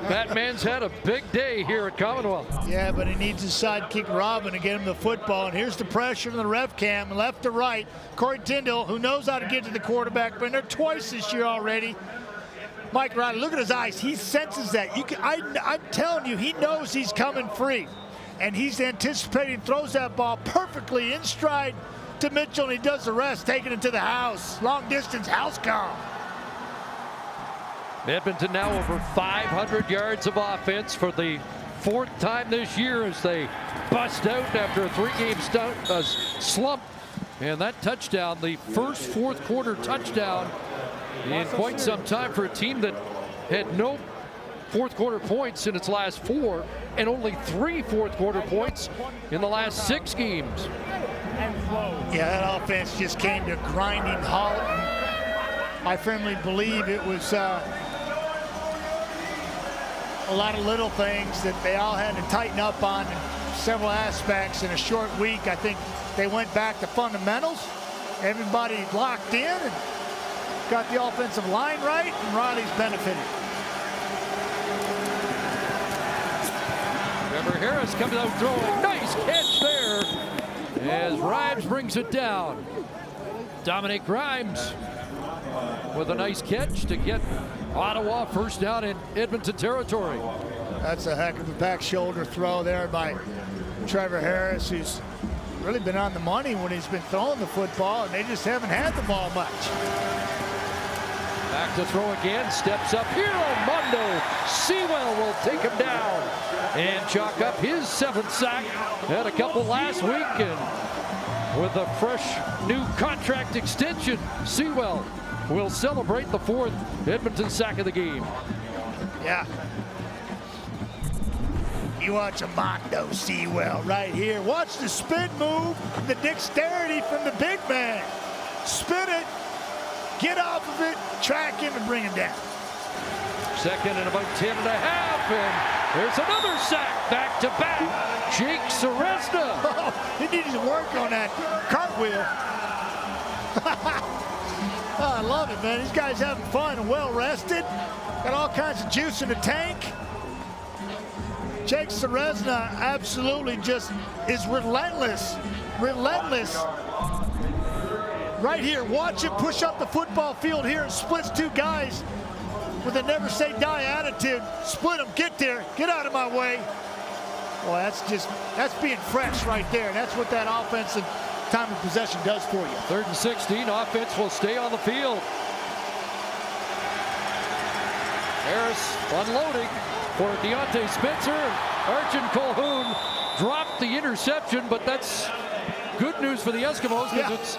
Batman's had a big day here at Commonwealth. Yeah, but he needs his sidekick Robin to get him the football. And here's the pressure from the ref cam, left to right. Corey Tyndall, who knows how to get to the quarterback, been there twice this year already. Mike Riley, look at his eyes. He senses that. I'm telling you, he knows he's coming free. And he's anticipating, throws that ball perfectly in stride to Mitchell, and he does the rest, taking it to the house. Long distance house call. Edmonton now over 500 yards of offense for the 4th time this year as they bust out after a 3-game slump. And that touchdown, the first fourth quarter touchdown in quite some time for a team that had no fourth quarter points in its last 4 and only 3 fourth quarter points in the last 6 games. Yeah, that offense just came to a grinding halt. I firmly believe it was a lot of little things that they all had to tighten up on in several aspects in a short week. I think they went back to fundamentals. Everybody locked in and got the offensive line right, and Riley's benefited. Trevor Harris comes out throwing. Nice catch there as Grimes brings it down. Dominic Grimes with a nice catch to get Ottawa first down in Edmonton territory. That's a heck of a back shoulder throw there by Trevor Harris, who's really been on the money when he's been throwing the football, and they just haven't had the ball much. Back to throw again, steps up here. Mondo Sewell will take him down and chalk up his 7th sack. Had a couple last week, and with a fresh new contract extension, Sewell will celebrate the 4th Edmonton sack of the game. Yeah. You watch a Mondo Sewell right here. Watch the spin move, the dexterity from the big man. Spin it, get off of it, track him, and bring him down. 2nd and about 10 and a half, and there's another sack back to back. Jake Seresna. Oh, he needed to work on that cartwheel. Oh, I love it, man. These guys having fun and well rested. Got all kinds of juice in the tank. Jake Seresna absolutely just is relentless. Relentless. Right here, watch him push up the football field here and splits 2 guys with a never say die attitude. Split them, get there, get out of my way. Well, that's being fresh right there. That's what that offensive time of possession does for you. 3rd and 16, offense will stay on the field. Harris unloading for Deontay Spencer. Arjun Colhoun dropped the interception, but that's good news for the Eskimos because it's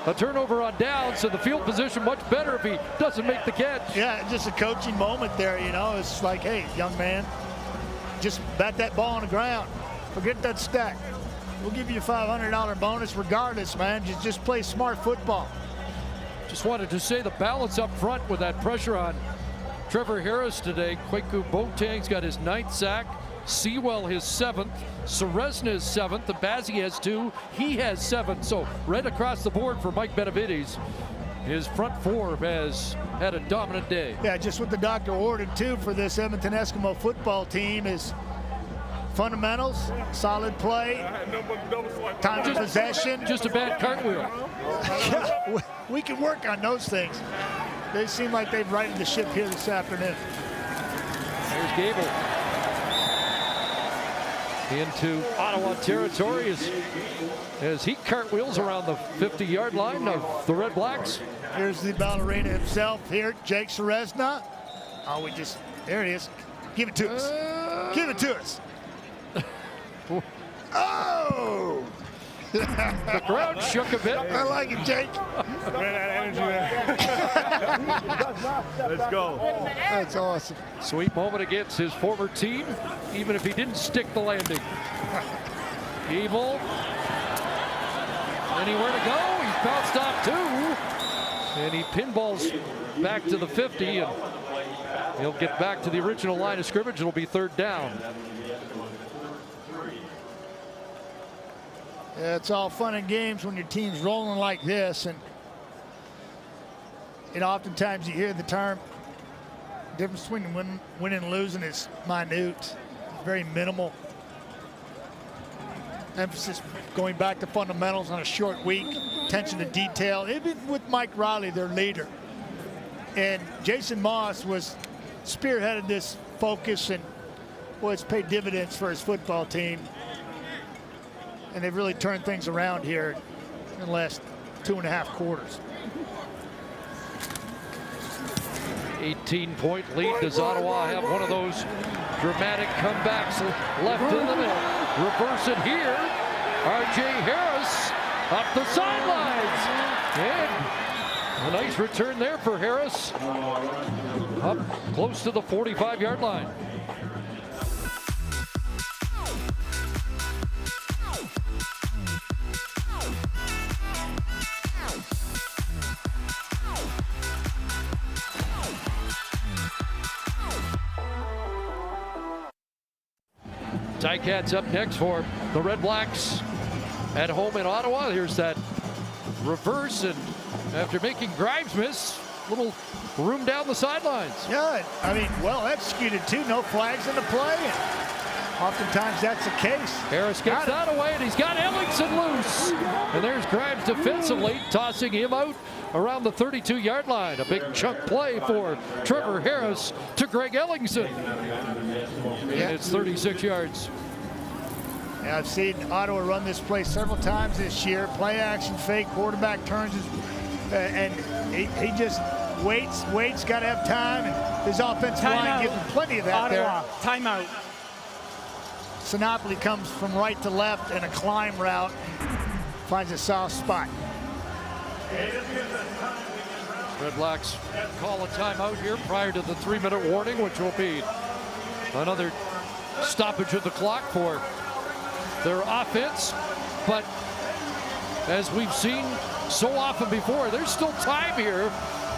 a turnover on down, so the field position much better if he doesn't make the catch. Yeah, just a coaching moment there, you know. It's like, hey, young man, just bat that ball on the ground. Forget that stack. We'll give you a $500 bonus regardless, man. Just play smart football. Just wanted to say the balance up front with that pressure on Trevor Harris today. Kwaku Boateng's got his 9th sack. Sewell his 7th. Seresna his 7th. The Bazzi has 2. He has 7. So right across the board for Mike Benavides. His front 4 has had a dominant day. Yeah, just what the doctor ordered too for this Edmonton Eskimo football team is fundamentals, solid play, time of possession. Just a bad cartwheel. Yeah, we can work on those things. They seem like they've righted the ship here this afternoon. There's Gable into Ottawa territory as he cartwheels around the 50-yard line of the Red Blacks. Here's the ballerina himself here, Jake Seresna. Oh, there it is. Give it to us. Give it to us. Oh! The crowd shook a bit. I like it, Jake. Let's go. That's awesome. Sweet moment against his former team, even if he didn't stick the landing. Gable. Anywhere to go. He's bounced off 2. And he pinballs back to the 50. And he'll get back to the original line of scrimmage. It'll be 3rd down. Yeah, it's all fun and games when your team's rolling like this, and oftentimes you hear the term difference between winning and losing is minute, very minimal. Emphasis going back to fundamentals on a short week, attention to detail, even with Mike Riley, their leader. And Jason Moss spearheaded this focus, and boy, it's paid dividends for his football team. And they've really turned things around here in the last 2.5 quarters. 18-point lead. Does Ottawa have one of those dramatic comebacks left in the middle? Reverse it here. R.J. Harris up the sidelines. And a nice return there for Harris. Up close to the 45-yard line. Ticats up next for the Red Blacks at home in Ottawa. Here's that reverse, and after making Grimes miss, little room down the sidelines. Yeah, I mean, well executed too. No flags in the play. And oftentimes that's the case. Harris gets that away, and he's got Ellingson loose. And there's Grimes defensively, tossing him out around the 32-yard line. A big chunk play for Trevor Harris to Greg Ellingson. And it's 36 yards. Yeah, I've seen Ottawa run this play several times this year. Play action fake, quarterback turns his, and he just waits, got to have time. And his offensive line gives him plenty of that Ottawa, there. Timeout. Sinopoli comes from right to left in a climb route, finds a soft spot. Red Blacks call a timeout here prior to the 3-minute warning, which will be another stoppage of the clock for their offense. But as we've seen so often before, there's still time here,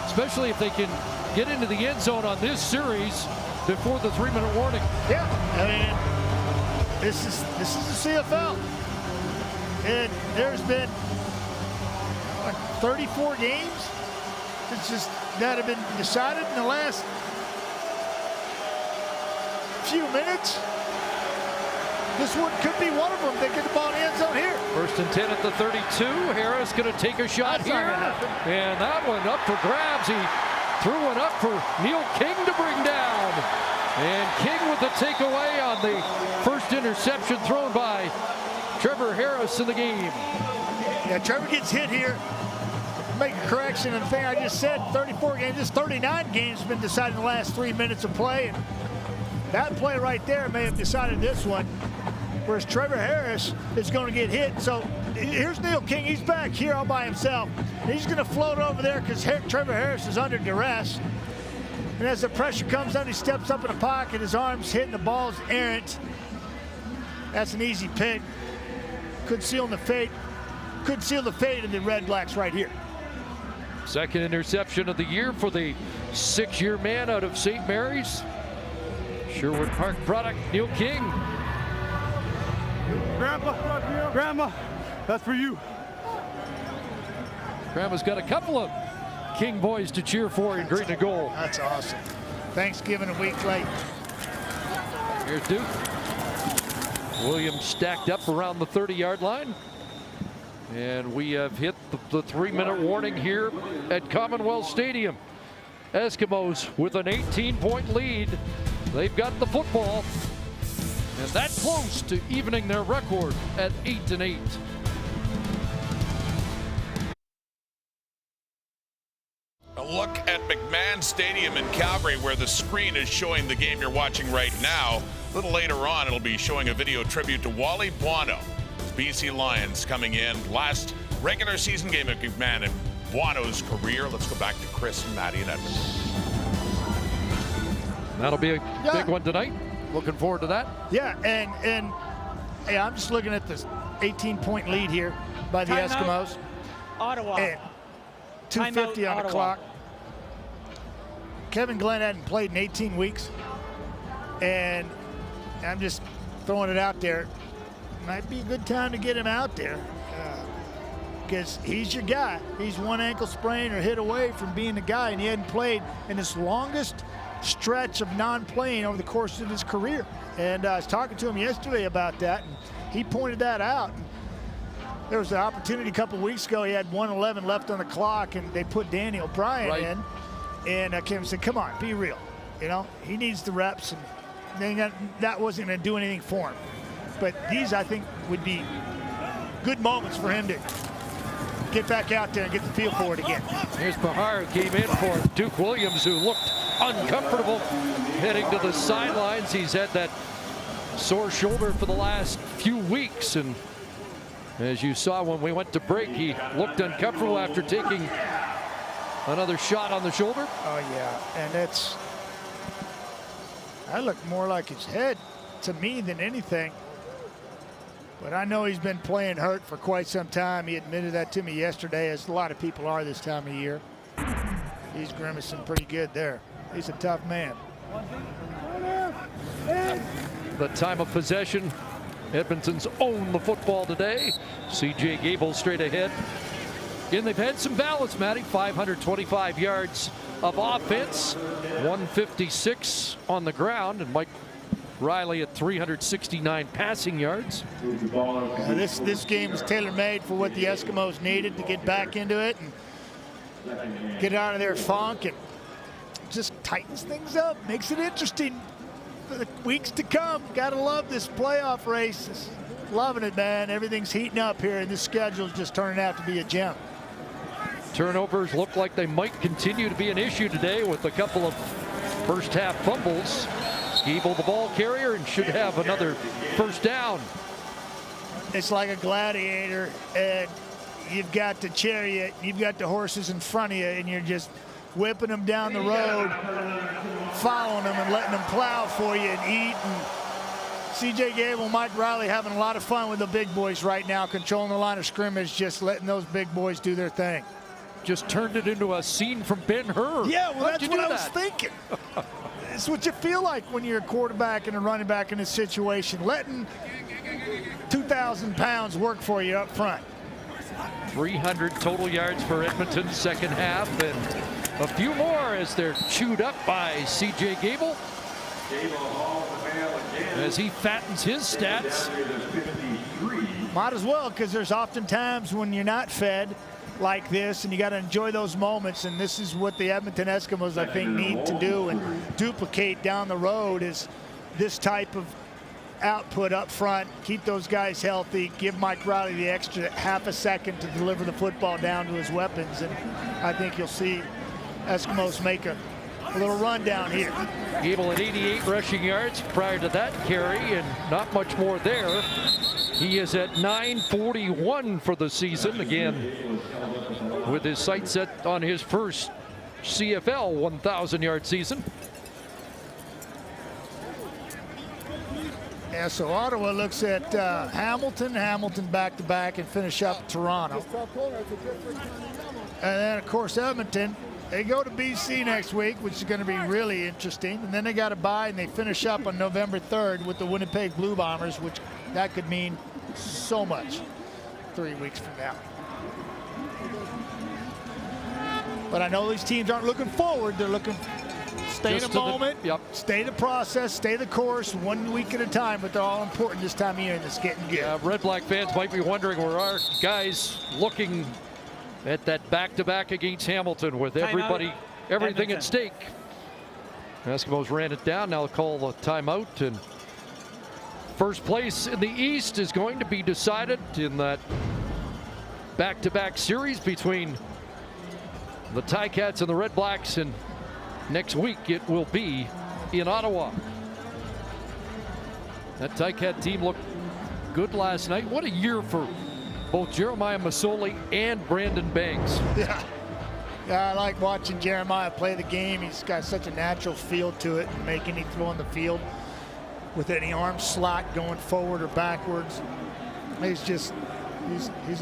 especially if they can get into the end zone on this series before the 3-minute warning. Yeah, I mean, this is the CFL, and there's been like 34 games that have been decided in the last few minutes. This one could be one of them. They get the ball in the end zone here. 1st and 10 at the 32. Harris going to take a shot here. And that one up for grabs. He threw it up for Neil King to bring down. And King with the takeaway on the first interception thrown by Trevor Harris in the game. Yeah, Trevor gets hit here. Make a correction on the thing I just said. 34 games. This 39 games have been decided in the last 3 minutes of play. And that play right there may have decided this one. Whereas Trevor Harris is going to get hit. So here's Neil King. He's back here all by himself. He's going to float over there because Trevor Harris is under duress. And as the pressure comes down, he steps up in the pocket. His arm's hitting the ball's errant. That's an easy pick. Could seal the fate of the Red Blacks right here. Second interception of the year for the 6-year man out of St. Mary's. Sherwood Park product, Neil King. Grandma, that's for you. Grandma's got a couple of King boys to cheer for in green and gold. That's awesome. Thanksgiving a week late. Here's Duke. Williams stacked up around the 30-yard line. And we have hit the 3-minute warning here at Commonwealth Stadium. Eskimos with an 18-point lead. They've got the football. And that's close to evening their record at 8-8. A look at McMahon Stadium in Calgary, where the screen is showing the game you're watching right now. A little later on, it'll be showing a video tribute to Wally Buono. BC Lions coming in. Last regular season game at McMahon in Buono's career. Let's go back to Chris and Maddie and Edmonton. That'll be a big one tonight. Looking forward to that. Yeah, and I'm just looking at this 18-point lead here by the Eskimos. Ottawa. And 2:50 on the clock. Kevin Glenn hadn't played in 18 weeks. And I'm just throwing it out there. Might be a good time to get him out there. Because he's your guy. He's one ankle sprain or hit away from being the guy, and he hadn't played in his longest stretch of non-playing over the course of his career. And I was talking to him yesterday about that, and he pointed that out. There was an opportunity a couple weeks ago. He had 1:11 left on the clock, and they put Danny O'Brien in. And Kevin said, come on, be real. You know, he needs the reps, and that wasn't going to do anything for him. But these, I think, would be good moments for him to get back out there and get the feel for it again. Here's Bahar, who came in for Duke Williams, who looked uncomfortable heading to the sidelines. He's had that sore shoulder for the last few weeks, and as you saw when we went to break, he looked uncomfortable after taking another shot on the shoulder. Oh yeah, and that looked more like his head to me than anything. But I know he's been playing hurt for quite some time. He admitted that to me yesterday, as a lot of people are this time of year. He's grimacing pretty good there. He's a tough man. The time of possession, Edmonton's owned the football today. C.J. Gable straight ahead. And they've had some balance, Matty. 525 yards of offense, 156 on the ground, and Mike Riley at 369 passing yards. This game is tailor-made for what the Eskimos needed to get back into it and get out of their funk, and just tightens things up, makes it interesting for the weeks to come. Gotta love this playoff race. Loving it, man. Everything's heating up here, and this schedule is just turning out to be a gem. Turnovers look like they might continue to be an issue today with a couple of first half fumbles. Gable the ball carrier and should have another first down. It's like a gladiator, and you've got the chariot, you've got the horses in front of you, and you're just whipping them down the road, following them and letting them plow for you and eat. And C.J. Gable, Mike Riley having a lot of fun with the big boys right now, controlling the line of scrimmage, just letting those big boys do their thing. Just turned it into a scene from Ben-Hur. Yeah, well, that's what I was thinking. It's what you feel like when you're a quarterback and a running back in this situation, letting 2,000 pounds work for you up front. 300 total yards for Edmonton second half, and a few more as they're chewed up by C.J. Gable as he fattens his stats. Might as well, because there's often times when you're not fed like this, and you got to enjoy those moments, and this is what the Edmonton Eskimos, I think, need to do and duplicate down the road, is this type of output up front, keep those guys healthy, give Mike Riley the extra half a second to deliver the football down to his weapons, and I think you'll see Eskimos make a little run down here. Gable at 88 rushing yards prior to that carry, and not much more there. He is at 941 for the season, again with his sights set on his first CFL 1,000-yard season. Yeah, so Ottawa looks at Hamilton back-to-back, and finish up Toronto. And then, of course, Edmonton, they go to BC next week, which is going to be really interesting. And then they got a bye, and they finish up on November 3rd with the Winnipeg Blue Bombers, which that could mean so much 3 weeks from now. But I know these teams aren't looking forward. They're looking, stay in the moment, stay the process, stay the course, 1 week at a time, but they're all important this time of year, and it's getting good. Red Black fans might be wondering where our guys looking at that back-to-back against Hamilton with everything at stake. Eskimos ran it down. Now they'll call the timeout, and first place in the East is going to be decided in that back-to-back series between the Ticats and the Red Blacks, and next week it will be in Ottawa. That Ticat team looked good last night. What a year for both Jeremiah Masoli and Brandon Banks. Yeah, I like watching Jeremiah play the game. He's got such a natural feel to it, and make any throw on the field with any arm slot going forward or backwards. He's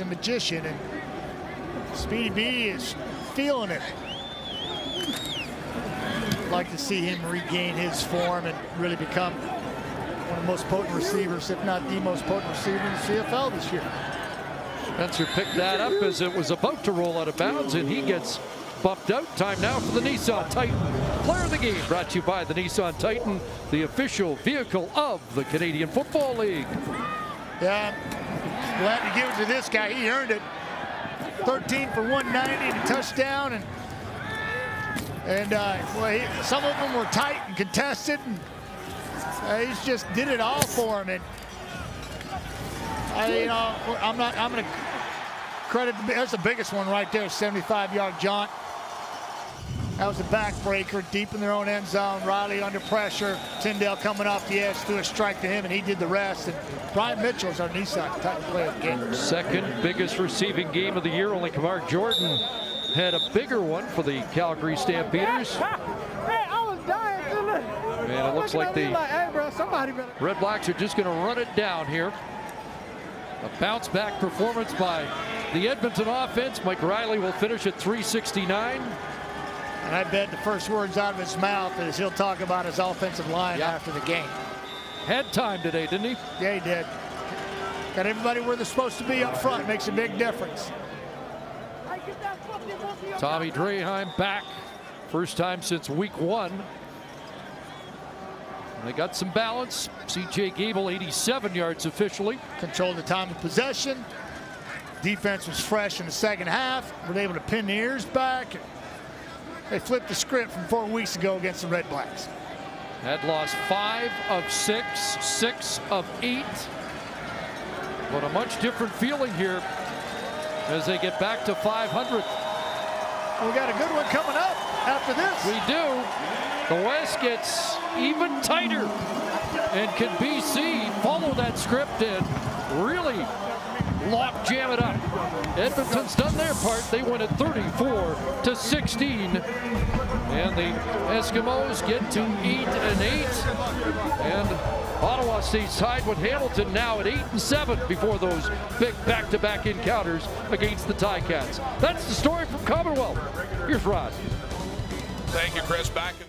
a magician, and Speedy B is feeling it. I'd like to see him regain his form and really become one of the most potent receivers, if not the most potent receiver in the CFL this year. Spencer picked that up as it was about to roll out of bounds, and he gets bumped out. Time now for the Nissan Titan Player of the Game, brought to you by the Nissan Titan, the official vehicle of the Canadian Football League. Yeah, glad to give it to this guy. He earned it. 13 for 190 and a touchdown, and some of them were tight and contested, and he just did it all for him. And I'm going to credit. That's the biggest one right there, 75-yard jaunt. That was a backbreaker deep in their own end zone. Riley under pressure. Tyndale coming off the edge, threw a strike to him, and he did the rest. And Brian Mitchell is our Nissan type player of the game. Second biggest receiving game of the year. Only Kamar Jordan had a bigger one for the Calgary Stampeders. Hey, I was dying to look. And it looks like the hey, bro, somebody better. Red Blacks are just going to run it down here. A bounce back performance by the Edmonton offense. Mike Riley will finish at 369. And I bet the first words out of his mouth is he'll talk about his offensive line after the game. Had time today, didn't he? Yeah, he did. Got everybody where they're supposed to be up front. Makes a big difference. Tommy Draheim back. First time since week 1. And they got some balance. C.J. Gable, 87 yards officially. Controlled the time of possession. Defense was fresh in the second half. Were able to pin the ears back. They flipped the script from 4 weeks ago against the Red Blacks. Had lost 5 of 6, 6 of 8. But a much different feeling here as they get back to 500. We got a good one coming up after this. We do. The West gets even tighter. And can BC follow that script and really lock jam it up? Edmonton's done their part. They win at 34-16. And the Eskimos get to 8-8. And Ottawa stays tied with Hamilton now at 8-7 before those big back-to-back encounters against the Ticats. That's the story from Commonwealth. Here's Rod. Thank you, Chris. Back in